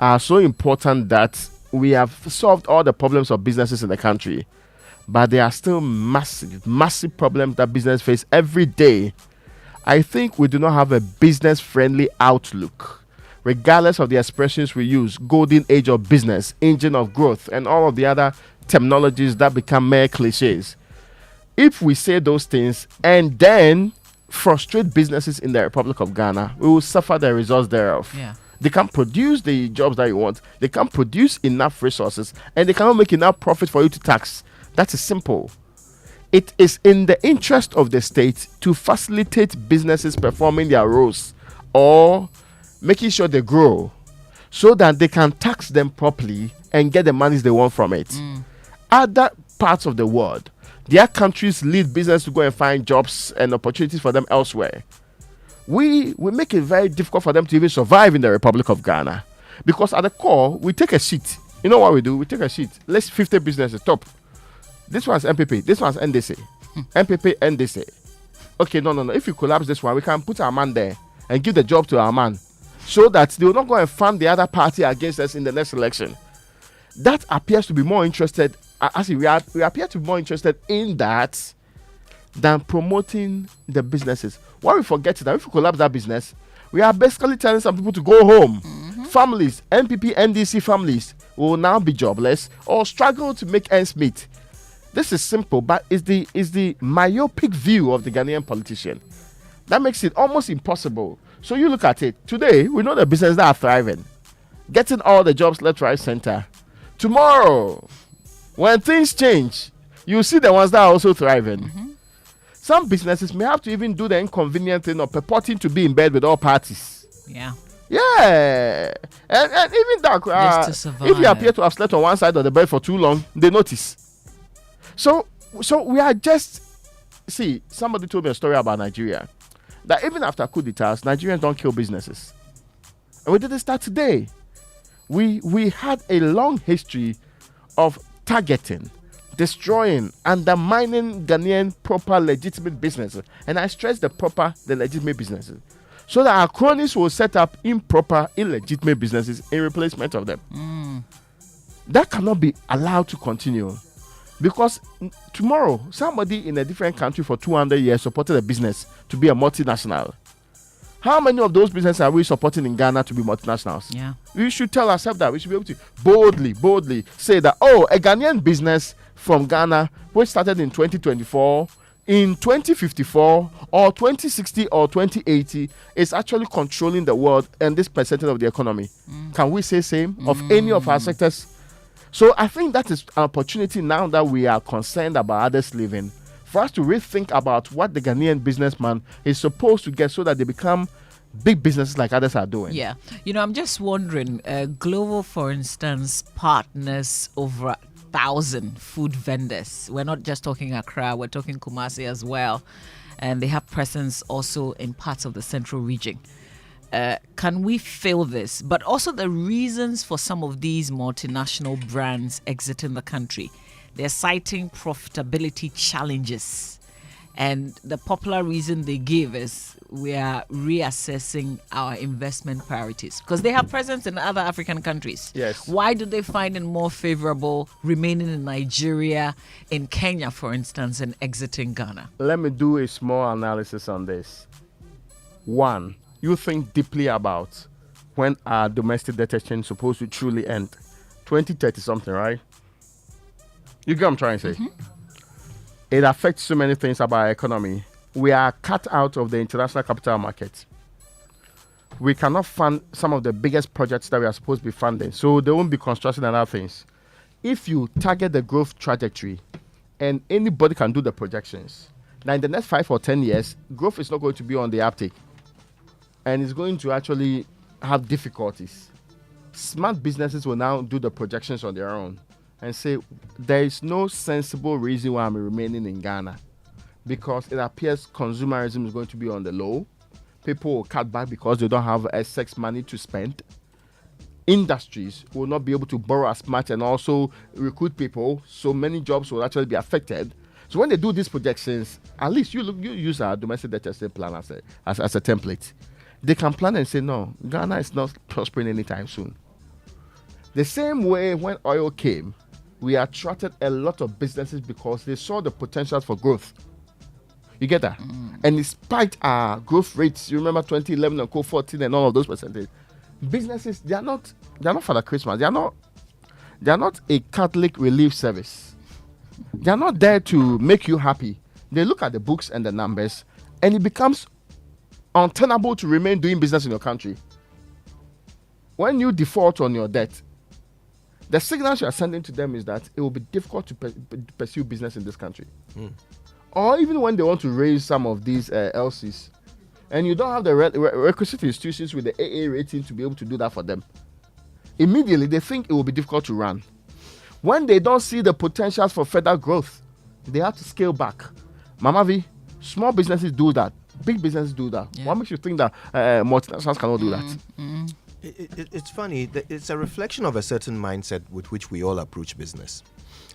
are so important that we have solved all the problems of businesses in the country. But there are still massive problems that business face every day. I think we do not have a business-friendly outlook. Regardless of the expressions we use, golden age of business, engine of growth, and all of the other terminologies that become mere cliches. If we say those things and then frustrate businesses in the Republic of Ghana, we will suffer the results thereof. Yeah. They can't produce the jobs that you want. They can't produce enough resources, and they cannot make enough profit for you to tax. That is simple. It is in the interest of the state to facilitate businesses performing their roles or making sure they grow so that they can tax them properly and get the monies they want from it. Other parts of the world, their countries lead business to go and find jobs and opportunities for them elsewhere. We make it very difficult for them to even survive in the Republic of Ghana because at the core, we take a sheet. You know what we do? We take a sheet. Let's 50 businesses, top. This one's MPP. This one's NDC. MPP, NDC. Okay, no. If you collapse this one, we can put our man there and give the job to our man so that they will not go and fund the other party against us in the next election. That appears to be more interested, we appear to be more interested in that than promoting the businesses. What we forget is that if we collapse that business, we are basically telling some people to go home. Families, MPP, NDC families will now be jobless or struggle to make ends meet. This is simple, but it's the myopic view of the Ghanaian politician that makes it almost impossible. So you look at it. Today, we know the businesses that are thriving, getting all the jobs left, right, center. Tomorrow, when things change, you see the ones that are also thriving. Some businesses may have to even do the inconvenient thing of purporting to be in bed with all parties. Yeah. Yeah. And even that, Just to survive. if you appear to have slept on one side of the bed for too long, they notice. So we are just, see, somebody told me a story about Nigeria, that even after coup d'etats, Nigerians don't kill businesses. And we didn't start today. We had a long history of targeting, destroying, undermining Ghanaian proper legitimate businesses. And I stress the legitimate businesses. So that our cronies will set up improper, illegitimate businesses in replacement of them. That cannot be allowed to continue. Because tomorrow, somebody in a different country for 200 years supported a business to be a multinational. How many of those businesses are we supporting in Ghana to be multinationals? Yeah. We should tell ourselves that. We should be able to boldly say that, a Ghanaian business from Ghana, which started in 2024, in 2054 or 2060 or 2080, is actually controlling the world and this percentage of the economy. Can we say same of any of our sectors? So I think that is an opportunity now that we are concerned about others living, for us to rethink about what the Ghanaian businessman is supposed to get so that they become big businesses like others are doing. Yeah. I'm just wondering, Global, for instance, partners over 1,000 food vendors. We're not just talking Accra, we're talking Kumasi as well. And they have presence also in parts of the central region. can we fill this? But also the reasons for some of these multinational brands exiting the country. They're citing profitability challenges. And the popular reason they give is we are reassessing our investment priorities because they have presence in other African countries. Yes. Why do they find it more favorable remaining in Nigeria, in Kenya, for instance, and exiting Ghana? Let me do a small analysis on this. One, you think deeply about when our domestic debt exchange is supposed to truly end. 2030 something, right? You get what I'm trying to say? Mm-hmm. It affects so many things about our economy. We are cut out of the international capital market. We cannot fund some of the biggest projects that we are supposed to be funding. So there won't be construction and other things. If you target the growth trajectory and anybody can do the projections, now in the next 5 or 10 years, growth is not going to be on the uptake. And it's going to actually have difficulties. Smart businesses will now do the projections on their own and say, there is no sensible reason why I'm remaining in Ghana because it appears consumerism is going to be on the low. People will cut back because they don't have excess money to spend. Industries will not be able to borrow as much and also recruit people, so many jobs will actually be affected. So when they do these projections, at least you use our domestic debt estate plan as a template. They can plan and say, no, Ghana is not prospering anytime soon. The same way when oil came, we attracted a lot of businesses because they saw the potentials for growth. You get that? And despite our growth rates, you remember 2011 and Co-14 and all of those percentages, businesses, they are not Father Christmas. They are not a Catholic relief service. They are not there to make you happy. They look at the books and the numbers, and it becomes untenable to remain doing business in your country. When you default on your debt, the signals you are sending to them is that it will be difficult to pursue business in this country. Or even when they want to raise some of these LCs, and you don't have the requisite institutions with the AA rating to be able to do that for them, immediately they think it will be difficult to run. When they don't see the potentials for further growth, they have to scale back. Mama V, small businesses do that. Big businesses do that. Yeah. What makes you think that multinationals cannot do that? It's funny. It's a reflection of a certain mindset with which we all approach business.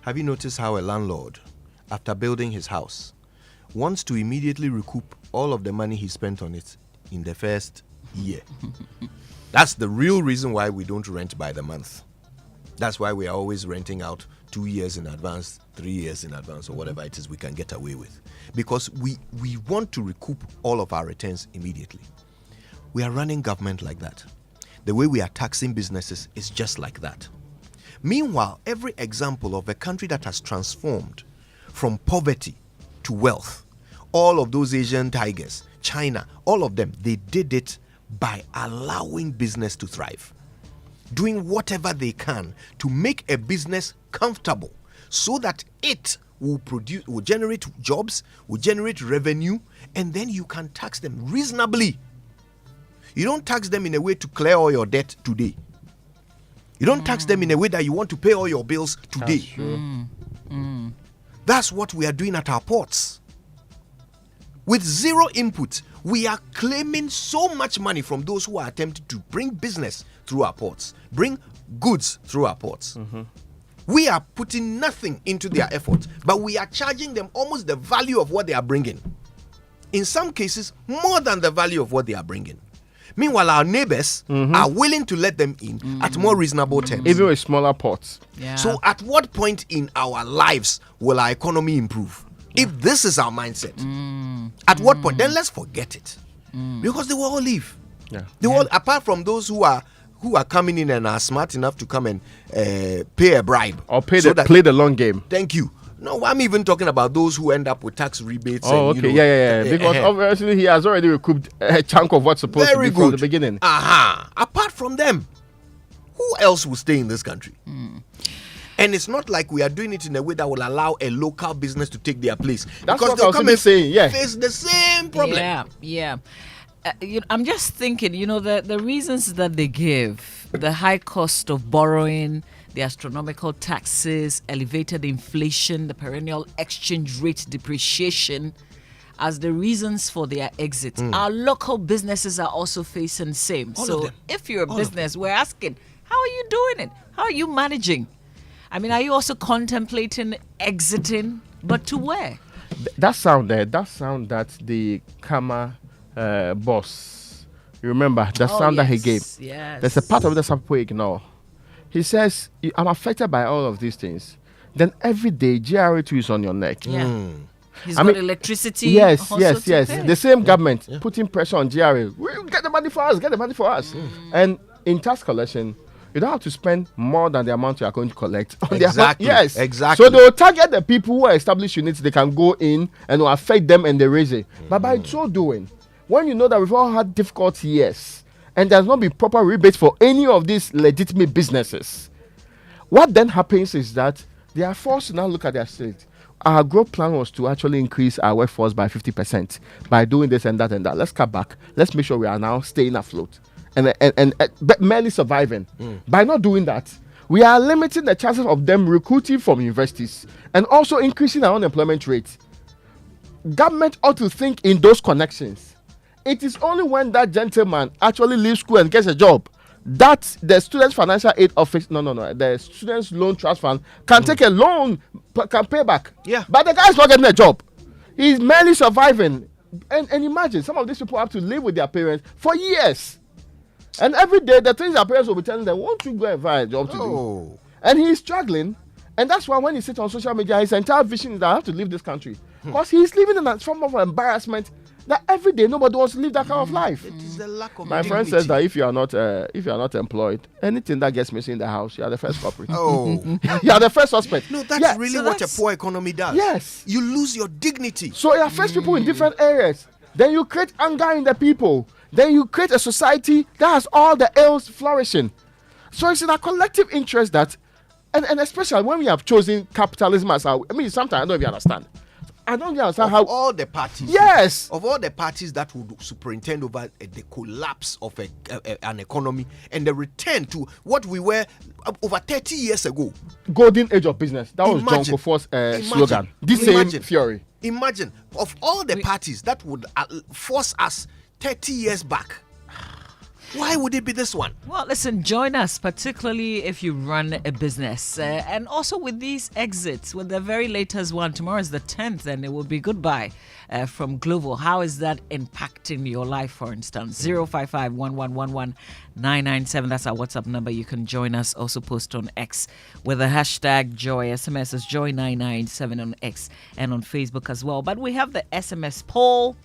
Have you noticed how a landlord, after building his house, wants to immediately recoup all of the money he spent on it in the first year? That's the real reason why we don't rent by the month. That's why we are always renting out 2 years in advance, 3 years in advance, or whatever it is we can get away with. Because we want to recoup all of our returns immediately. We are running government like that. The way we are taxing businesses is just like that. Meanwhile, every example of a country that has transformed from poverty to wealth, all of those Asian tigers, China, all of them, they did it by allowing business to thrive. Doing whatever they can to make a business comfortable so that it will generate jobs, will generate revenue, and then you can tax them reasonably. You don't tax them in a way to clear all your debt today. You don't tax them in a way that you want to pay all your bills today. That's what we are doing at our ports. With zero input, we are claiming so much money from those who are attempting to bring business through our ports, bring goods through our ports. We are putting nothing into their effort, but we are charging them almost the value of what they are bringing. In some cases, more than the value of what they are bringing. Meanwhile, our neighbors are willing to let them in at more reasonable terms. Even with smaller ports. Yeah. So at what point in our lives will our economy improve? Yeah. If this is our mindset, at what point? Then let's forget it. Because they will all leave. Yeah. They will, apart from those who are coming in and are smart enough to come and pay a bribe. Or play the long game. Thank you. No, I'm even talking about those who end up with tax rebates. Oh, and, okay, yeah. Because obviously he has already recouped a chunk of what's supposed to be from the beginning. Apart from them, who else will stay in this country? And it's not like we are doing it in a way that will allow a local business to take their place. That's because what I was saying. Yeah, face the same problem. Yeah. I'm just thinking, the reasons that they give, the high cost of borrowing, the astronomical taxes, elevated inflation, the perennial exchange rate depreciation. as the reasons for their exit. Our local businesses are also facing same. All of So them. if you're a All of business, we're asking, how are you doing it? How are you managing? I mean, are you also contemplating exiting? But to where? That sound that the Kama boss, you remember the sound that he gave? Yes. There's a part of it that some people ignore. He says, I'm affected by all of these things. Then every day, GRA2 is on your neck. Yeah. He's got electricity. Yes, also yes, to yes. pay. The same government putting pressure on GRA. Get the money for us, get the money for us. And in tax collection, you don't have to spend more than the amount you are going to collect. On Exactly. Yes, Exactly. So they will target the people who are established units. They can go in and will affect them and they raise it. But by so doing, when you know that we've all had difficult years and there's not been proper rebates for any of these legitimate businesses, what then happens is that they are forced to now look at their state. Our growth plan was to actually increase our workforce by 50% by doing this and that and that. Let's cut back. Let's make sure we are now staying afloat and merely surviving. By not doing that, we are limiting the chances of them recruiting from universities and also increasing our unemployment rate. Government ought to think in those connections. It is only when that gentleman actually leaves school and gets a job that the Students Financial Aid Office, the Students Loan Trust Fund can take a loan, can pay back. Yeah. But the guy's not getting a job. He's merely surviving. And imagine, some of these people have to live with their parents for years. And every day, the things their parents will be telling them, won't you go and find a job to do? And he's struggling. And that's why when he sits on social media, his entire vision is that I have to leave this country. Because he's living in a form of embarrassment that every day nobody wants to live that kind of life. It is the lack of My friend says that if you are not employed, anything that gets missing in the house, you are the first culprit. You are the first suspect. No, that's really what a poor economy does. Yes. You lose your dignity. So it affects people in different areas. Then you create anger in the people. Then you create a society that has all the ills flourishing. So it's in our collective interest that, and especially when we have chosen capitalism as our, sometimes I don't know if you understand. I don't understand how all the parties. Yes. Of all the parties that would superintend over the collapse of an economy and the return to what we were over 30 years ago. Golden age of business. That was John Kofor's slogan. This same theory. Imagine, of all the parties that would force us 30 years back, why would it be this one? Well, listen, join us, particularly if you run a business. And also with these exits, with the very latest one, tomorrow is the 10th, and it will be goodbye from Global. How is that impacting your life, for instance? 055-1111-997. That's our WhatsApp number. You can join us. Also post on X with the hashtag Joy. SMS is Joy997 on X and on Facebook as well. But we have the SMS poll.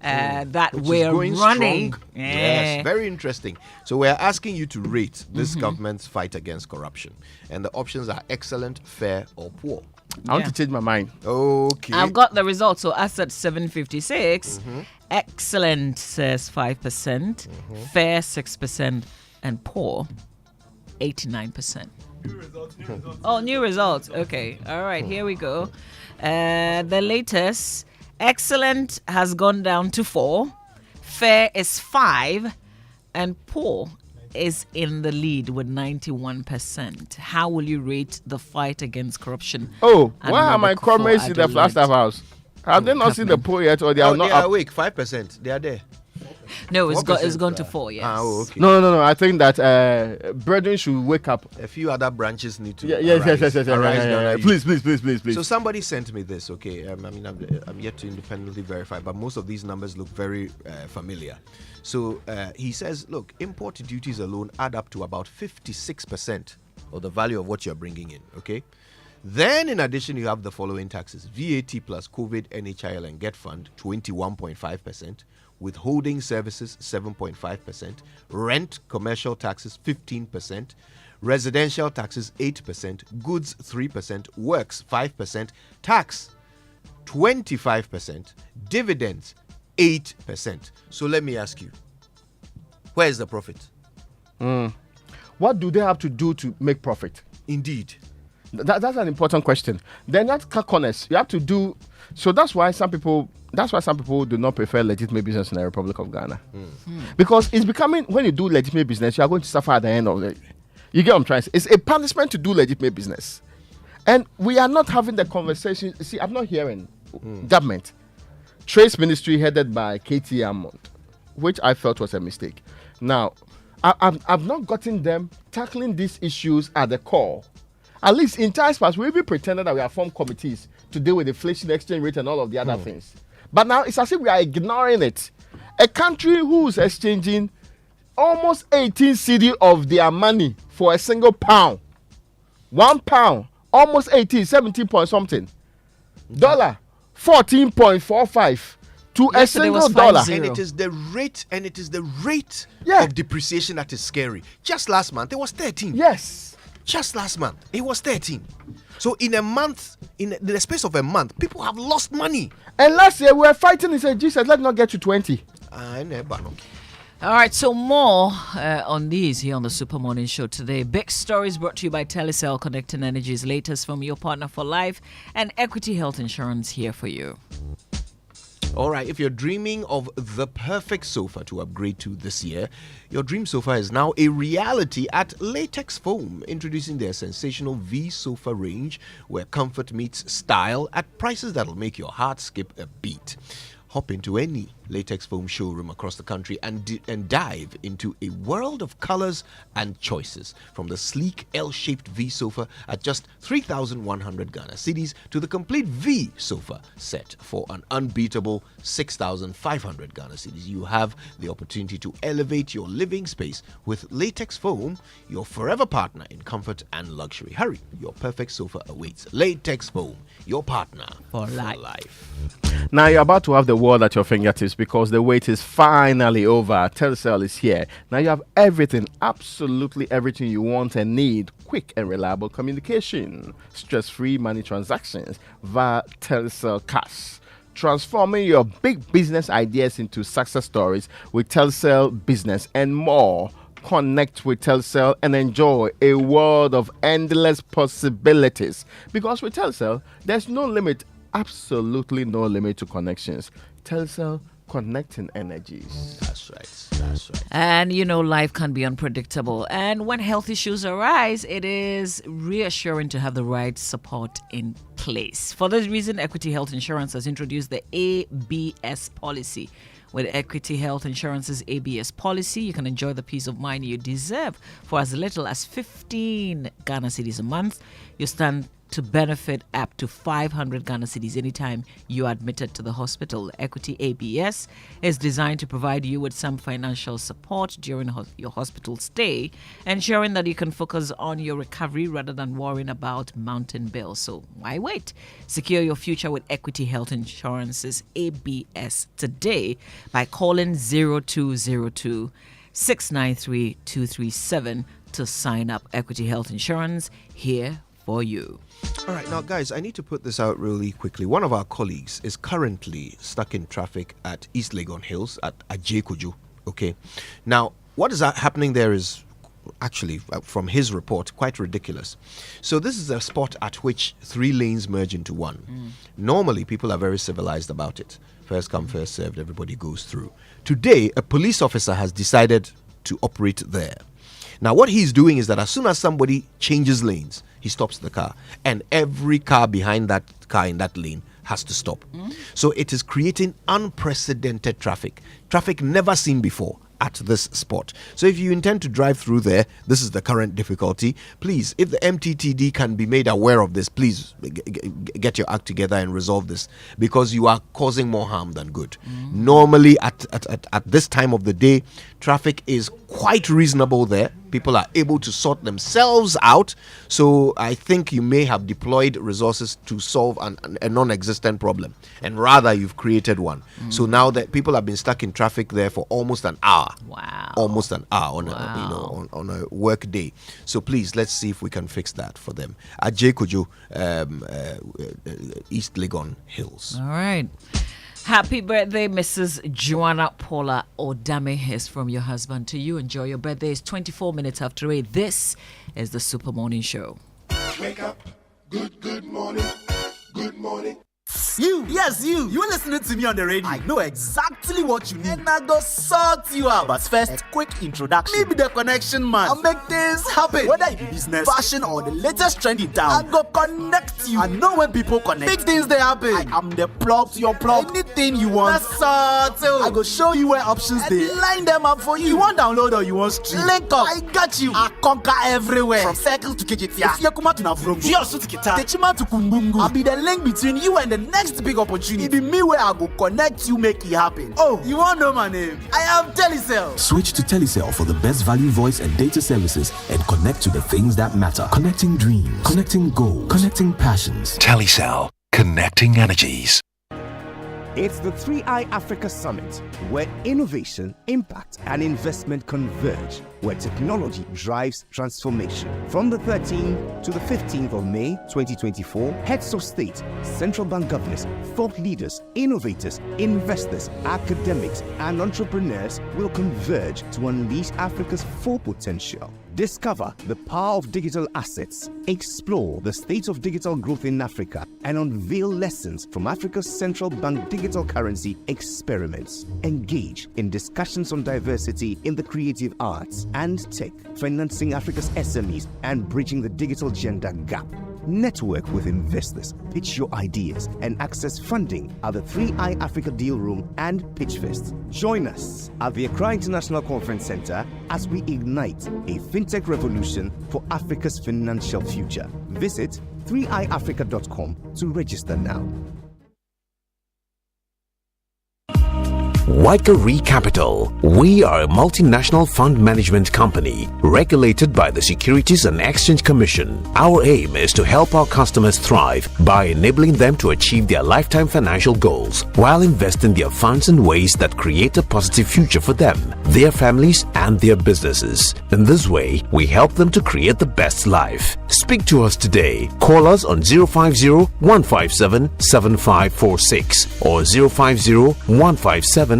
That which we're going running. Strong. Yes, very interesting. So we're asking you to rate this government's fight against corruption. And the options are excellent, fair, or poor. I want to change my mind. Okay. I've got the results. So as at 7:56, excellent says 5%, fair 6%, and poor 89%. Oh, new results. Okay. All right, here we go. The latest. Excellent has gone down to 4, fair is 5, and poor is in the lead with 91%. How will you rate the fight against corruption? Oh, why are my comrades in the Flagstaff House? Have they not seen the poll yet, or they are not? They are awake. 5%. They are there. No, it's gone to 4. Yes. Okay. No. I think that brethren should wake up. A few other branches need to. Yes. Please. So somebody sent me this. Okay, I'm yet to independently verify, but most of these numbers look very familiar. So he says, look, import duties alone add up to about 56% of the value of what you're bringing in. Okay. Then, in addition, you have the following taxes: VAT plus COVID, NHIL, and Get Fund, 21.5%. Withholding services, 7.5%. Rent, commercial taxes, 15%. Residential taxes, 8%. Goods, 3%. Works, 5%. Tax, 25%. Dividends, 8%. So let me ask you, where is the profit? What do they have to do to make profit? Indeed. That's an important question. They're not honest. You have to do. So that's why some people do not prefer legitimate business in the Republic of Ghana. Because it's becoming, when you do legitimate business, you are going to suffer at the end of it. You get what I'm trying to say? It's a punishment to do legitimate business. And we are not having the conversation. See, I'm not hearing government Trade Ministry headed by Katie Hammond, which I felt was a mistake. Now, I've not gotten them tackling these issues at the core. At least in times past, we even pretended that we have formed committees to deal with inflation, exchange rate, and all of the other things. But now it's as if we are ignoring it. A country who's exchanging almost 18 cedi of their money for a single pound. 1 pound, almost 18, 17 point something. Dollar, 14.45 to a single dollar. And it is the rate of depreciation that is scary. Just last month, it was 13. Yes. Just last month, it was 13. So in a month, in the space of a month, people have lost money. And last year, we were fighting and said, Jesus, let's not get to 20. All right, so more on these here on the Super Morning Show today. Big stories brought to you by Telecel, connecting Energy's latest from your partner for life, and Equity Health Insurance here for you. All right, if you're dreaming of the perfect sofa to upgrade to this year, your dream sofa is now a reality at Latex Foam, introducing their sensational V sofa range where comfort meets style at prices that'll make your heart skip a beat. Hop into any Latex Foam showroom across the country and dive into a world of colors and choices, from the sleek L-shaped V sofa at just 3,100 Ghana cedis to the complete V sofa set for an unbeatable 6,500 Ghana cedis. You have the opportunity to elevate your living space with Latex Foam, your forever partner in comfort and luxury. Hurry, your perfect sofa awaits. Latex Foam, your partner for life. Now you're about to have the world at your fingertips because the wait is finally over. Telecel is here. Now you have everything, absolutely everything you want and need. Quick and reliable communication, stress-free money transactions via Telecel Cash. Transforming your big business ideas into success stories with Telecel Business and more. Connect with Telecel and enjoy a world of endless possibilities. Because with Telecel, there's no limit, absolutely no limit to connections. Telecel, connecting energies. That's right. And you know, life can be unpredictable. And when health issues arise, it is reassuring to have the right support in place. For this reason, Equity Health Insurance has introduced the ABS policy. With Equity Health Insurance's ABS policy, you can enjoy the peace of mind you deserve for as little as 15 Ghana cedis a month. You stand to benefit up to 500 Ghana cedis anytime you are admitted to the hospital. Equity ABS is designed to provide you with some financial support during your hospital stay, ensuring that you can focus on your recovery rather than worrying about mountain bills. So why wait? Secure your future with Equity Health Insurance's ABS today by calling 0202 693 237 to sign up. Equity Health Insurance, here for you. All right, now guys, I need to put this out really quickly. One of our colleagues is currently stuck in traffic at East Legon Hills at Ajekoju. Okay, now what is happening there is actually, from his report, quite ridiculous. So this is a spot at which 3 lanes merge into one. Normally, people are very civilized about it. First come, first served, everybody goes through. Today, a police officer has decided to operate there. Now, what he's doing is that as soon as somebody changes lanes, he stops the car, and every car behind that car in that lane has to stop. So it is creating unprecedented traffic never seen before at this spot. So if you intend to drive through there, this is the current difficulty. Please, if the MTTD can be made aware of this, please get your act together and resolve this, because you are causing more harm than good. Normally at this time of the day, traffic is quite reasonable there. People are able to sort themselves out. So I think you may have deployed resources to solve a non-existent problem, and rather you've created one. So now that people have been stuck in traffic there for almost an hour. Wow. Almost an hour on a work day. So please, let's see if we can fix that for them. Ajekoju, East Legon Hills. All right. Happy birthday, Mrs. Joanna Paula Odame, is from your husband to you. Enjoy your birthday. It's 24 minutes after 8. This is the Super Morning Show. Wake up. Good morning. Good morning. Yes, you. You listening to me on the radio. I know exactly what you need. And I go sort you out. But first, a quick introduction. Me be the connection man. I'll make things happen. Whether you be business, fashion, or the latest trend in town, I go connect you. I know when people connect, big things they happen. I am the plug to your plug. Anything you want, that's I go show you where options they line them up for you. You want download or you want stream? Link up. I got you. I conquer everywhere. From Circle to Kikitia. If you come out to Navrongo, Jiosu to Kita, Techima to Kumbungu. I'll be the link between you and the next big opportunity. It be me where I go connect you, make it happen. Oh, you want to know my name? I am Telecel. Switch to Telecel for the best value voice and data services and connect to the things that matter. Connecting dreams, connecting goals, connecting passions. Telecel, connecting energies. It's the 3i Africa Summit, where innovation, impact, and investment converge, where technology drives transformation. From the 13th to the 15th of May 2024, heads of state, central bank governors, thought leaders, innovators, investors, academics, and entrepreneurs will converge to unleash Africa's full potential. Discover the power of digital assets, explore the state of digital growth in Africa, and unveil lessons from Africa's central bank digital currency experiments. Engage in discussions on diversity in the creative arts and tech, financing Africa's SMEs, and bridging the digital gender gap. Network with investors, pitch your ideas, and access funding at the 3i Africa Deal Room and Pitchfest. Join us at the Accra International Conference Center as we ignite a fintech revolution for Africa's financial future. Visit 3iafrica.com to register now. GRA Capital. We are a multinational fund management company regulated by the Securities and Exchange Commission. Our aim is to help our customers thrive by enabling them to achieve their lifetime financial goals while investing their funds in ways that create a positive future for them, their families, and their businesses. In this way, we help them to create the best life. Speak to us today. Call us on 050-157-7546 or 050-157-7547.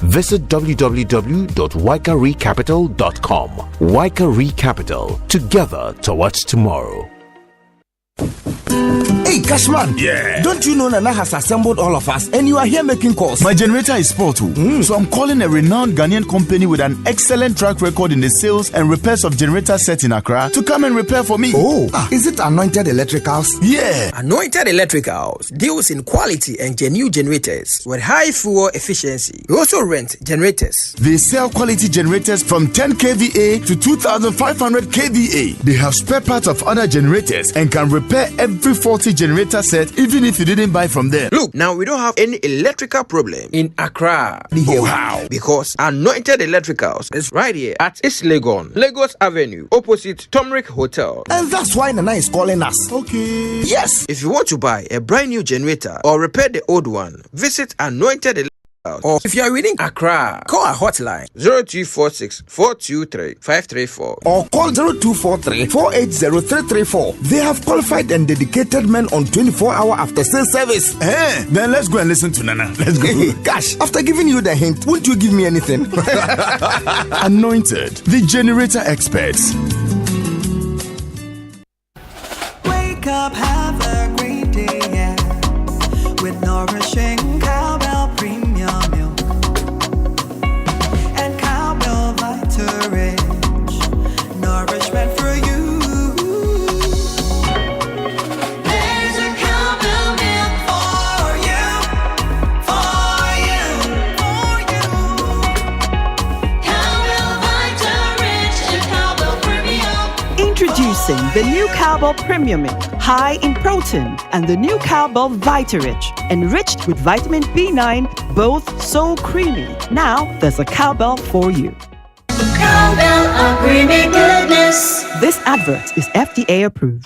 Visit www.GRAcapital.com. GRA Capital. Together towards tomorrow. Hey, Cashman. Yeah. Don't you know Nana has assembled all of us and you are here making calls? My generator is spoiled too. So I'm calling a renowned Ghanaian company with an excellent track record in the sales and repairs of generator sets in Accra to come and repair for me. Oh, is it Anointed Electricals? Yeah. Anointed Electricals deals in quality and genuine generators with high fuel efficiency. We also rent generators. They sell quality generators from 10 kVA to 2500 kVA. They have spare parts of other generators and can repair every 40 generator set even if you didn't buy from them. Look, now we don't have any electrical problem in Accra. Oh, how? Because Anointed Electricals is right here at East Legon, Lagos Avenue, opposite Tomric Hotel. And that's why Nana is calling us. Okay. Yes. If you want to buy a brand new generator or repair the old one, visit Anointed Electricals. Or if you are within Accra, call our hotline 0246 423 534 or call 0243 480 334. They have qualified and dedicated men on 24-hour after sales service. Then let's go and listen to Nana. Let's go. Gosh, after giving you the hint, won't you give me anything? Anointed, the generator experts. Wake up, have a great day, yeah, with nourishing cowbell premium milk and cowbell Vita Rich nourishment for you. There's a cowbell milk for you, for you, for you. Cowbell Vita Rich and cowbell premium. Introducing the new Cowbell Premium Milk, high in protein, and the new Cowbell Vita Rich, enriched with vitamin B9, both so creamy. Now there's a cowbell for you. Cowbell, a creamy goodness. This advert is FDA approved.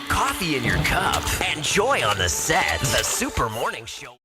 Coffee in your cup and joy on the set. The Super Morning Show.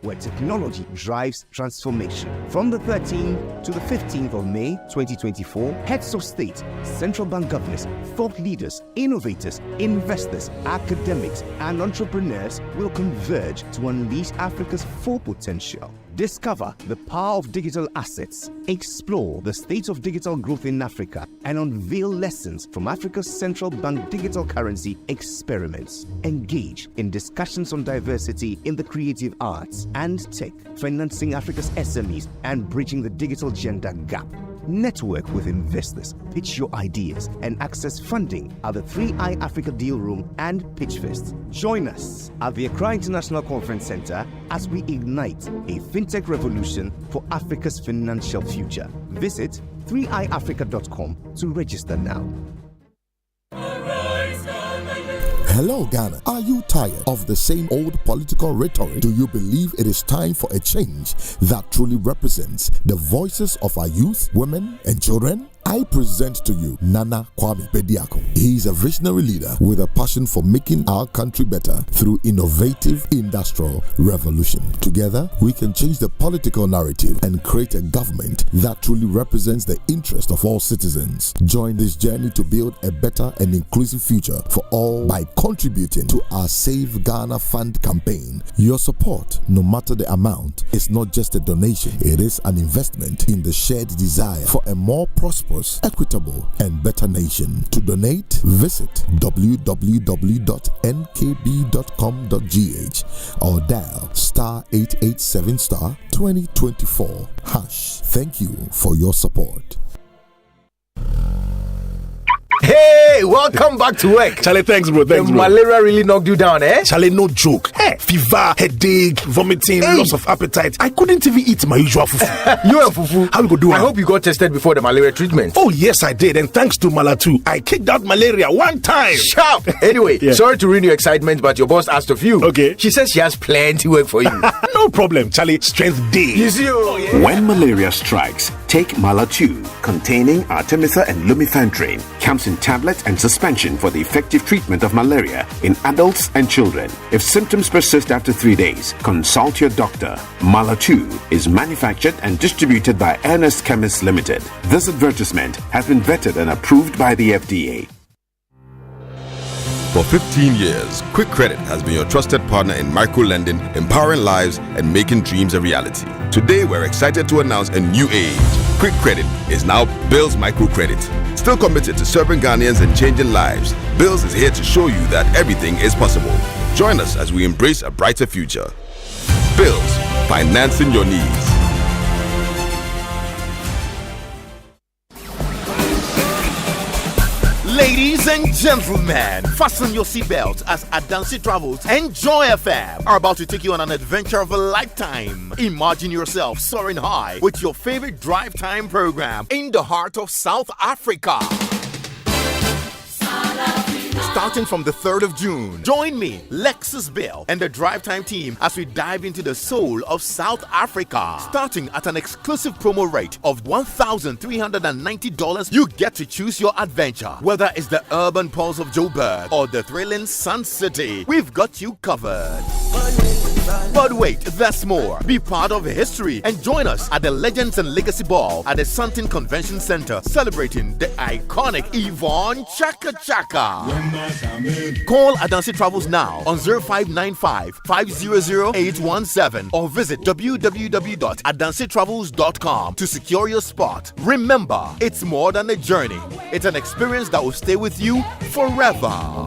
where technology drives transformation. From the 13th to the 15th of May 2024, heads of state, central bank governors, thought leaders, innovators, investors, academics, and entrepreneurs will converge to unleash Africa's full potential. Discover the power of digital assets, explore the state of digital growth in Africa, and unveil lessons from Africa's central bank digital currency experiments. Engage in discussions on diversity in the creative arts and tech, financing Africa's SMEs and bridging the digital gender gap. Network with investors, pitch your ideas, and access funding at the 3i Africa Deal Room and Pitchfest. Join us at the Accra International Conference Center as we ignite a fintech revolution for Africa's financial future. Visit 3iafrica.com to register now. Hello, Ghana. Are you tired of the same old political rhetoric? Do you believe it is time for a change that truly represents the voices of our youth, women, and children? I present to you Nana Kwame Bediako. He is a visionary leader with a passion for making our country better through innovative industrial revolution. Together, we can change the political narrative and create a government that truly represents the interest of all citizens. Join this journey to build a better and inclusive future for all by contributing to our Save Ghana Fund campaign. Your support, no matter the amount, is not just a donation. It is an investment in the shared desire for a more prosperous, equitable, and better nation. To donate, visit www.nkb.com.gh or dial *887 *2024 #. Thank you for your support. Hey, welcome back to work. Charlie, thanks, bro. Thanks, the bro. Malaria really knocked you down, eh? Charlie, no joke. Hey, fever, headache, vomiting, loss of appetite. I couldn't even eat my usual fufu. You and fufu? How we go do it? I hope you got tested before the malaria treatment. Oh, yes, I did. And thanks to Malatu, I kicked out malaria one time. Sharp. Anyway, sorry to ruin your excitement, but your boss asked of you. Okay. She says she has plenty work for you. No problem, Charlie. Strength day. You see, When malaria strikes, take Malatu, containing Artemether and Lumefantrine. Comes in tablet and suspension for the effective treatment of malaria in adults and children. If symptoms persist after 3 days, consult your doctor. Malatu is manufactured and distributed by Ernest Chemists Limited. This advertisement has been vetted and approved by the FDA. For 15 years, Quick Credit has been your trusted partner in micro-lending, empowering lives and making dreams a reality. Today, we're excited to announce a new age. Quick Credit is now Bills Microcredit. Still committed to serving Ghanaians and changing lives, Bills is here to show you that everything is possible. Join us as we embrace a brighter future. Bills, financing your needs. Ladies and gentlemen, fasten your seatbelts as Adansi Travels and Joy FM are about to take you on an adventure of a lifetime. Imagine yourself soaring high with your favorite drive time program in the heart of South Africa. Starting from the 3rd of June, join me, Lexus Bill, and the Drive Time team as we dive into the soul of South Africa. Starting at an exclusive promo rate of $1,390, you get to choose your adventure. Whether it's the urban pulse of Joburg or the thrilling Sun City, we've got you covered. But wait, there's more. Be part of history and join us at the Legends and Legacy Ball at the Santin Convention Center, celebrating the iconic Yvonne Chaka Chaka. Call Adansi Travels now on 0595 500 817 or visit www.adansitravels.com to secure your spot. Remember, it's more than a journey. It's an experience that will stay with you forever.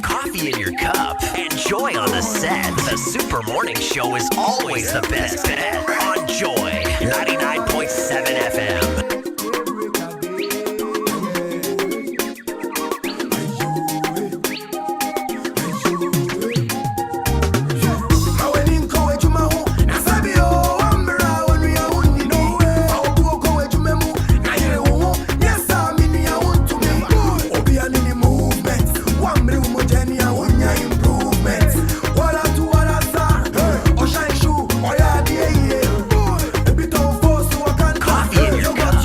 Coffee in your cup. Enjoy on the set. The Super Morning Show is always the best bet. On Joy 99.7 FM. Coffee in your cup.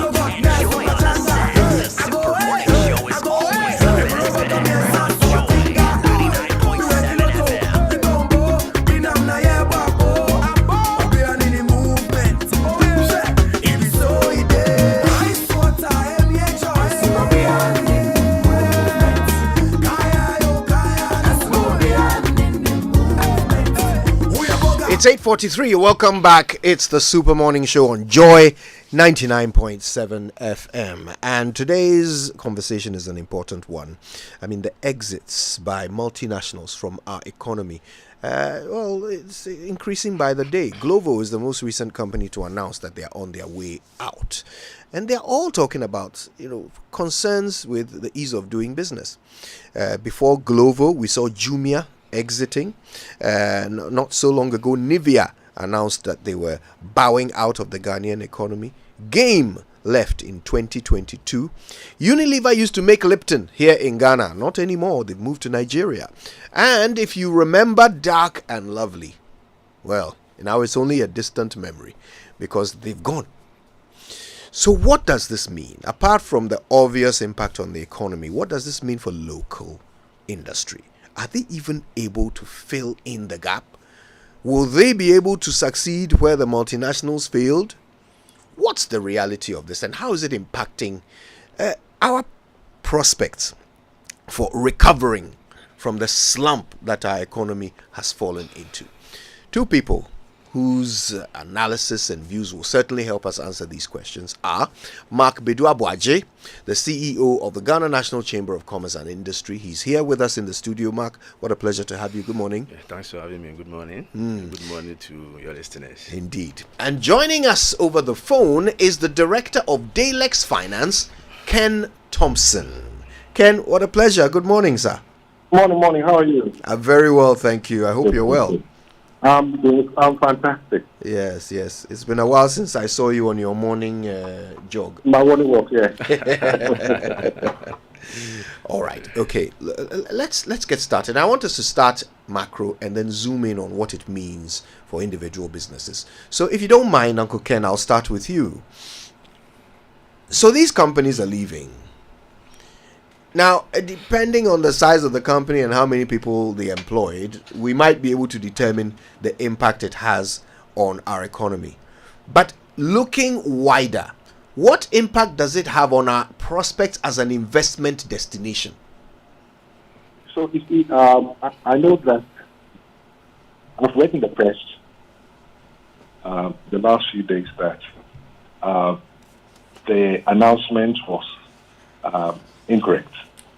It's 8:43. Welcome back. It's the Super Morning Show on Joy 99.7 FM. And today's conversation is an important one. I mean, the exits by multinationals from our economy. It's increasing by the day. Glovo is the most recent company to announce that they are on their way out. And they're all talking about, concerns with the ease of doing business. Before Glovo, we saw Jumia exiting. Not so long ago, Nivea announced that they were bowing out of the Ghanaian economy. Game left in 2022. Unilever used to make Lipton here in Ghana. Not anymore. They've moved to Nigeria. And if you remember Dark and Lovely, well, now it's only a distant memory because they've gone. So what does this mean? Apart from the obvious impact on the economy, what does this mean for local industry? Are they even able to fill in the gap? Will they be able to succeed where the multinationals failed? What's the reality of this, and how is it impacting our prospects for recovering from the slump that our economy has fallen into? Two people whose analysis and views will certainly help us answer these questions are Mark Bedu-Abuaje, the CEO of the Ghana National Chamber of Commerce and Industry. He's here with us in the studio. Mark, what a pleasure to have you. Good morning. Yeah, thanks for having me. Good morning. Good morning to your listeners. Indeed. And joining us over the phone is the Director of Daylex Finance, Ken Thompson. Ken, what a pleasure. Good morning, sir. Morning. How are you? I'm very well, thank you. I hope you're well. I'm fantastic. Yes. It's been a while since I saw you on your morning jog. My morning walk, yeah. All right. Okay. Let's get started. I want us to start macro and then zoom in on what it means for individual businesses. So if you don't mind, Uncle Ken, I'll start with you. So these companies are leaving. Now, depending on the size of the company and how many people they employed, we might be able to determine the impact it has on our economy. But looking wider, what impact does it have on our prospects as an investment destination? So, I know that I've read in the press the last few days that the announcement was incorrect.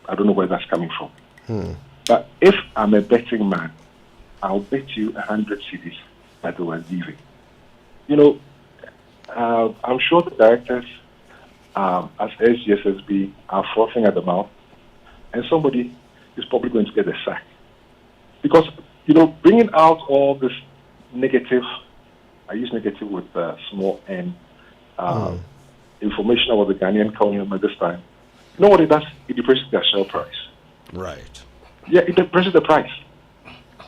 I don't know where that's coming from. But if I'm a betting man, I'll bet you 100 cities that they were leaving. I'm sure the directors at SGSSB are frothing at the mouth, and somebody is probably going to get a sack. Because, bringing out all this negative, I use negative with small n, information about the Ghanaian economy at this time, you know what it does? It depresses their share price. Right. Yeah, it depresses the price.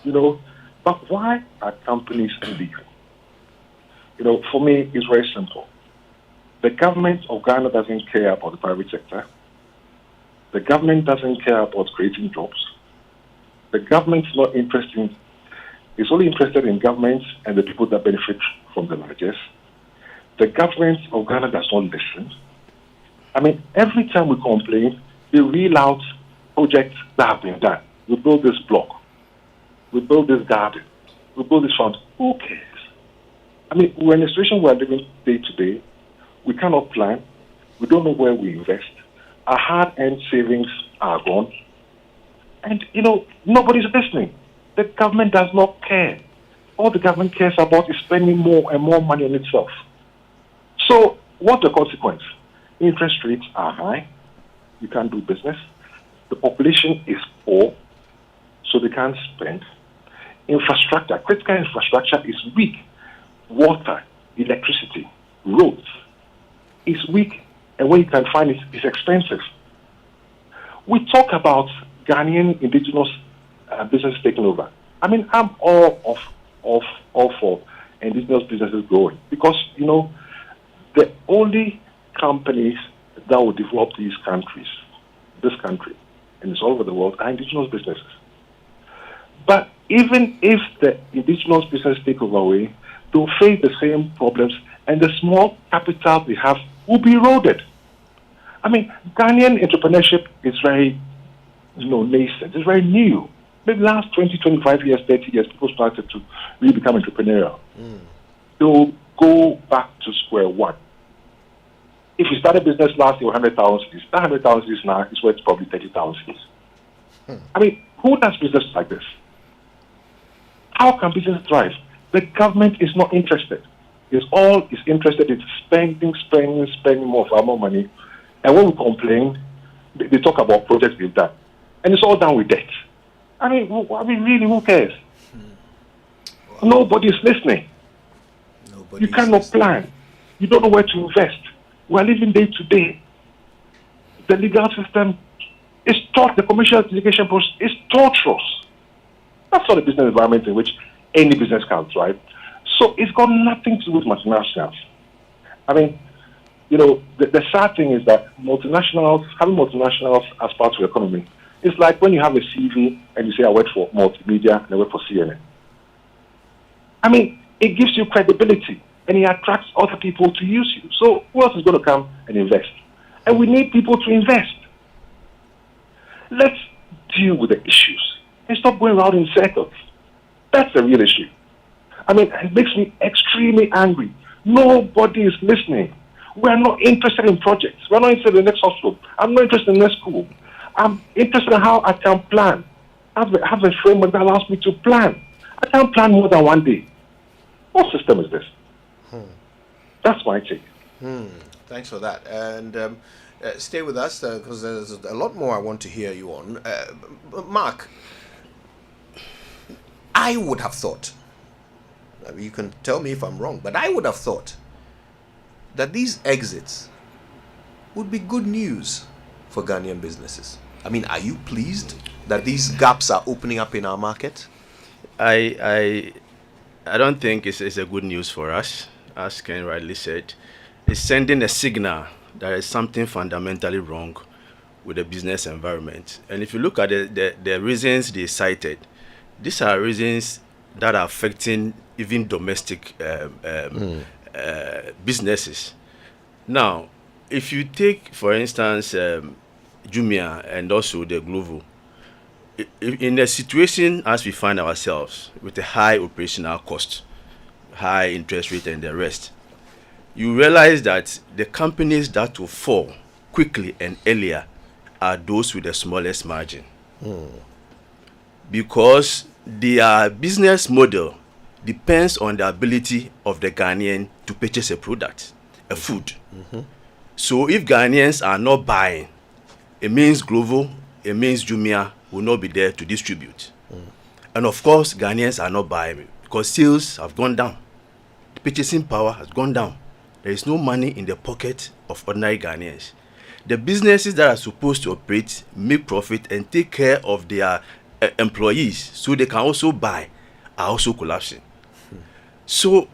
But why are companies leaving? For me, it's very simple. The government of Ghana doesn't care about the private sector. The government doesn't care about creating jobs. The government is not interested. It's only interested in governments and the people that benefit from the largest. The government of Ghana does not listen. I mean, every time we complain, we reel out projects that have been done. We build this block. We build this garden. We build this fountain. Who cares? I mean, we're in a situation we're living day to day. We cannot plan. We don't know where we invest. Our hard-earned savings are gone. And, nobody's listening. The government does not care. All the government cares about is spending more and more money on itself. So, what's the consequence? Interest rates are high. You can't do business. The population is poor, so they can't spend. Infrastructure, critical infrastructure is weak. Water, electricity, roads is weak, and when you can find it, it's expensive. We talk about Ghanaian indigenous businesses taking over. I mean, I'm all for indigenous businesses growing because, the only companies that will develop this country, and it's all over the world, are indigenous businesses. But even if the indigenous business take over away, they'll face the same problems, and the small capital they have will be eroded. I mean, Ghanaian entrepreneurship is very, nascent. It's very new. maybe last 20, 25 years, 30 years, people started to really become entrepreneurial. They'll go back to square one. If you start a business last year with 100,000, that 100,000 now is worth probably 30,000. I mean, who does business like this? How can business thrive? The government is not interested. It's interested in spending more of our money. And when we complain, they talk about projects they've done. And it's all done with debt. I mean, really, who cares? Nobody's listening. You cannot plan. You don't know where to invest. We're living day to day. The legal system is the commercial litigation process is torturous. That's not a business environment in which any business can thrive. So it's got nothing to do with multinationals. I mean, the sad thing is that having multinationals as part of the economy, it's like when you have a CV and you say, I work for multimedia and I work for CNN. I mean, it gives you credibility and it attracts other people to use you. So who else is going to come and invest? And we need people to invest. Let's deal with the issues and stop going around in circles. That's the real issue. I mean, it makes me extremely angry. Nobody is listening. We're not interested in projects. We're not interested in the next hospital. I'm not interested in the next school. I'm interested in how I can plan. Have a framework that allows me to plan. I can't plan more than one day. What system is this? That's my take. Thanks for that. And stay with us because there's a lot more I want to hear you on. Mark, I would have thought, you can tell me if I'm wrong, but I would have thought that these exits would be good news for Ghanaian businesses. I mean, are you pleased that these gaps are opening up in our market? I don't think it's a good news for us. As Ken rightly said, it's sending a signal that there is something fundamentally wrong with the business environment. And if you look at the reasons they cited, these are reasons that are affecting even domestic businesses. Now, if you take, for instance, Jumia and also the Glovo, in a situation as we find ourselves with a high operational cost, high interest rate and the rest, you realize that the companies that will fall quickly and earlier are those with the smallest margin. Because their business model depends on the ability of the Ghanaian to purchase a product, a food. So if Ghanaians are not buying, it means Glovo, it means Jumia will not be there to distribute. And of course, Ghanaians are not buying because sales have gone down. The purchasing power has gone down. There is no money in the pocket of ordinary Ghanaians. The businesses that are supposed to operate, make profit, and take care of their employees so they can also buy are also collapsing. So,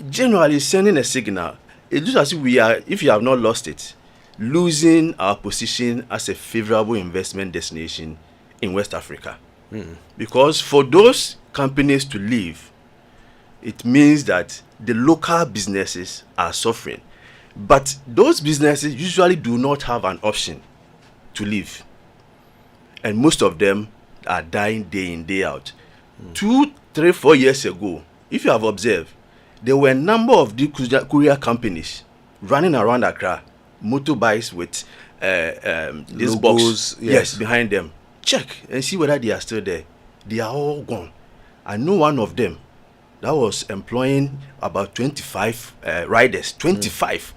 generally, sending a signal, it looks as if we are, if you have not lost it, losing our position as a favorable investment destination in West Africa. Because for those companies to leave, it means that the local businesses are suffering. But those businesses usually do not have an option to leave. And most of them are dying day in, day out. 2, 3, 4 years ago, if you have observed, there were a number of the courier companies running around Accra, motorbikes with this box behind them. Check and see whether they are still there. They are all gone. I know one of them that was employing about 25 riders, 25,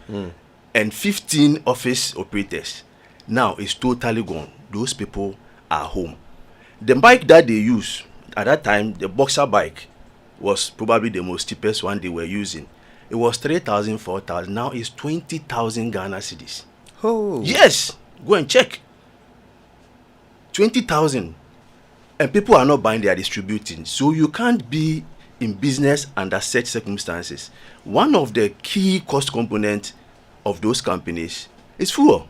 and 15 office operators. Now it's totally gone. Those people are home. The bike that they use at that time, the Boxer bike, was probably the most cheapest one they were using. It was 3,000, 4,000. Now it's 20,000 Ghana cedis. Oh. Yes, go and check. 20,000. And people are not buying, they are distributing. So you can't be in business under such circumstances. One of the key cost components of those companies is fuel.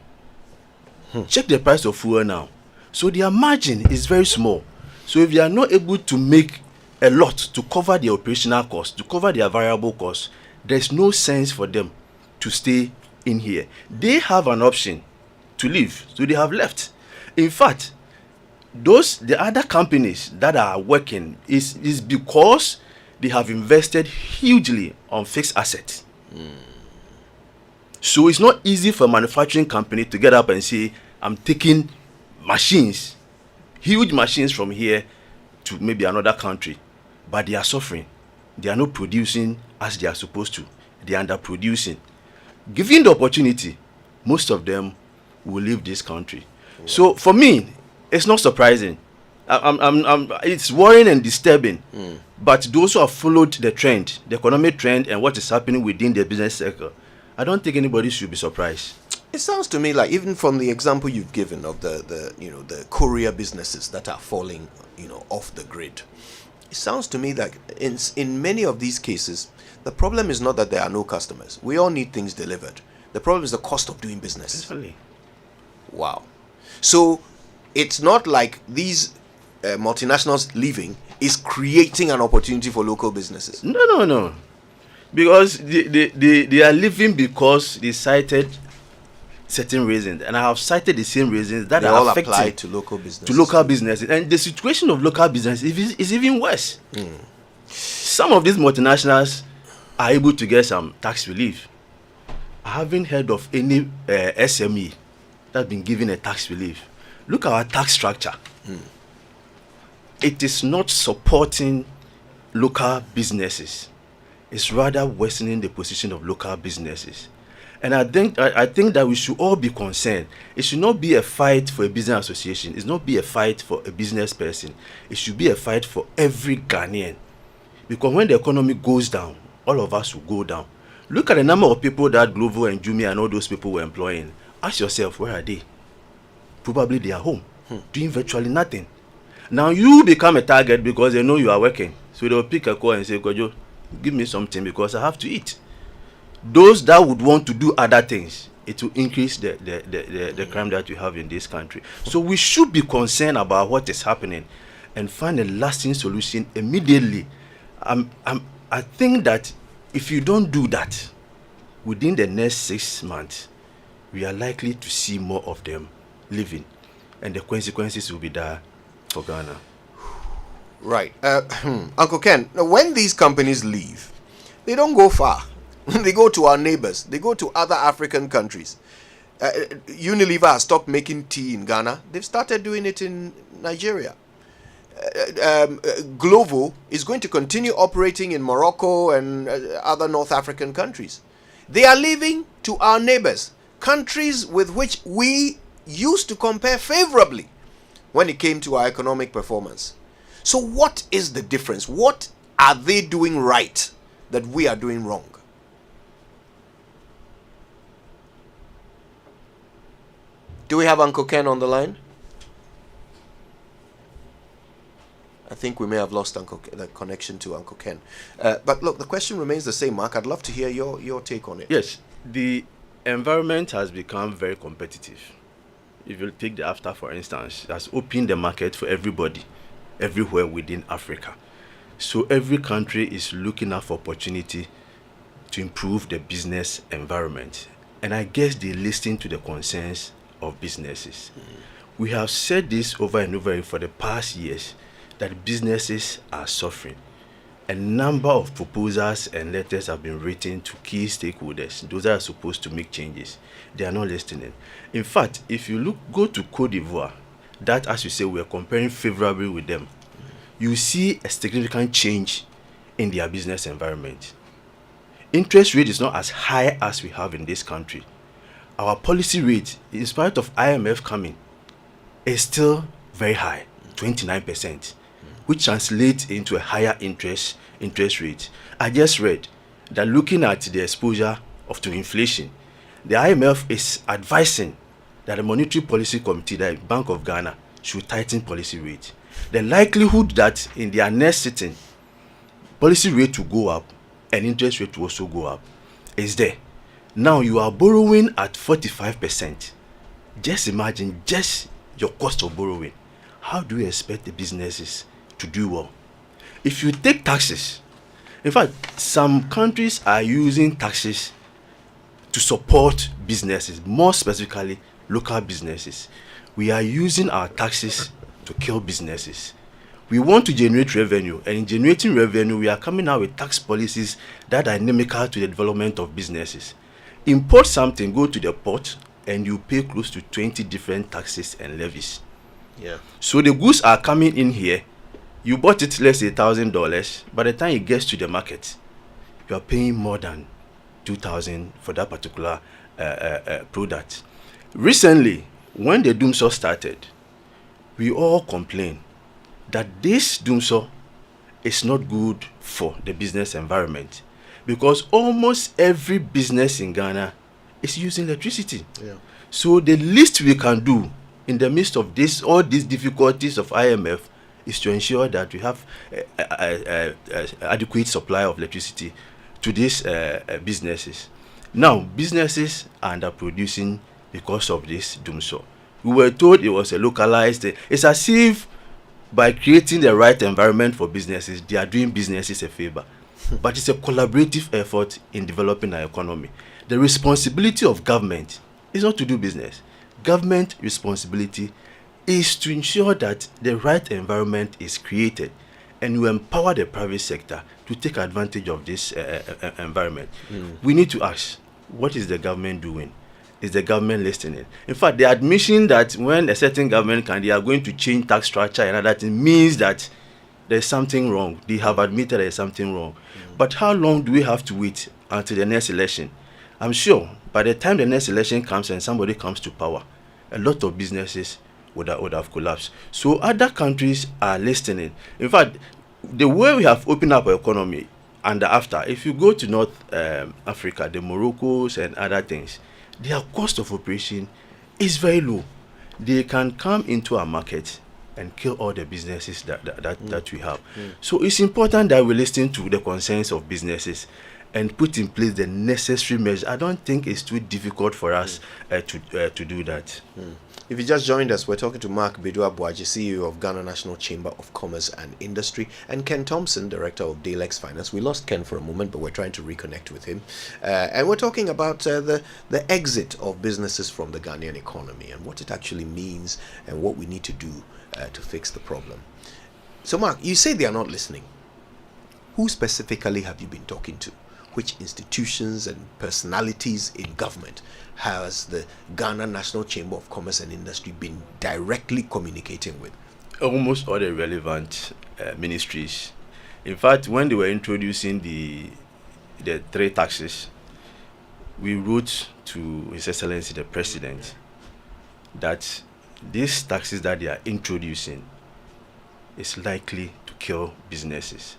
Check the price of fuel now. So their margin is very small. So if they are not able to make a lot to cover their operational costs, to cover their variable costs, there's no sense for them to stay in here. They have an option to leave, so they have left. In fact, the other companies that are working is because they have invested hugely on fixed assets. So it's not easy for a manufacturing company to get up and say, I'm taking machines, huge machines from here to maybe another country, but they are suffering. They are not producing as they are supposed to. They are underproducing. Given the opportunity, most of them will leave this country. Wow. So for me, it's not surprising. It's worrying and disturbing. But those who have followed the trend, the economic trend, and what is happening within the business sector, I don't think anybody should be surprised. It sounds to me like, even from the example you've given of the courier businesses that are falling, off the grid, it sounds to me like in many of these cases, the problem is not that there are no customers. We all need things delivered. The problem is the cost of doing business. Definitely. Wow. So it's not like these multinationals leaving is creating an opportunity for local businesses. No. Because they are leaving because they cited certain reasons, and I have cited the same reasons that they are all affecting apply to local businesses. And the situation of local business is even worse. Some of these multinationals are able to get some tax relief. I haven't heard of any SME that's been given a tax relief. Look at our tax structure. It is not supporting local businesses. It's rather worsening the position of local businesses. And I think that we should all be concerned. It should not be a fight for a business association. It should not be a fight for a business person. It should be a fight for every Ghanaian. Because when the economy goes down, all of us will go down. Look at the number of people that Glovo and Jumia and all those people were employing. Ask yourself, where are they? Probably they are home, doing virtually nothing. Now you become a target because they know you are working. So they'll pick a call and say, Kojo, give me something because I have to eat. Those that would want to do other things, it will increase the crime that we have in this country. So we should be concerned about what is happening and find a lasting solution immediately. I think that if you don't do that, within the next 6 months, we are likely to see more of them living, and the consequences will be there for Ghana. Right. Uncle Ken, when these companies leave, they don't go far. They go to our neighbors. They go to other African countries. Unilever has stopped making tea in Ghana. They've started doing it in Nigeria. Glovo is going to continue operating in Morocco and other North African countries. They are leaving to our neighbors, countries with which we used to compare favorably when it came to our economic performance. So what is the difference? What are they doing right that we are doing wrong? Do we have Uncle Ken on the line? I think we may have lost the connection to Uncle Ken. But look, the question remains the same, Mark. I'd love to hear your take on it. Yes, the environment has become very competitive. If you take the AFTA, for instance, it has opened the market for everybody, everywhere within Africa. So every country is looking out for opportunity to improve the business environment. And I guess they listen to the concerns of businesses. We have said this over and over for the past years, that businesses are suffering. A number of proposals and letters have been written to key stakeholders, those that are supposed to make changes. They are not listening. In fact, if you go to Cote d'Ivoire, that, as you say, we are comparing favorably with them, you see a significant change in their business environment. Interest rate is not as high as we have in this country. Our policy rate, in spite of IMF coming, is still very high, 29%. Which translates into a higher interest rate. I just read that looking at the exposure to inflation, the IMF is advising that the Monetary Policy Committee, the Bank of Ghana, should tighten policy rate. The likelihood that in their next sitting, policy rate will go up and interest rate will also go up is there. Now you are borrowing at 45%. Just imagine just your cost of borrowing. How do you expect the businesses to do well? If you take taxes, in fact, some countries are using taxes to support businesses, more specifically local businesses. We are using our taxes to kill businesses. We want to generate revenue, and in generating revenue, we are coming out with tax policies that are inimical to the development of businesses. Import something, go to the port, and you pay close to 20 different taxes and levies. Yeah. So the goods are coming in here. You bought it, let's say $1,000. By the time it gets to the market, you are paying more than $2,000 for that particular product. Recently, when the doomsaw started, we all complained that this doomsaw is not good for the business environment, because almost every business in Ghana is using electricity. Yeah. So the least we can do in the midst of all these difficulties of IMF is to ensure that we have adequate supply of electricity to these businesses. Now, businesses are underproducing because of this doomsaw. We were told it was a localized. It's as if by creating the right environment for businesses, they are doing businesses a favor. But it's a collaborative effort in developing our economy. The responsibility of government is not to do business. Government responsibility is to ensure that the right environment is created, and you empower the private sector to take advantage of this environment. We need to ask, what is the government doing? Is the government listening? In fact, the admission that when a certain government they are going to change tax structure and other things means that there's something wrong. They have admitted there's something wrong. But how long do we have to wait until the next election? I'm sure by the time the next election comes and somebody comes to power, a lot of businesses would have collapsed. So other countries are listening. In fact, the way we have opened up our economy and after, if you go to North Africa, the Moroccos and other things, their cost of operation is very low. They can come into our market and kill all the businesses that we have. So it's important that we listen to the concerns of businesses and put in place the necessary measures. I don't think it's too difficult for us to do that. If you just joined us, we're talking to Mark Bedu-Abuaji, CEO of Ghana National Chamber of Commerce and Industry, and Ken Thompson, Director of Dalex Finance. We lost Ken for a moment, but we're trying to reconnect with him. And we're talking about the exit of businesses from the Ghanaian economy and what it actually means and what we need to do to fix the problem. So, Mark, you say they are not listening. Who specifically have you been talking to? Which institutions and personalities in government has the Ghana National Chamber of Commerce and Industry been directly communicating with? Almost all the relevant ministries. In fact, when they were introducing the three taxes, we wrote to His Excellency the President that these taxes that they are introducing is likely to kill businesses.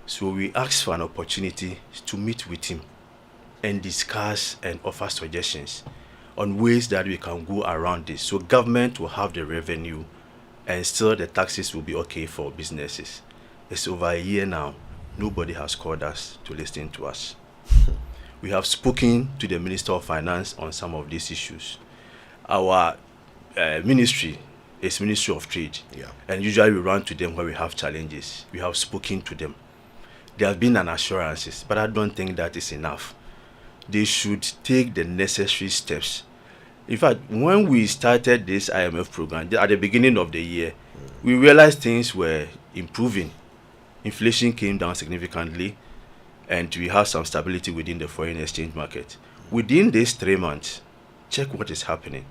So we asked for an opportunity to meet with him and discuss and offer suggestions on ways that we can go around this. So government will have the revenue and still the taxes will be okay for businesses. It's over a year now. Nobody has called us to listen to us. We have spoken to the Minister of Finance on some of these issues. Our ministry is Ministry of Trade. And usually we run to them when we have challenges. We have spoken to them. There have been an assurances, but I don't think that is enough. They should take the necessary steps. In fact, when we started this IMF program at the beginning of the year, we realized things were improving. Inflation came down significantly, and we have some stability within the foreign exchange market. Within these 3 months, check what is happening.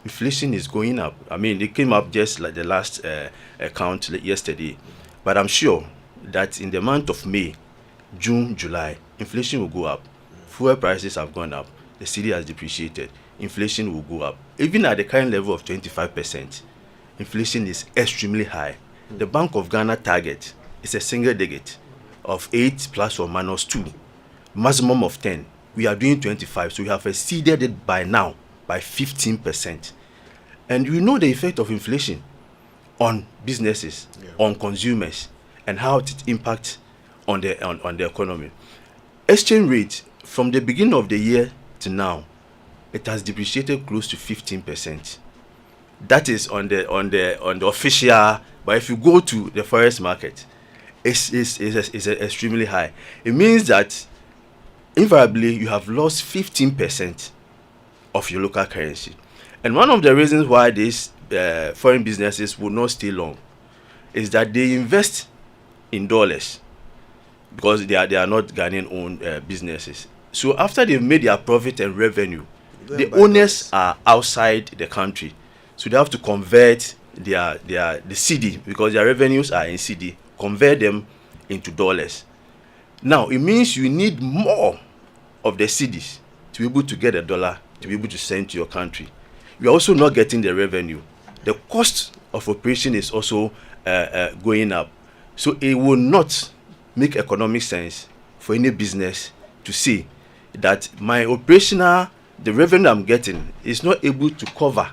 Inflation is going up. I mean, it came up just like the last count yesterday, but I'm sure that in the month of May, June, July, inflation will go up. Fuel prices have gone up. The cedi has depreciated. Inflation will go up. Even at the current level of 25%, inflation is extremely high. The Bank of Ghana target is a single digit of 8 plus or minus 2, maximum of 10. We are doing 25, so we have exceeded it by now by 15%. And we know the effect of inflation on businesses, on consumers, and how it impacts on the economy. Exchange rate from the beginning of the year to now, it has depreciated close to 15%. That is on the official, but if you go to the forex market, it's extremely high. It means that invariably you have lost 15% of your local currency. And one of the reasons why these foreign businesses will not stay long is that they invest in dollars because they are not Ghanaian-owned businesses. So after they've made their profit and revenue, the owners are outside the country. So they have to convert the CD, because their revenues are in CD, convert them into dollars. Now, it means you need more of the CDs to be able to get a dollar to be able to send to your country. You are also not getting the revenue. The cost of operation is also going up. So it will not make economic sense for any business to say that my operational, the revenue I'm getting is not able to cover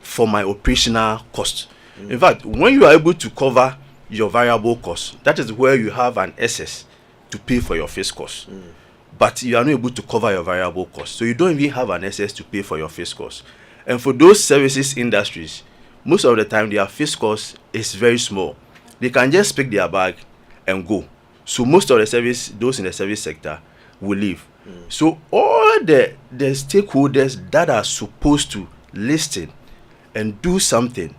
for my operational cost. In fact, when you are able to cover your variable cost, that is where you have an excess to pay for your fixed cost. But you are not able to cover your variable cost. So you don't even have an excess to pay for your fixed cost. And for those services industries, most of the time their fixed cost is very small. They can just pick their bag and go. So most of the those in the service sector will leave. So all the stakeholders that are supposed to listen and do something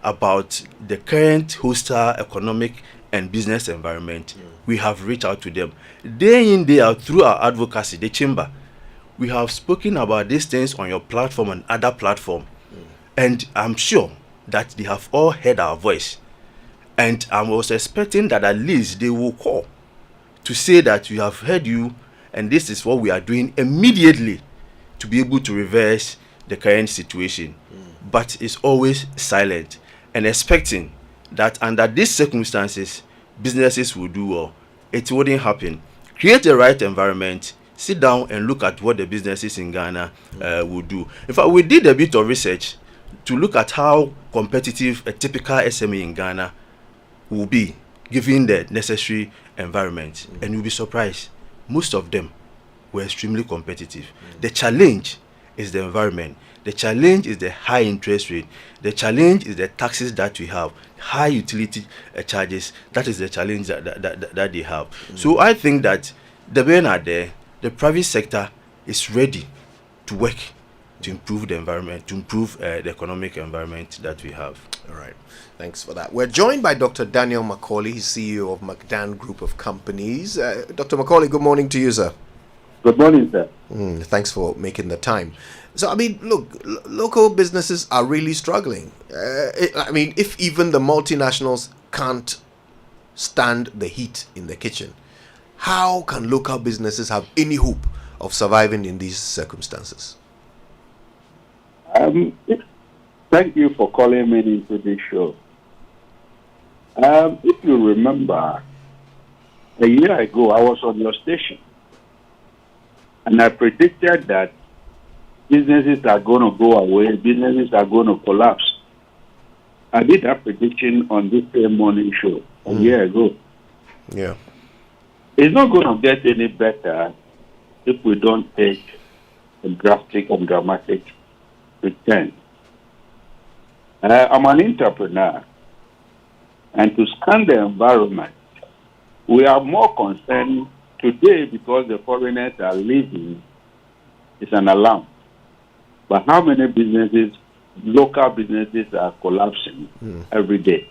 about the current hostile economic and business environment, we have reached out to them. Day in, day out, through our advocacy, the chamber, we have spoken about these things on your platform and other platform. And I'm sure that they have all heard our voice. And I was expecting that at least they will call to say that we have heard you and this is what we are doing immediately to be able to reverse the current situation. But it's always silent and expecting that under these circumstances, businesses will do well. It wouldn't happen. Create the right environment, sit down and look at what the businesses in Ghana will do. In fact, we did a bit of research to look at how competitive a typical SME in Ghana will be given the necessary environment. And you'll be surprised. Most of them were extremely competitive. The challenge is the environment. The challenge is the high interest rate. The challenge is the taxes that we have, high utility charges. That is the challenge that they have. So I think that the men are there. The private sector is ready to work to improve the environment, to improve the economic environment that we have. All right. Thanks for that. We're joined by Dr. Daniel Macaulay, he's CEO of McDan Group of Companies. Dr. Macaulay, good morning to you, sir. Good morning, sir. Thanks for making the time. So, I mean, look, local businesses are really struggling. If even the multinationals can't stand the heat in the kitchen, how can local businesses have any hope of surviving in these circumstances? Thank you for calling me into this show. If you remember, a year ago, I was on your station, and I predicted that businesses are going to go away, businesses are going to collapse. I did that prediction on this same morning show a year ago. Yeah. It's not going to get any better if we don't take a drastic and dramatic return. I'm an entrepreneur, and to scan the environment, we are more concerned today because the foreigners are leaving. It's an alarm. But how many businesses, local businesses, are collapsing every day?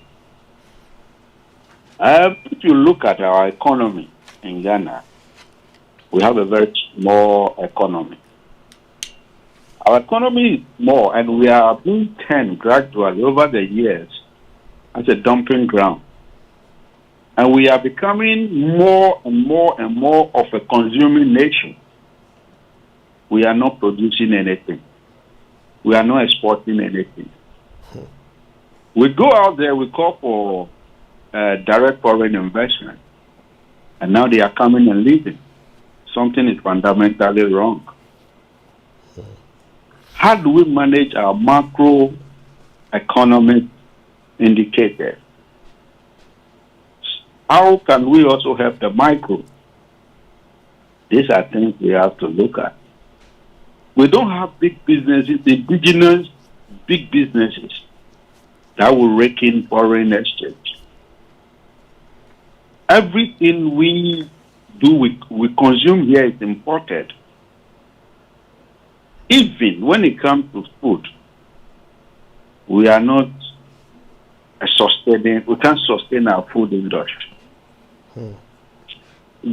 If you look at our economy in Ghana, we have a very small economy. Our economy is small, and we are being turned gradually over the years as a dumping ground. And we are becoming more and more and more of a consuming nation. We are not producing anything. We are not exporting anything. We go out there, we call for direct foreign investment, and now they are coming and leaving. Something is fundamentally wrong. How do we manage our macro economic indicators? How can we also help the micro? These are things we have to look at. We don't have big businesses, indigenous big businesses that will rake in foreign exchange. Everything we do, we consume here is imported. Even when it comes to food, we are not we can't sustain our food industry.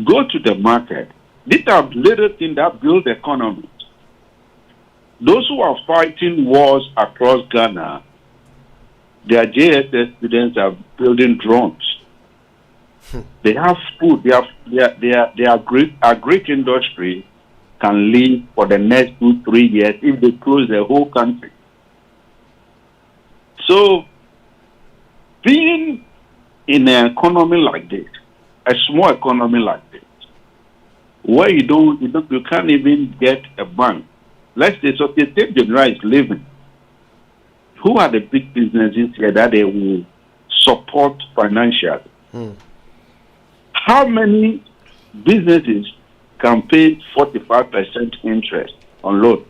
Go to the market. These are little things that build economies. Those who are fighting wars across Ghana, their JSS students are building drones. They have food. Their great industry can live for the next 2-3 years if they close the whole country. So, being in an economy like this, a small economy like this, where you can't even get a bank. Let's say Societe Generale is living. Who are the big businesses here that they will support financially? How many businesses can pay 45% interest on loan?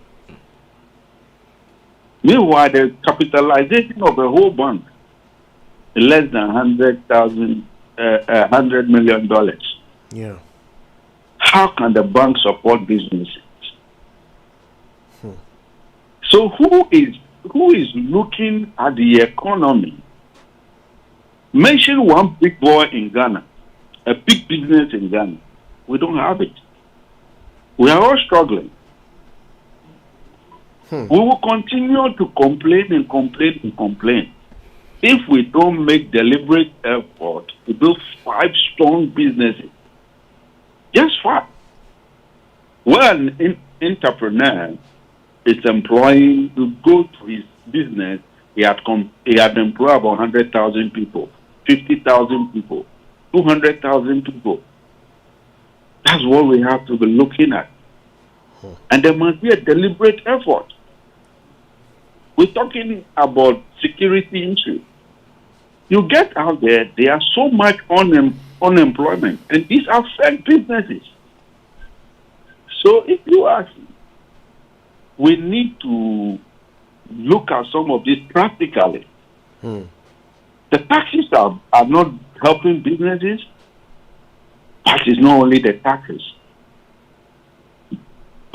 Meanwhile, the capitalization of a whole bank is less than $100 million. Yeah. How can the bank support businesses? So who is looking at the economy? Mention one big boy in Ghana, a big business in Ghana. We don't have it. We are all struggling. We will continue to complain and complain and complain if we don't make deliberate effort to build 5 strong businesses. Just 5. Well, an entrepreneur is employing to go to his business. He had employed about 100,000 people, 50,000 people, 200,000 people. That's what we have to be looking at. And there must be a deliberate effort. We're talking about security issues. You get out there, there are so much unemployment, and these affect businesses. So if you ask me, we need to look at some of this practically. The taxes are not helping businesses. But it's not only the taxes.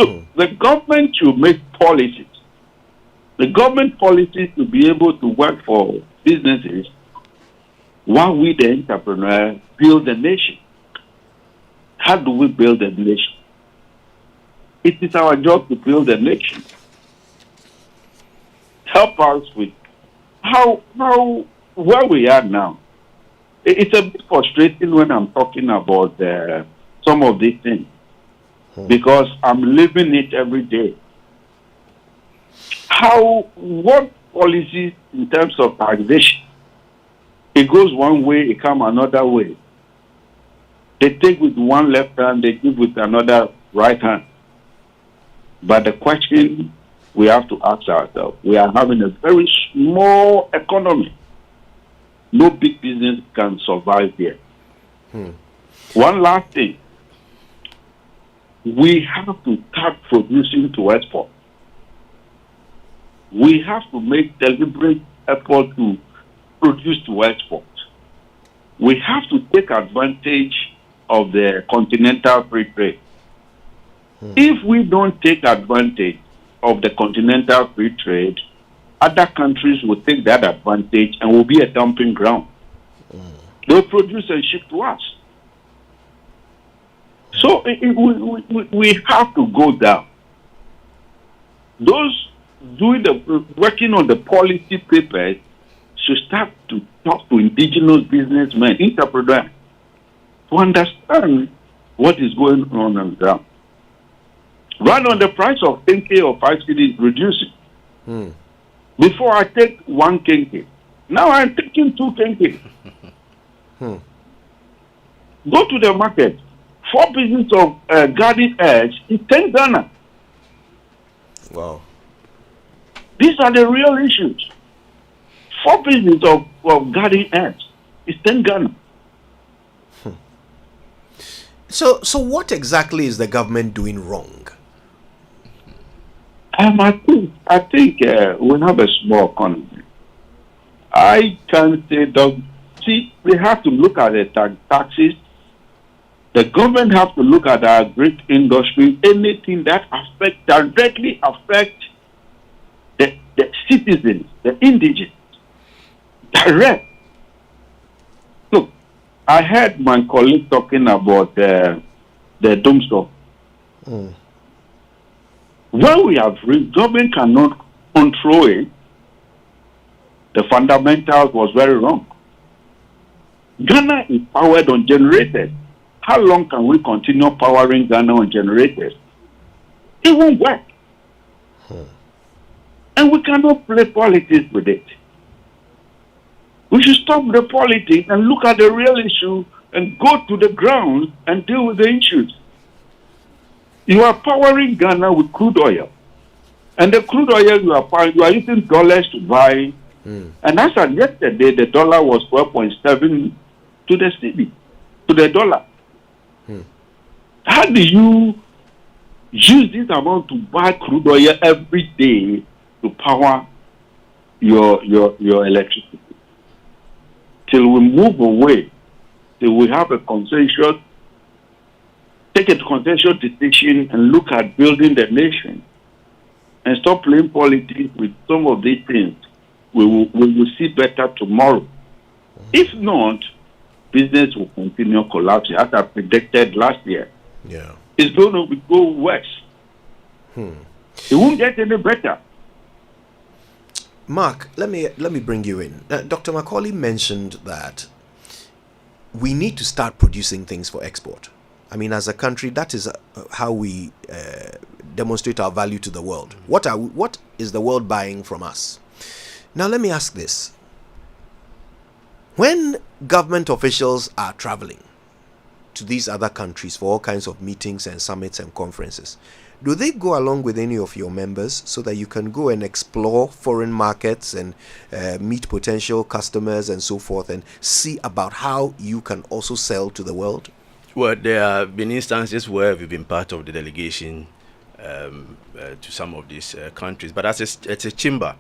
So the government should make policies. The government policies to be able to work for businesses while we, the entrepreneur, build a nation. How do we build a nation? It is our job to build a nation. Help us with where we are now. It's a bit frustrating when I'm talking about some of these things because I'm living it every day. What policies in terms of taxation? It goes one way, it comes another way. They take with one left hand, they give with another right hand. But the question we have to ask ourselves, we are having a very small economy. No big business can survive here. One last thing. We have to start producing to export. We have to make deliberate effort to produce to export. We have to take advantage of the continental free trade. If we don't take advantage of the continental free trade, other countries will take that advantage and will be a dumping ground. They'll produce and ship to us. So we have to go down. Those working on the policy papers should start to talk to indigenous businessmen, entrepreneurs, to understand what is going on the ground. Right on the price of 10K or 5 cedis reducing. Before I take 1 KK, now I'm taking 2 KK. Go to the market. 4 pieces of garden eggs is 10 Ghana. Wow. These are the real issues. 4 pieces of garden eggs is 10 Ghana. So what exactly is the government doing wrong? I think we have a small economy. I can say, we have to look at the taxes. The government has to look at our great industry, anything that directly affects the the citizens, the indigents, direct. Look, I heard my colleague talking about the doomstone. When we have government cannot control it, the fundamentals was very wrong. Ghana is powered on generators. How long can we continue powering Ghana on generators? It won't work. And we cannot play politics with it. We should stop the politics and look at the real issue and go to the ground and deal with the issues. You are powering Ghana with crude oil. And the crude oil you are using dollars to buy. And as of yesterday, the dollar was 12.7 to the cedi, to the dollar. How do you use this amount to buy crude oil every day to power your electricity? Till we move away, till we have a consensual, take a consensual decision and look at building the nation and stop playing politics with some of these things, we will see better tomorrow. If not, business will continue collapsing, as I predicted last year. Yeah. It's going to go worse. It won't get any better. Mark, let me bring you in. Dr. Macaulay mentioned that we need to start producing things for export. I mean, as a country, that is how we demonstrate our value to the world. What is the world buying from us? Now, let me ask this. When government officials are traveling to these other countries for all kinds of meetings and summits and conferences, do they go along with any of your members so that you can go and explore foreign markets and meet potential customers and so forth and see about how you can also sell to the world? Well, there have been instances where we've been part of the delegation to some of these countries, but as a chamber,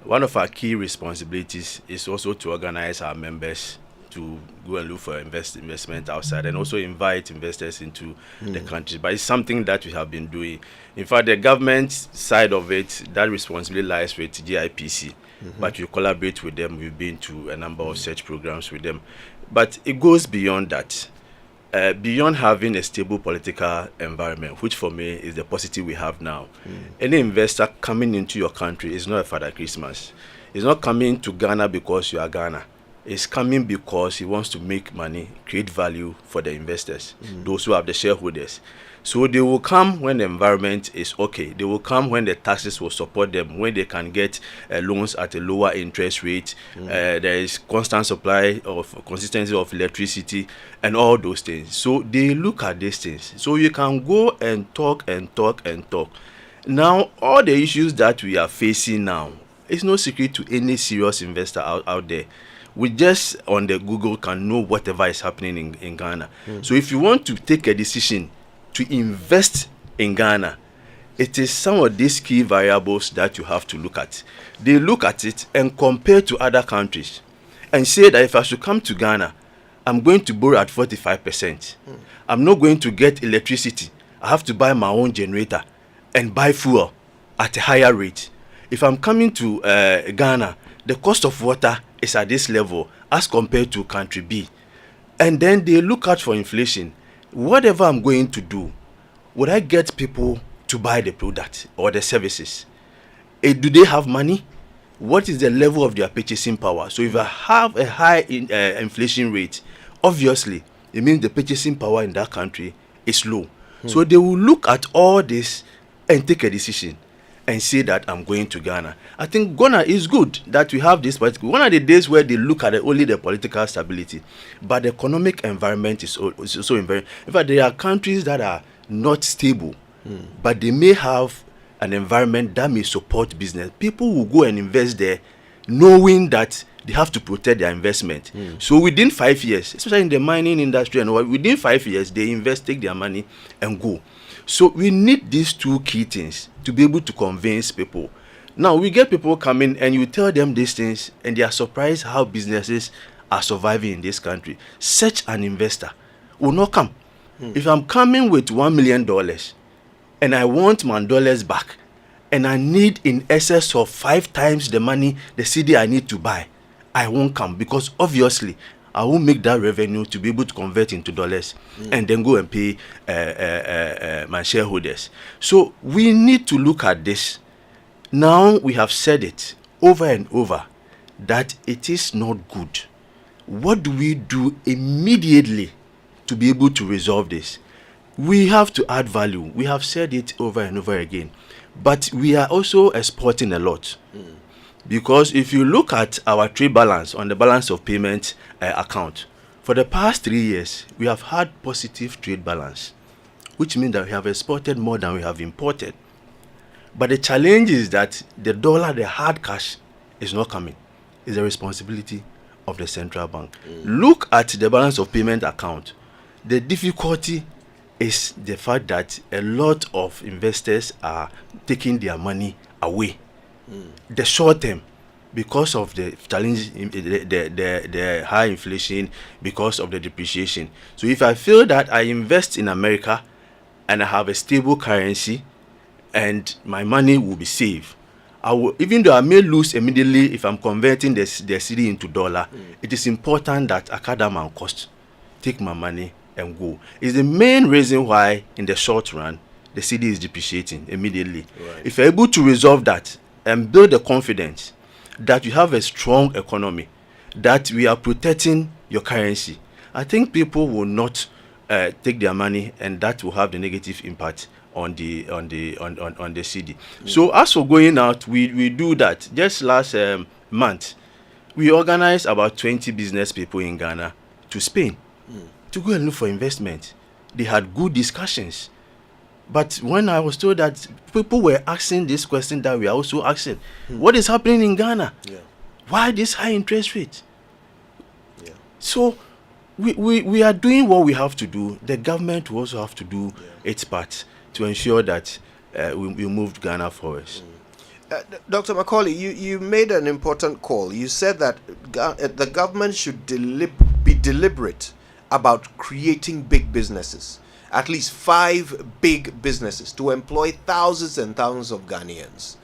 one of our key responsibilities is also to organize our members to go and look for investment outside and also invite investors into the country. But it's something that we have been doing. In fact, the government side of it, that responsibility lies with GIPC. But we collaborate with them. We've been to a number of such programs with them. But it goes beyond that. Beyond having a stable political environment, which for me is the positive we have now. Any investor coming into your country is not a Father Christmas. It's not coming to Ghana because you are Ghana. It's coming because he wants to make money, create value for the investors, those who have the shareholders. So they will come when the environment is okay. They will come when the taxes will support them, when they can get loans at a lower interest rate. There is constant supply of consistency of electricity and all those things. So they look at these things. So you can go and talk and talk and talk. Now, all the issues that we are facing now, it's no secret to any serious investor out there. We just on the Google can know whatever is happening in Ghana. So if you want to take a decision to invest in Ghana, it is some of these key variables that you have to look at. They look at it and compare to other countries and say that if I should come to Ghana, I'm going to borrow at 45%. I'm not going to get electricity. I have to buy my own generator and buy fuel at a higher rate. If I'm coming to Ghana, the cost of water is at this level as compared to country B. And then they look out for inflation. Whatever I'm going to do, would I get people to buy the product or the services? Do they have money? What is the level of their purchasing power? So if I have a high inflation rate, obviously, it means the purchasing power in that country is low. So they will look at all this and take a decision and say that I'm going to Ghana. I think Ghana is good that we have this political. One of the days where they look at only the political stability, but the economic environment is also very. In fact, there are countries that are not stable, but they may have an environment that may support business. People will go and invest there, knowing that they have to protect their investment. So within 5 years, especially in the mining industry, and within 5 years, they invest, take their money, and go. So we need these two key things to be able to convince people. Now, we get people coming and you tell them these things and they are surprised how businesses are surviving in this country. Such an investor will not come. If I'm coming with $1 million and I want my dollars back and I need in excess of 5 times the money the CD I need to buy, I won't come, because obviously I won't make that revenue to be able to convert into dollars and then go and pay my shareholders. So we need to look at this. Now we have said it over and over that it is not good. What do we do immediately to be able to resolve this? We have to add value. We have said it over and over again. But we are also exporting a lot. Because if you look at our trade balance on the balance of payment account, for the past 3 years, we have had positive trade balance, which means that we have exported more than we have imported. But the challenge is that the dollar, the hard cash, is not coming. It's the responsibility of the central bank. Look at the balance of payment account. The difficulty is the fact that a lot of investors are taking their money away. The short term, because of the challenge, the high inflation, because of the depreciation. So if I feel that I invest in America and I have a stable currency and my money will be safe, I will, even though I may lose immediately if I'm converting the CD into dollar, it is important that I cut down my cost, take my money and go. It's the main reason why in the short run the CD is depreciating immediately. Right. If you're able to resolve that and build the confidence that you have a strong economy, that we are protecting your currency, I think people will not take their money, and that will have the negative impact on the CD. So as for going out, we do that. Just last month, we organized about 20 business people in Ghana to Spain to go and look for investment. They had good discussions. But when I was told that people were asking this question that we are also asking, what is happening in Ghana? Why this high interest rate? So we are doing what we have to do. The government will also have to do its part to ensure that we moved Ghana forward. Dr. Macaulay, you made an important call. You said that the government should be deliberate about creating big businesses, at least 5 big businesses to employ thousands and thousands of Ghanaians.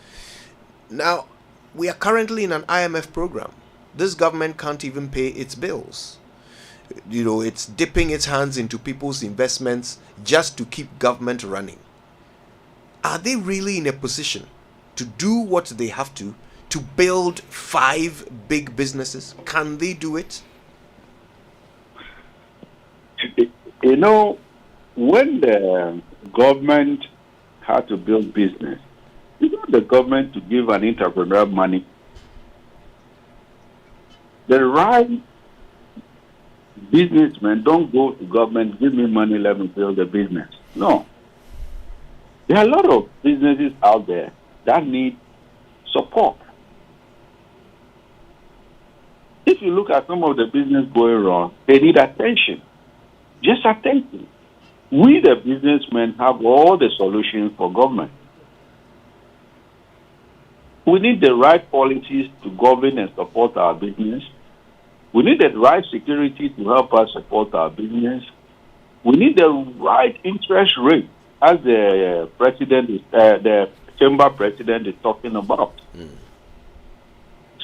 Now, we are currently in an IMF program. This government can't even pay its bills. You know, it's dipping its hands into people's investments just to keep government running. Are they really in a position to do what they have to build 5 big businesses? Can they do it? You know, when the government had to build business, you want the government to give an entrepreneur money. The right businessmen don't go to government, give me money, let me build a business. No. There are a lot of businesses out there that need support. If you look at some of the business going wrong, they need attention. Just attention. We, the businessmen, have all the solutions for government. We need the right policies to govern and support our business. We need the right security to help us support our business. We need the right interest rate, as the the chamber president is talking about.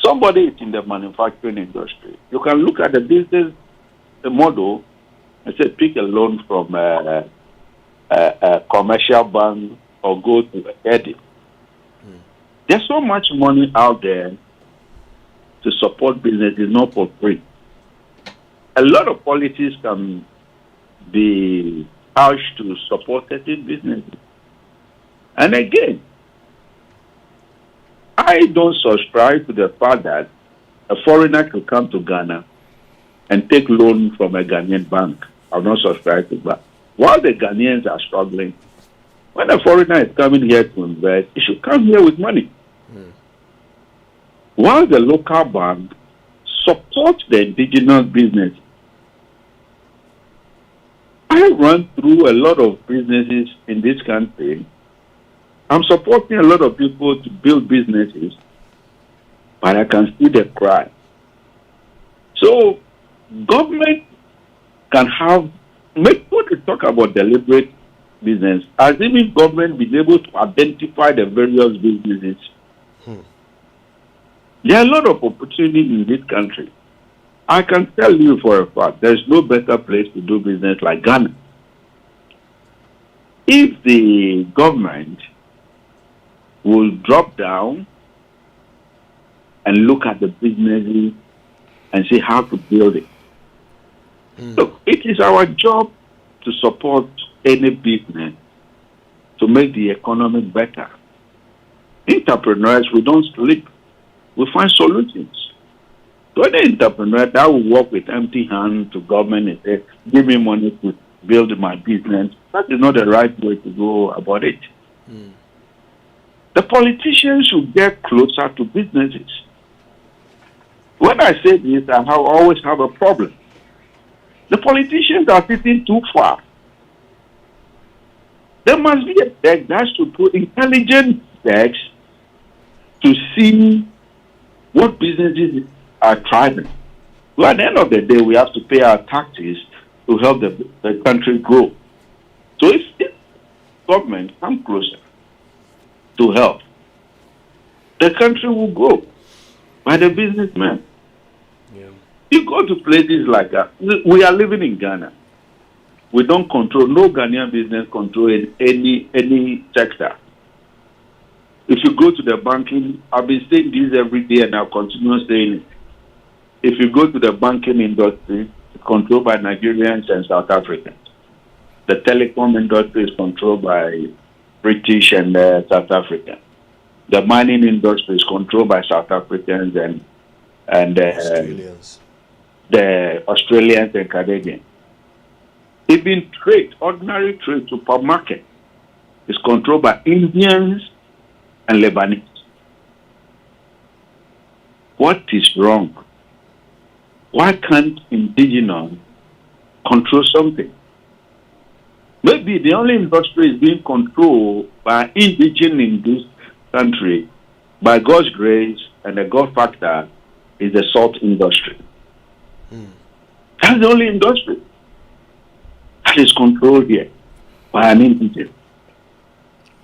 Somebody is in the manufacturing industry. You can look at the business model and say, pick a loan from a commercial bank or go to Eddie. There's so much money out there to support businesses, not for free. A lot of policies can be urged to support certain businesses. And again, I don't subscribe to the fact that a foreigner could come to Ghana and take loan from a Ghanaian bank. I'll not subscribe to that. While the Ghanaians are struggling, when a foreigner is coming here to invest, he should come here with money. While the local bank supports the indigenous business. I run through a lot of businesses in this country. I'm supporting a lot of people to build businesses, but I can see the cry. So, government can have, when they talk about deliberate business. Has even government been able to identify the various businesses? There are a lot of opportunities in this country. I can tell you for a fact, there's no better place to do business like Ghana. If the government will drop down and look at the businesses and see how to build it. Look, it is our job to support any business to make the economy better. Entrepreneurs, we don't sleep. We find solutions. To any entrepreneur that will work with empty hands to government and say, give me money to build my business, that is not the right way to go about it. The politicians should get closer to businesses. When I say this, I always have a problem. The politicians are sitting too far. There must be a deck that should put intelligent decks to see what businesses are thriving. Well, at the end of the day, we have to pay our taxes to help the country grow. So if government come closer to help, the country will grow by the businessmen. You go to places like that. We are living in Ghana. We don't control, no Ghanaian business control in any sector. If you go to the banking, I've been saying this every day and I'll continue saying it. If you go to the banking industry, it's controlled by Nigerians and South Africans. The telecom industry is controlled by British and South Africans. The mining industry is controlled by South Africans and Australians. The Australians and Canadians. Even trade, ordinary trade, supermarket, is controlled by Indians and Lebanese. What is wrong? Why can't indigenous control something? Maybe the only industry is being controlled by indigenous in this country, by God's grace and the God factor, is the salt industry. That's the only industry that is controlled here by an indigenous.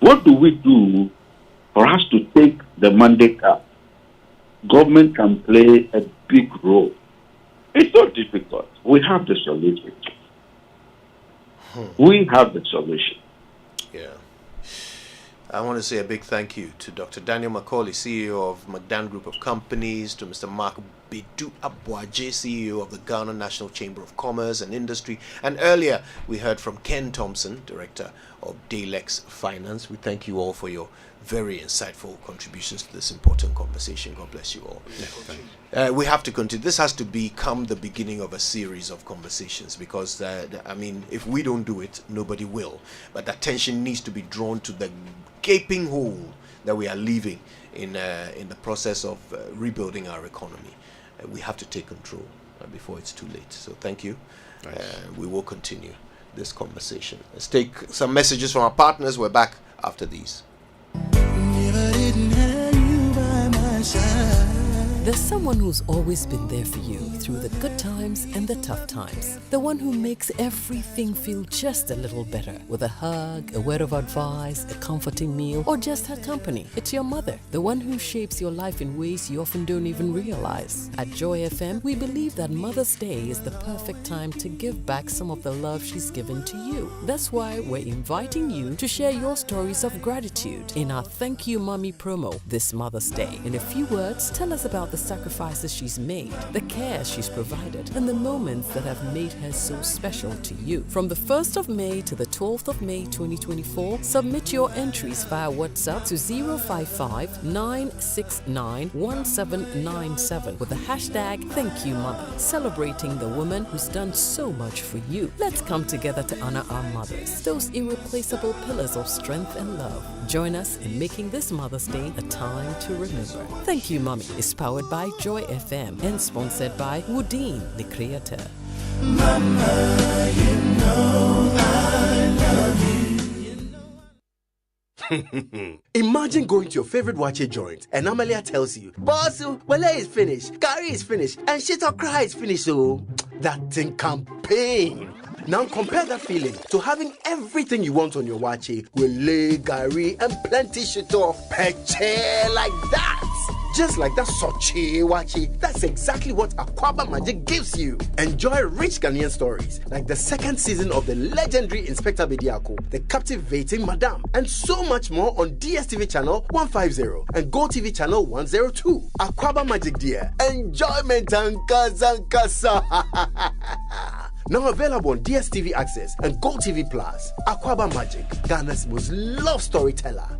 What do we do for us to take the mandate up? Government can play a big role. It's not difficult. We have the solution. We have the solution. Yeah. I want to say a big thank you to Dr. Daniel Macaulay, CEO of McDan Group of Companies, to Mr. Mark Bidu Abwaje, CEO of the Ghana National Chamber of Commerce and Industry, and earlier we heard from Ken Thompson, Director of Dalex Finance. We thank you all for your very insightful contributions to this important conversation. God bless you all. We have to continue. This has to become the beginning of a series of conversations because, I mean, if we don't do it, nobody will. But attention needs to be drawn to the gaping hole that we are leaving in the process of rebuilding our economy. We have to take control before it's too late. So thank you. We will continue this conversation. Let's take some messages from our partners. We're back after these. There's someone who's always been there for you through the good times and the tough times. The one who makes everything feel just a little better with a hug, a word of advice, a comforting meal, or just her company. It's your mother, the one who shapes your life in ways you often don't even realize. At Joy FM, we believe that Mother's Day is the perfect time to give back some of the love she's given to you. That's why we're inviting you to share your stories of gratitude in our Thank You Mommy promo this Mother's Day. In a few words, tell us about the sacrifices she's made, the care she's provided, and the moments that have made her so special to you. From the 1st of May to the 12th of May 2024, submit your entries via WhatsApp to 055-969-1797 with the hashtag #ThankYouMother, celebrating the woman who's done so much for you. Let's come together to honor our mothers, those irreplaceable pillars of strength and love. Join us in making this Mother's Day a time to remember. Thank You Mommy is powered by Joy FM and sponsored by Woodine, the creator. Mama, you know I love you. Imagine going to your favorite wache joint and Amalia tells you, Boss, wale is finished, curry is finished, and shit or cry is finished. So that thing can pain. Now compare that feeling to having everything you want on your wache with le, gari, and plenty shito peche like that. Just like that soche wache, that's exactly what Akwaba Magic gives you. Enjoy rich Ghanaian stories like the second season of the legendary Inspector Bediako, the captivating Madame, and so much more on DSTV channel 150 and GoTV channel 102. Akwaba Magic dear, enjoyment and kazankasa. Now available on DSTV Access and GoTV Plus. Akwaba Magic, Ghana's most loved storyteller.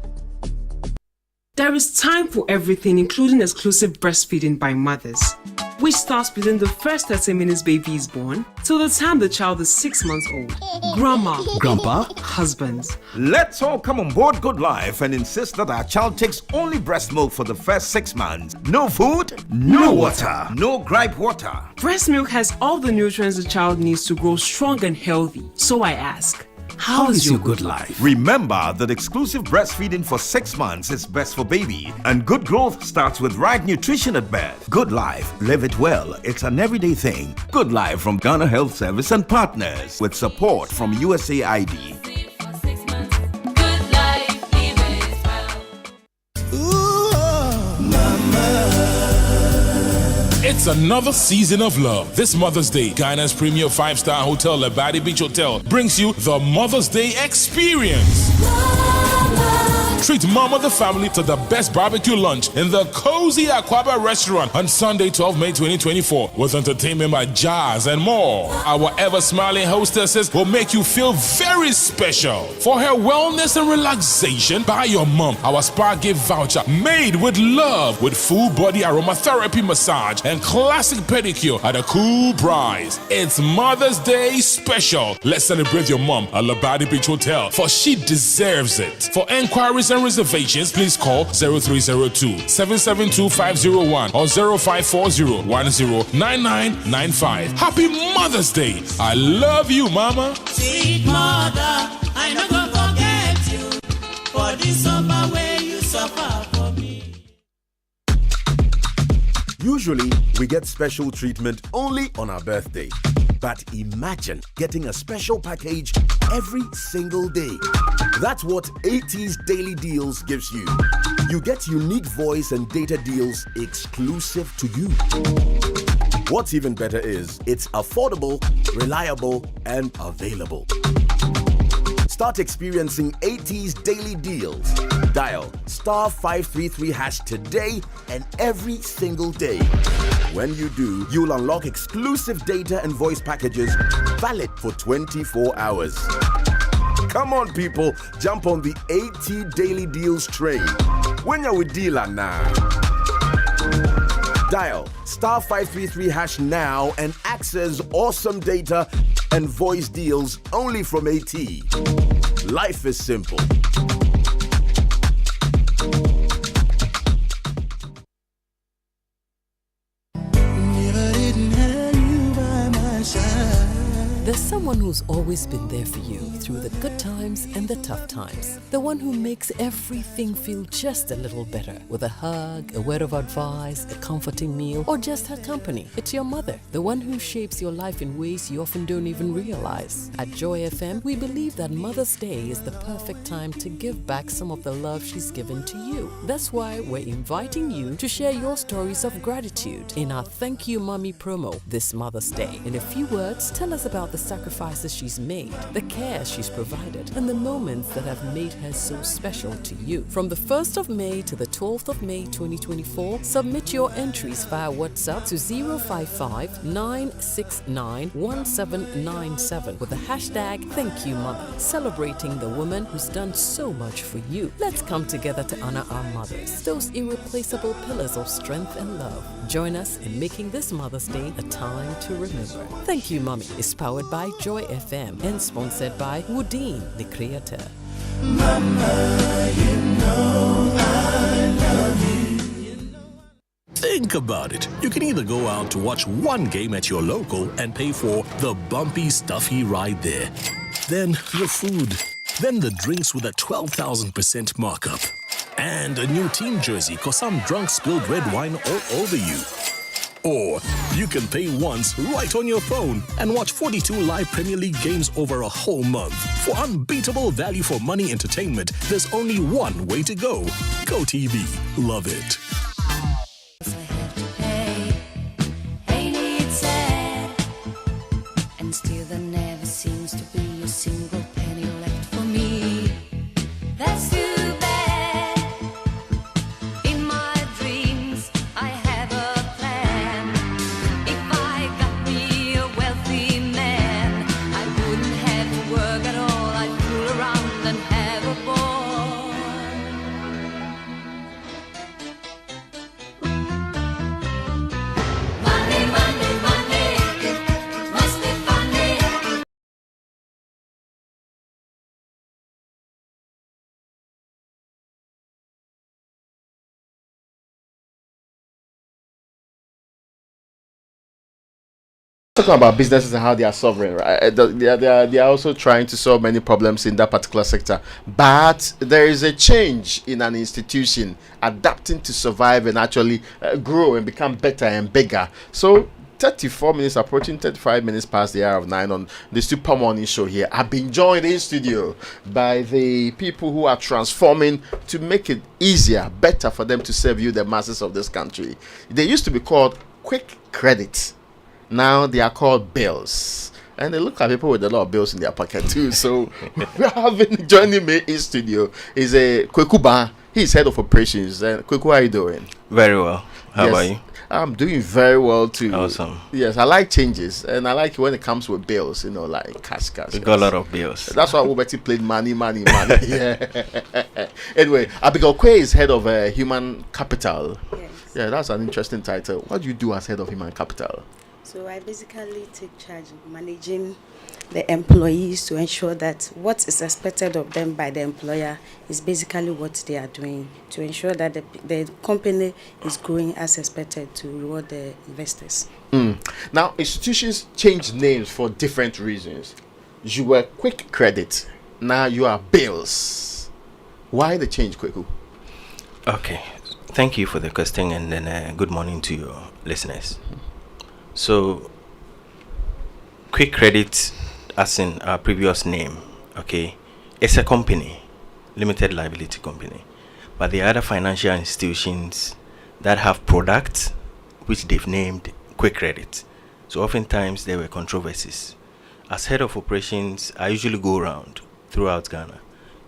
There is time for everything, including exclusive breastfeeding by mothers, which starts within the first 30 minutes baby is born till the time the child is 6 months old. Grandma, Grandpa, husbands, let's all come on board Good Life and insist that our child takes only breast milk for the first 6 months. No food, no water, no gripe water. Breast milk has all the nutrients the child needs to grow strong and healthy. So I ask, how is your good life? Remember that exclusive breastfeeding for 6 months is best for baby, and good growth starts with right nutrition at birth. Good Life, live it well. It's an everyday thing. Good Life from Ghana Health Service and partners with support from USAID. It's another season of love. This Mother's Day, Ghana's premier 5-star hotel, Lebadi Beach Hotel, brings you the Mother's Day experience. Treat Mama the family to the best barbecue lunch in the cozy Akwaba restaurant on Sunday, 12 May 2024, with entertainment by Jazz and more. Our ever-smiling hostesses will make you feel very special. For her wellness and relaxation, buy your mom our spa gift voucher made with love, with full body aromatherapy massage and classic pedicure at a cool price. It's Mother's Day special. Let's celebrate your mom at Lebadi Beach Hotel, for she deserves it. For enquiries and reservations, please call 0302-772-501 or 0540-109995. Happy Mother's Day. I love you, Mama. Sweet mother, I no go forget you for the suffer way you suffer for me. Usually, we get special treatment only on our birthday. But imagine getting a special package every single day. That's what AT's Daily Deals gives you. You get unique voice and data deals exclusive to you. What's even better is it's affordable, reliable, and available. Start experiencing AT's Daily Deals. Dial *533# today and every single day. When you do, you'll unlock exclusive data and voice packages valid for 24 hours. Come on, people, jump on the AT Daily Deals train. When you're with dealer now. Dial *533# now and access awesome data and voice deals only from AT. Life is simple. There's someone who's always been there for you through the good times and the tough times. The one who makes everything feel just a little better with a hug, a word of advice, a comforting meal, or just her company. It's your mother, the one who shapes your life in ways you often don't even realize. At Joy FM, we believe that Mother's Day is the perfect time to give back some of the love she's given to you. That's why we're inviting you to share your stories of gratitude in our Thank You Mommy promo this Mother's Day. In a few words, tell us about the sacrifices she's made, the care she's provided, and the moments that have made her so special to you. From the 1st of May to the 12th of May 2024, submit your entries via WhatsApp to 055-969-1797 with the hashtag #ThankYouMother, celebrating the woman who's done so much for you. Let's come together to honor our mothers, those irreplaceable pillars of strength and love. Join us in making this Mother's Day a time to remember. Thank You Mommy is powered by Joy FM and sponsored by Woodine, the creator. Mama, you know I love you. Think about it. You can either go out to watch one game at your local and pay for the bumpy, stuffy ride there. Then the food. Then the drinks with a 12,000% markup. And a new team jersey cause some drunk spilled red wine all over you. Or you can pay once right on your phone and watch 42 live Premier League games over a whole month. For unbeatable value for money entertainment, there's only one way to go. Go TV. Love it. Ain't it sad? And still there never seems to be a single penny left for me. That's too bad. In my dreams, I have a plan. If I got me a wealthy man, I wouldn't have to work at all. I'd fool around and have a ball. Money, money, money, must be funny. Talking about businesses and how they are sovereign, right? They are also trying to solve many problems in that particular sector. But there is a change in an institution adapting to survive and actually grow and become better and bigger. So 34 minutes, approaching 35 minutes past the hour of 9 on the Super Morning Show here. I've been joined in studio by the people who are transforming to make it easier, better for them to serve you, the masses of this country. They used to be called Quick Credit. Now they are called bills. And they look at people with a lot of bills in their pocket too. So joining me in studio is a Kwekuba. He's head of operations. Kweku, how are you doing? Very well. How about you? I'm doing very well too. Awesome. Yes, I like changes, and I like it when it comes with bills. You know, like cash. We got a lot of bills. That's why Ubeti played money. Yeah. Anyway, Abigail Kwe is head of human capital. Yes. Yeah, that's an interesting title. What do you do as head of human capital? So I basically take charge of managing the employees to ensure that what is expected of them by the employer is basically what they are doing, to ensure that the company is growing as expected to reward the investors. Now, institutions change names for different reasons. You were Quick Credit, now you are Bills. Why the change, Kweku? Okay, thank you for the question, and then good morning to your listeners. So, Quick Credit, as in our previous name, okay, it's a company, limited liability company, but there are other financial institutions that have products which they've named Quick Credit. So oftentimes there were controversies. As head of operations, I usually go around throughout Ghana.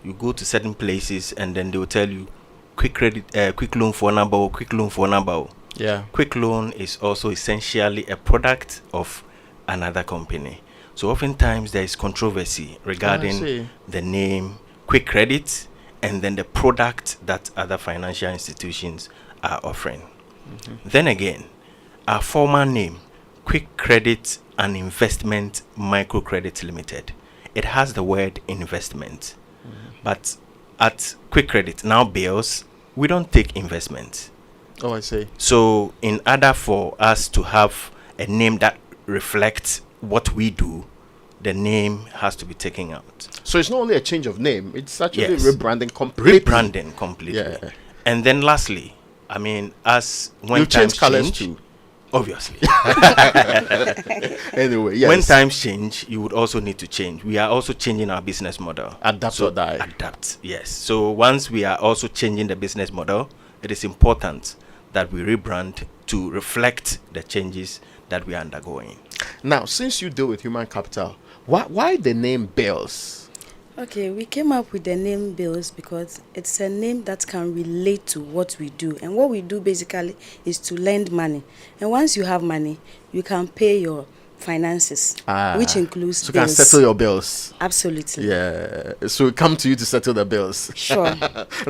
You go to certain places and then they will tell you quick credit, quick loan for number, quick loan for number. Yeah. Quick loan is also essentially a product of another company. So oftentimes there is controversy regarding the name Quick Credit and then the product that other financial institutions are offering. Then again, our former name, Quick Credit and Investment Microcredit Limited, it has the word investment. But at Quick Credit, now Bills, we don't take investment. Oh, I see. So in order for us to have a name that reflects what we do, the name has to be taken out. So it's not only a change of name, it's actually rebranding completely. Yeah. And then lastly, I mean, as when you times change colors change, too. Obviously. Anyway, yes. When times change, you would also need to change. We are also changing our business model. Adapt or die. Adapt, yes. So once we are also changing the business model, it is important that we rebrand to reflect the changes that we are undergoing. Now, since you deal with human capital, why the name Bills? Okay, we came up with the name Bills because it's a name that can relate to what we do. And what we do basically is to lend money. And once you have money, you can pay your finances, which includes so bills. You can settle your bills. Absolutely. Yeah. So we come to you to settle the bills. Sure.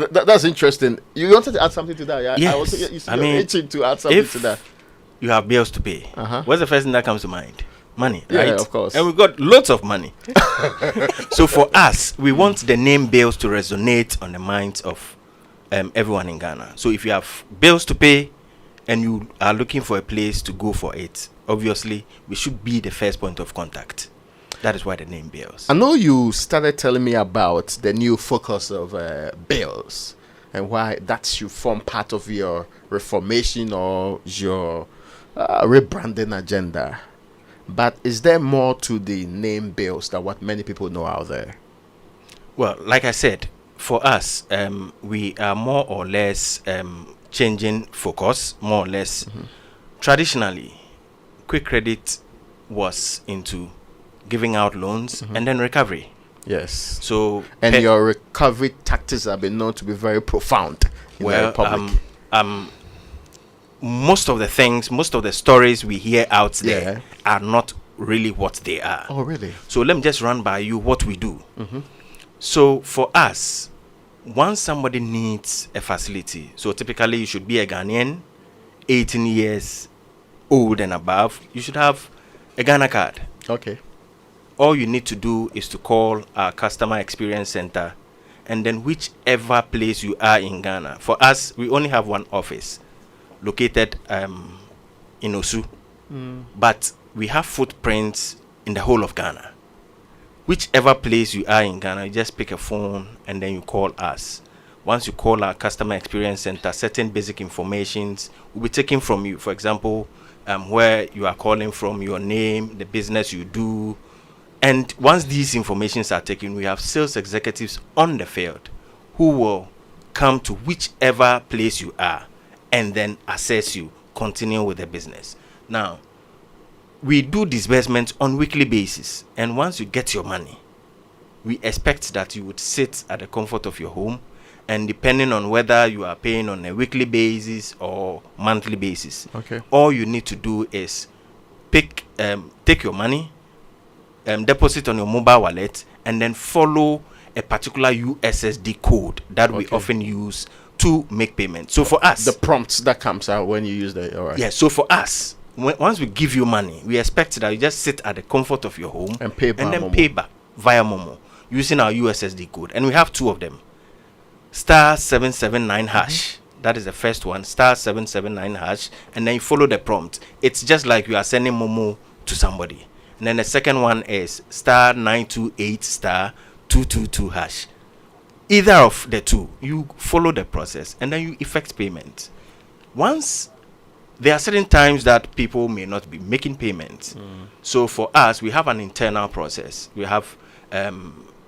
That's interesting. You wanted to add something to that? Yeah. Yes. I mean, itching to add something to that. You have bills to pay. What's the first thing that comes to mind? Money, right? Yeah, of course. And we got lots of money. So for us, we want the name Bills to resonate on the minds of everyone in Ghana. So if you have bills to pay and you are looking for a place to go for it, obviously we should be the first point of contact. That is why the name Bills. I know you started telling me about the new focus of Bills and why that should form part of your reformation or your rebranding agenda. But is there more to the name bills than what many people know out there? Well, like I said, for us, we are more or less changing focus, more or less. Traditionally, Quick Credit was into giving out loans and then recovery. Yes. So and your recovery tactics have been known to be very profound in the Republic. Most of the things, most of the stories we hear out there are not really what they are. Oh, really? So let me just run by you what we do. So for us, once somebody needs a facility, so typically you should be a Ghanaian, 18 years old and above, you should have a Ghana card. Okay. All you need to do is to call our customer experience center, and then whichever place you are in Ghana. For us, we only have one office located in Osu, but we have footprints in the whole of Ghana. Whichever place you are in Ghana, you just pick a phone and then you call us. Once you call our customer experience center, certain basic informations will be taken from you. For example, where you are calling from, your name, the business you do. And once these informations are taken, we have sales executives on the field who will come to whichever place you are and then assess you, continue with the business. Now, we do disbursements on weekly basis, and once you get your money, we expect that you would sit at the comfort of your home, and depending on whether you are paying on a weekly basis or monthly basis, all you need to do is take your money, deposit on your mobile wallet, and then follow a particular USSD code that we often use to make payment. So for us, the prompts that comes out when you use the so for us, once we give you money, we expect that you just sit at the comfort of your home and pay and then pay back via Momo using our USSD code, and we have two of them. *779#. That is the first one, *779#, and then you follow the prompt. It's just like you are sending Momo to somebody. And then the second one is *928*222#. Either of the two, you follow the process and then you effect payment. Once there are certain times that people may not be making payments. So for us, we have an internal process. We have a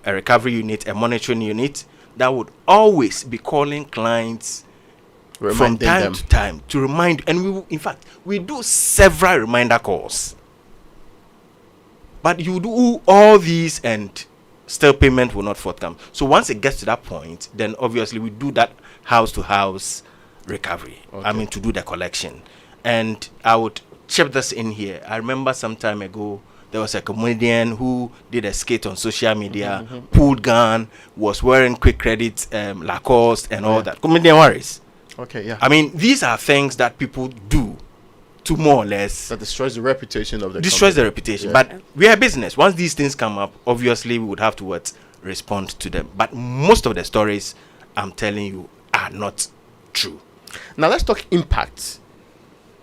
recovery unit, a monitoring unit that would always be calling clients from time to time to remind. And in fact, we do several reminder calls. But you do all these and still payment will not forthcome. So once it gets to that point, then obviously we do that house-to-house recovery. To do the collection. And I would chip this in here. I remember some time ago, there was a comedian who did a skit on social media, pulled gun, was wearing Quick Credit, Lacoste and all that. Comedian worries. These are things that people do to more or less... That destroys the reputation of the Destroys the reputation. But we are a business. Once these things come up, obviously we would have to respond to them. But most of the stories, I'm telling you, are not true. Now let's talk impact.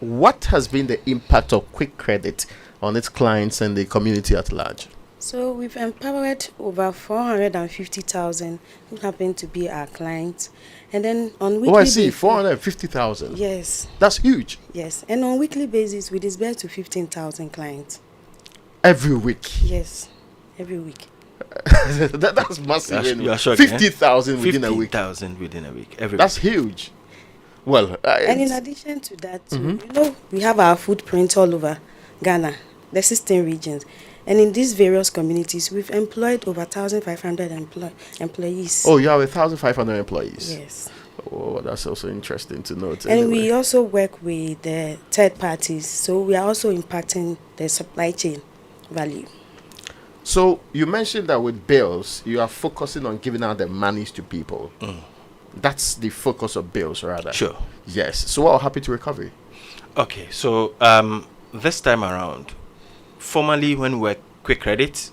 What has been the impact of Quick Credit on its clients and the community at large? So we've empowered over 450,000 who happen to be our clients. And then on weekly basis... 450,000? Yes. That's huge. Yes. And on weekly basis, we disburse to 15,000 clients. Every week? Yes. Every week. That's massive. You are shocked, 50,000 within a week. 50,000 within a week. That's huge. Well, and in addition to that, we have our footprint all over Ghana, the 16 regions. And in these various communities, we've employed over 1,500 employees. Oh, you have 1,500 employees? Yes. Oh, that's also interesting to note. And we also work with the third parties. So we are also impacting the supply chain value. So you mentioned that with bills, you are focusing on giving out the monies to people. That's the focus of bills, rather. Sure. Yes. So what happened to recovery? Okay, so this time around, formerly when we were Quick Credit,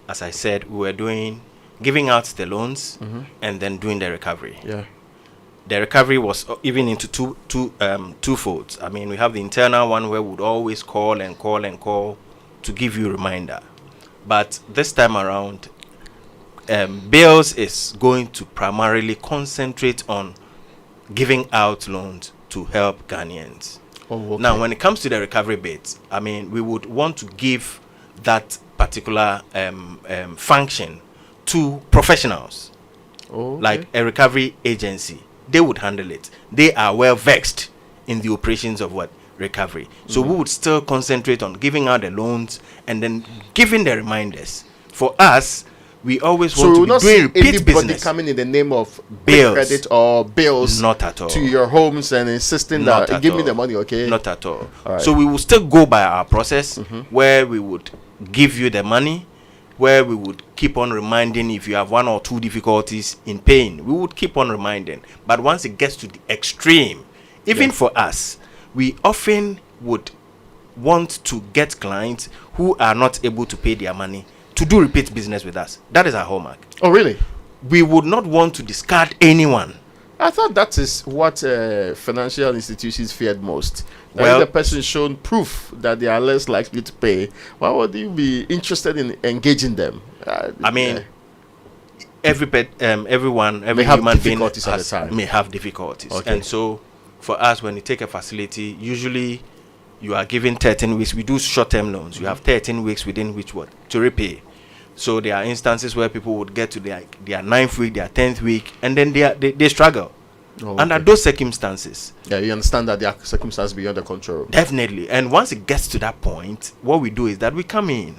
as I said, we were giving out the loans and then doing the recovery. Yeah. The recovery was even into two folds. We have the internal one where we would always call to give you a reminder. But this time around, bills is going to primarily concentrate on giving out loans to help Ghanaians. Oh, okay. Now, when it comes to the recovery bit, I mean, we would want to give that particular function to professionals, like a recovery agency. They would handle it. They are well versed in the operations of what? Recovery. So we would still concentrate on giving out the loans and then giving the reminders. For us, we always want to be doing repeat business. Coming in the name of bills, credit or bills, not at all, to your homes and insisting that give me the money, okay? Not at all. Right. So we will still go by our process, where we would give you the money, where we would keep on reminding if you have 1 or 2 difficulties in paying. We would keep on reminding. But once it gets to the extreme, even for us, we often would want to get clients who are not able to pay their money to do repeat business with us. That is our hallmark. Oh, really? We would not want to discard anyone. I thought that is what financial institutions feared most. Well, if the person shown proof that they are less likely to pay, why would you be interested in engaging them? I mean, every may have human being difficulties at the time. may have difficulties. Okay. And so, for us, when you take a facility, usually you are given 13 weeks. We do short-term loans. You have 13 weeks within which to repay. So there are instances where people would get to their 9th week, their 10th week, and then they struggle. Under those circumstances. Yeah, you understand that there are circumstances beyond the control. Definitely. And once it gets to that point, what we do is that we come in.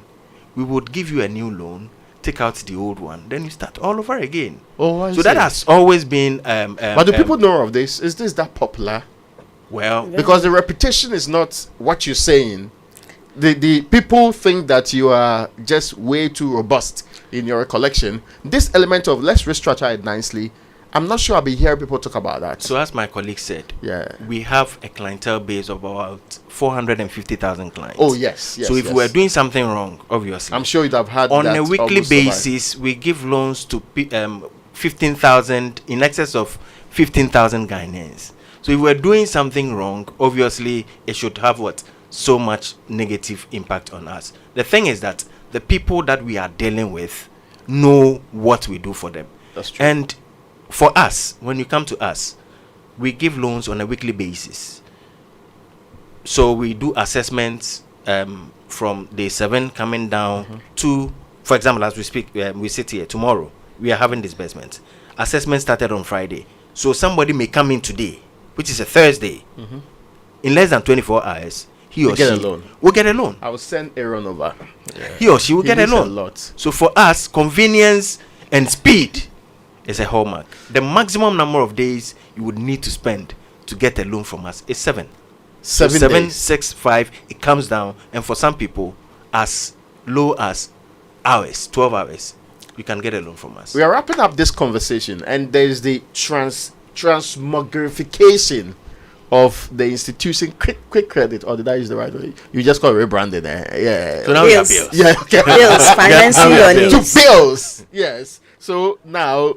We would give you a new loan, take out the old one, then you start all over again. Oh, I see. That has always been... but do people know of this? Is this that popular? Well... Because the reputation is not what you're saying. The people think that you are just way too robust in your recollection. This element of let's restructure it nicely, I'm not sure I'll be hearing people talk about that. So as my colleague said, we have a clientele base of about 450,000 clients. Oh, yes. So if we were doing something wrong, obviously, I'm sure you'd have had on that a weekly basis, we give loans to 15,000, in excess of 15,000 Ghanaians. So if we're doing something wrong, obviously, it should have so much negative impact on us. The thing is that the people that we are dealing with know what we do for them. That's true. And for us, when you come to us, we give loans on a weekly basis. So we do assessments from day 7 coming down to, for example, as we speak, we sit here tomorrow, we are having disbursements. Assessment started on Friday. So somebody may come in today, which is a Thursday. In less than 24 hours, he or she will get a loan. I will send Aaron over. He or she will get a loan. A lot. So for us, convenience and speed is a hallmark. The maximum number of days you would need to spend to get a loan from us is 7. 7 days. 6, 5, it comes down. And for some people, as low as hours, 12 hours, you can get a loan from us. We are wrapping up this conversation, and there is the transmogrification of the institution. Quick credit, or did I use the right way? You just call it rebranding. Yeah. So now we have bills. Yeah, okay. Bills, financing your needs. To bills. Yes. So now,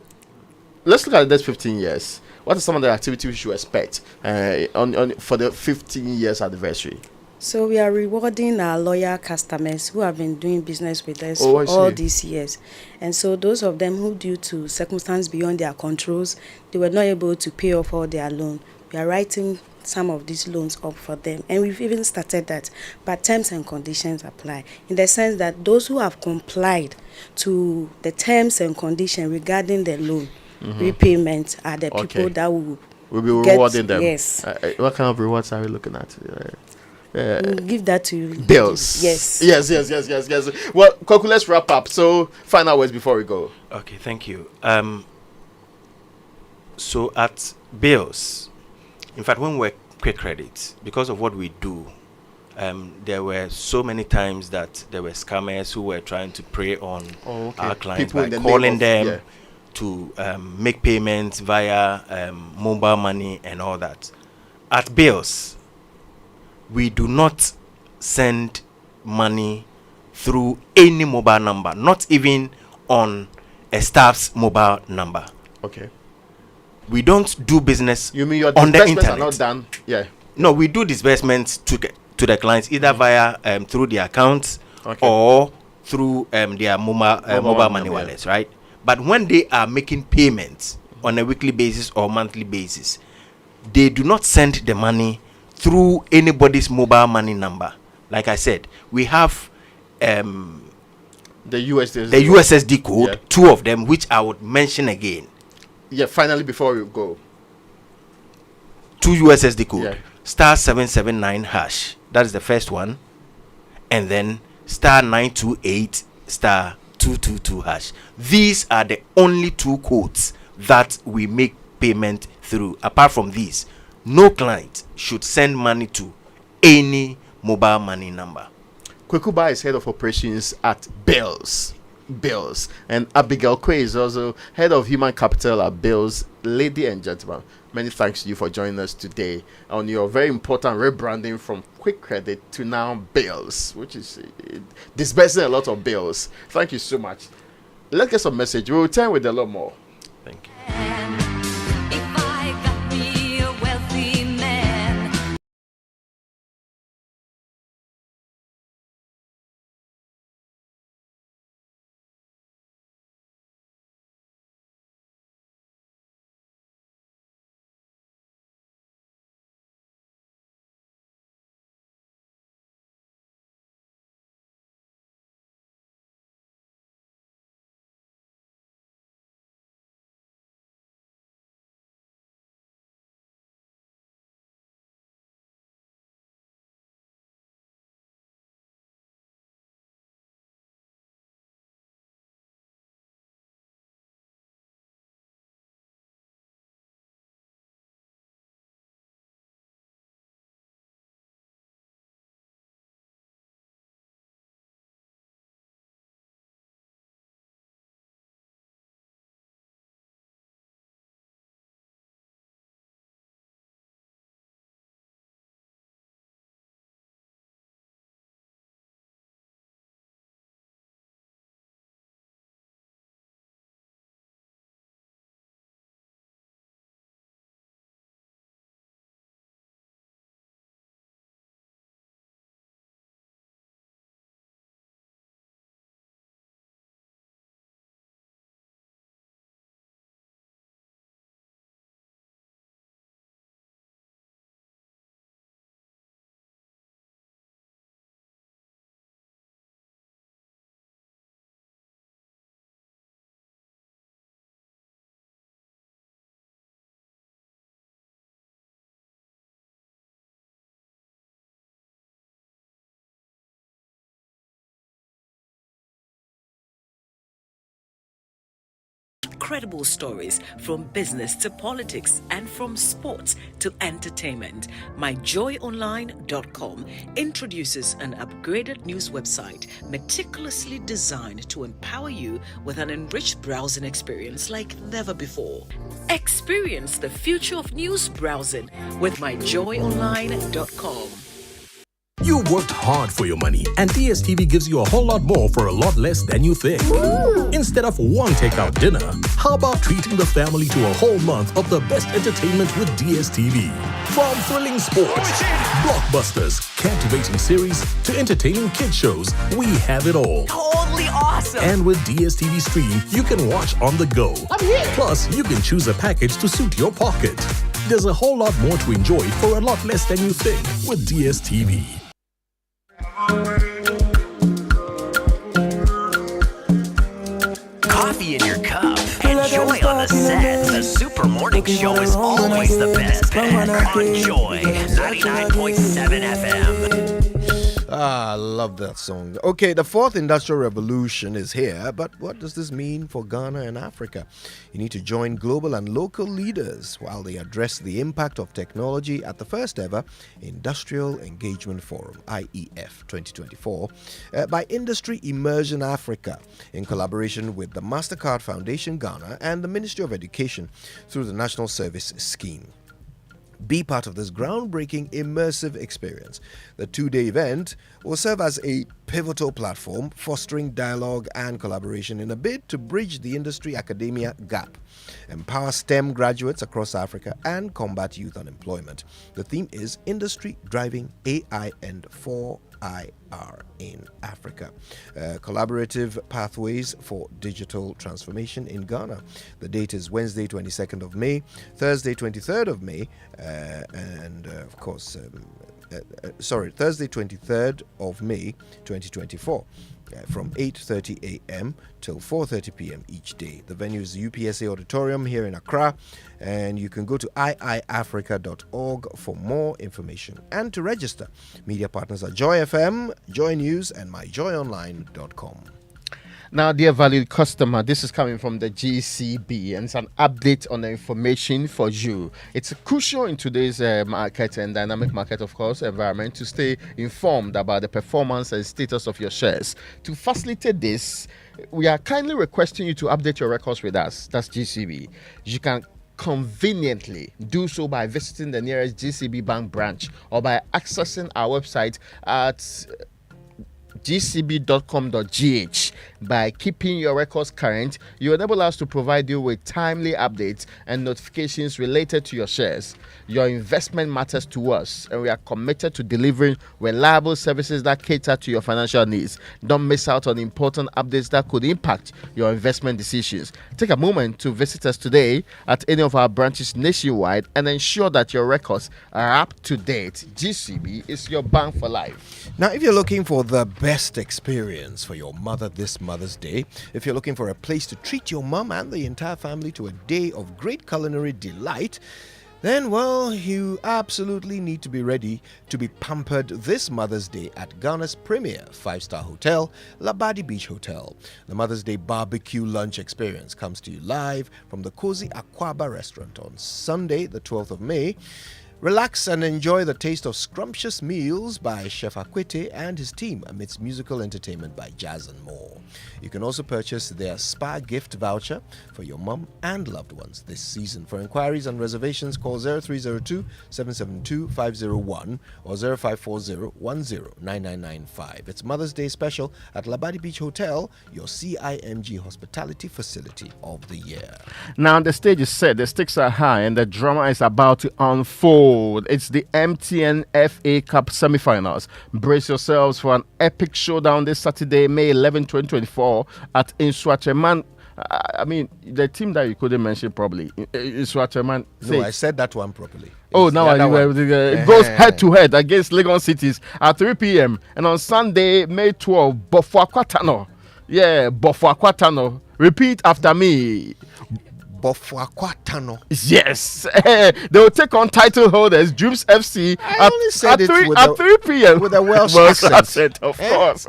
let's look at the next 15 years. What are some of the activities we should expect for the 15 years anniversary? So we are rewarding our loyal customers who have been doing business with us for all these years. And so those of them who, due to circumstances beyond their controls, they were not able to pay off all their loan, we are writing some of these loans up for them. And we've even started that. But terms and conditions apply, in the sense that those who have complied to the terms and conditions regarding the loan repayment are the people that will be rewarding them. Yes. What kind of rewards are we looking at? We'll give that to you. Bills. Yes. Yes. Well, Koku, let's wrap up. So, final words before we go. Okay, thank you. So at bills, in fact, when we're quick credit, because of what we do, there were so many times that there were scammers who were trying to prey on our clients by calling them to make payments via mobile money and all that. At bills, we do not send money through any mobile number, not even on a staff's mobile number. Okay. We don't do business you mean your on the internet. Are not done? Yeah. No, we do disbursements to the clients either via through their accounts or through their mobile money wallets, right? But when they are making payments on a weekly basis or monthly basis, they do not send the money through anybody's mobile money number. Like I said, we have The USSD. the USSD code, Yeah. 2 of them, which I would mention again. Yeah, finally, before you go. 2 USSD code, Yeah. star 779 hash. That is the first one. And then star 928 star 222 hash. These are the only 2 codes that we make payment through. Apart from these, no client should send money to any mobile money number. Kwekuba is head of operations at Bills. And Abigail Kwe is also head of human capital at Bills. Lady and gentlemen, many thanks to you for joining us today on your very important rebranding from Quick Credit to now Bills, which is disbursing a lot of bills. Thank you so much. Let's get some message. We'll return with a lot more. Thank you. Credible stories from business to politics and from sports to entertainment. MyJoyOnline.com introduces an upgraded news website meticulously designed to empower you with an enriched browsing experience like never before. Experience the future of news browsing with MyJoyOnline.com. You worked hard for your money, and DSTV gives you a whole lot more for a lot less than you think. Instead of one takeout dinner, how about treating the family to a whole month of the best entertainment with DSTV? From thrilling sports, blockbusters, captivating series, to entertaining kid shows, we have it all. Totally awesome! And with DSTV Stream, you can watch on the go. I'm here! Plus, you can choose a package to suit your pocket. There's a whole lot more to enjoy for a lot less than you think with DSTV. Coffee in your cup and joy on the set. The Super Morning Show is always the best bet on Joy 99.7 FM. I love that song. Okay, the 4th Industrial Revolution is here, but what does this mean for Ghana and Africa? You need to join global and local leaders while they address the impact of technology at the first ever Industrial Engagement Forum, IEF 2024, by Industry Immersion Africa in collaboration with the MasterCard Foundation Ghana and the Ministry of Education through the National Service Scheme. Be part of this groundbreaking immersive experience. The 2-day event will serve as a pivotal platform fostering dialogue and collaboration in a bid to bridge the industry-academia gap, empower STEM graduates across Africa, and combat youth unemployment. The theme is Industry Driving AI and 4 IR in Africa. Collaborative Pathways for Digital Transformation in Ghana. The date is Wednesday, 22nd of May, Thursday, 23rd of May, and of course, Thursday, 23rd of May, 2024. From 8:30 a.m. till 4:30 p.m. each day. The venue is UPSA Auditorium here in Accra, and you can go to iiafrica.org for more information and to register. Media partners are Joy FM, Joy News, and myjoyonline.com. Now, dear valued customer, this is coming from the GCB, and it's an update on the information for you. It's crucial in today's market and dynamic market, of course, environment, to stay informed about the performance and status of your shares. To facilitate this, we are kindly requesting you to update your records with us. That's GCB. You can conveniently do so by visiting the nearest GCB Bank branch or by accessing our website at gcb.com.gh. By keeping your records current, you enable us to provide you with timely updates and notifications related to your shares. Your investment matters to us, and we are committed to delivering reliable services that cater to your financial needs. Don't miss out on important updates that could impact your investment decisions. Take a moment to visit us today at any of our branches nationwide and ensure that your records are up to date. GCB is your bank for life. Now, if you're looking for the best experience for your mother this Mother's Day, if you're looking for a place to treat your mom and the entire family to a day of great culinary delight, then, well, you absolutely need to be ready to be pampered this Mother's Day at Ghana's premier 5-star hotel, Labadi Beach Hotel. The Mother's Day barbecue lunch experience comes to you live from the cozy Aquaba restaurant on Sunday, the 12th of May. Relax and enjoy the taste of scrumptious meals by Chef Akwete and his team amidst musical entertainment by Jazz and more. You can also purchase their spa gift voucher for your mum and loved ones this season. For inquiries and reservations, call 0302-772-501 or 0540-109995. It's Mother's Day special at Labadi Beach Hotel, your CIMG hospitality facility of the year. Now, the stage is set, the stakes are high, and the drama is about to unfold. It's the MTN FA Cup semi-finals. Brace yourselves for an epic showdown this Saturday, May 11, 2024 at Insuacheman. I mean, the team that you couldn't mention probably. Insuacheman. No, I said that one properly. Oh, now it goes head-to-head against Legon Cities at 3 p.m. And on Sunday, May 12, Bofuakwatano. Yeah, Bofuakwatano. Repeat after me. Bofuakwatano. Yes. They will take on title holders Dreams FC at 3 p.m. with a Welsh accent, of course.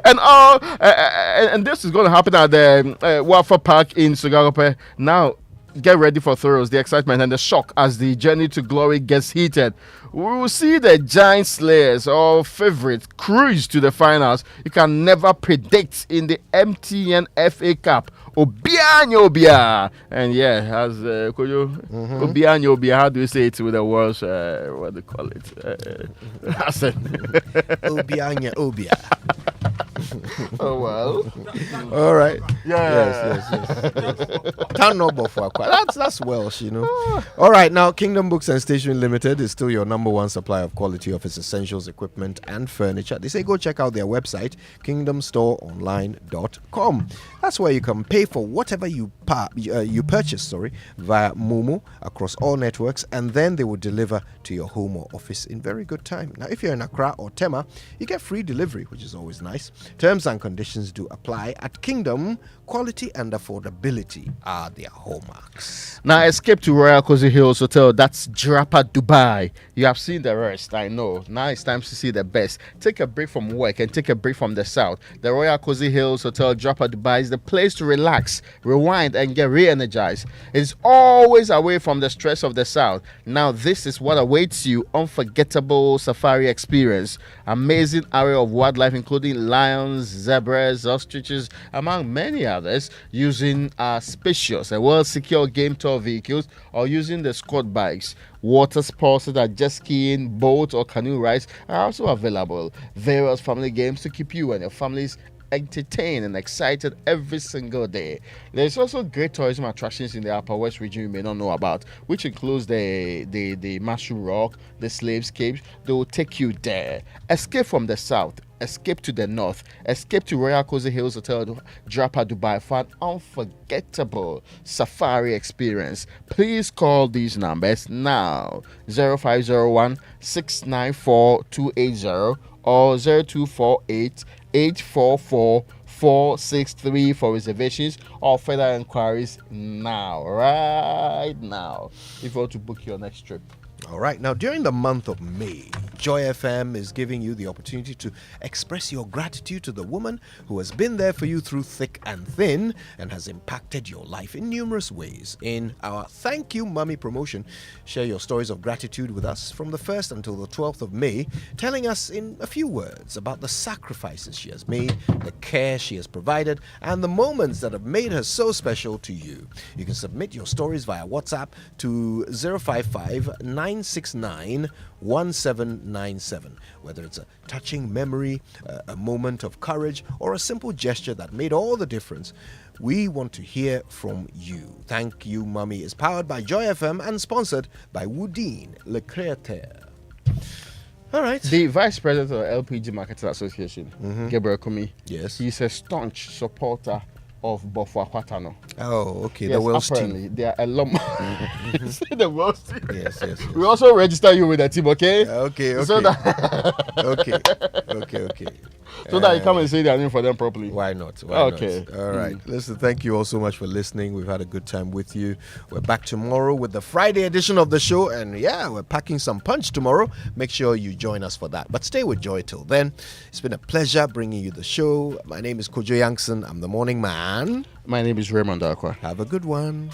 And this is going to happen at the Wafa Park in Sugarope. Now, get ready for thrills, the excitement, and the shock as the journey to glory gets heated. We will see the giant slayers or favorites cruise to the finals. You can never predict in the MTN FA Cup. Obianya. And yeah, as Obianya, how do you say it with the Welsh, what do you call it? Obianya. Oh, well. All right. Yeah. Yes. That's Welsh, you know. All right. Now, Kingdom Books and Stationery Limited is still your number one supplier of quality office essentials, equipment, and furniture. They say go check out their website, kingdomstoreonline.com. That's where you can pay for whatever you purchase, via Momo across all networks, and then they will deliver to your home or office in very good time. Now, if you're in Accra or Tema, you get free delivery, which is always nice. Terms and conditions do apply. At Kingdom, quality and affordability are their hallmarks. Now, escape to Royal Cozy Hills Hotel. That's Jarapa, Dubai. You have seen the rest, I know. Now it's time to see the best. Take a break from work and take a break from the south. The Royal Cozy Hills Hotel, Jarapa, Dubai is the place to relax, rewind, and get re-energized. It's always away from the stress of the south. Now, this is what awaits you. Unforgettable safari experience. Amazing array of wildlife, including lions, zebras, ostriches, among many others, using spacious and well-secure game tour vehicles or using the squad bikes. Water sports such as jet skiing, boat or canoe rides are also available. Various family games to keep you and your families entertained and excited every single day. There's also great tourism attractions in the Upper West region you may not know about, which includes the Mushroom Rock, the Slaves Caves. They will take you there. Escape from the south. Escape to the north. Escape to Royal Cozy Hills Hotel Drapa Dubai for an unforgettable safari experience. Please call these numbers now: 0501 694 280 or 0248 844 463 for reservations or further inquiries now, right now, if you want to book your next trip. All right. Now, during the month of May, Joy FM is giving you the opportunity to express your gratitude to the woman who has been there for you through thick and thin and has impacted your life in numerous ways. In our Thank You Mummy promotion, share your stories of gratitude with us from the 1st until the 12th of May, telling us in a few words about the sacrifices she has made, the care she has provided, and the moments that have made her so special to you. You can submit your stories via WhatsApp to 055 969 1797. Whether it's a touching memory, a moment of courage, or a simple gesture that made all the difference, we want to hear from you. Thank You Mummy is powered by Joy FM and sponsored by Woodine Le Créateur. All right. The Vice President of LPG Marketing Association, Gabriel Kumi, yes, he's a staunch supporter of Bofwa Kwatano. Oh, okay. Yes, the Wells apparently team. they are alum. The Wells team. Yes. We also register you with the team, okay? Okay. So that okay. So that you come and say their name for them properly. Why not? Okay. All right. Listen, thank you all so much for listening. We've had a good time with you. We're back tomorrow with the Friday edition of the show. And yeah, we're packing some punch tomorrow. Make sure you join us for that. But stay with Joy till then. It's been a pleasure bringing you the show. My name is Kojo Yankson. I'm the morning man. My name is Raymond Akwa. Have a good one.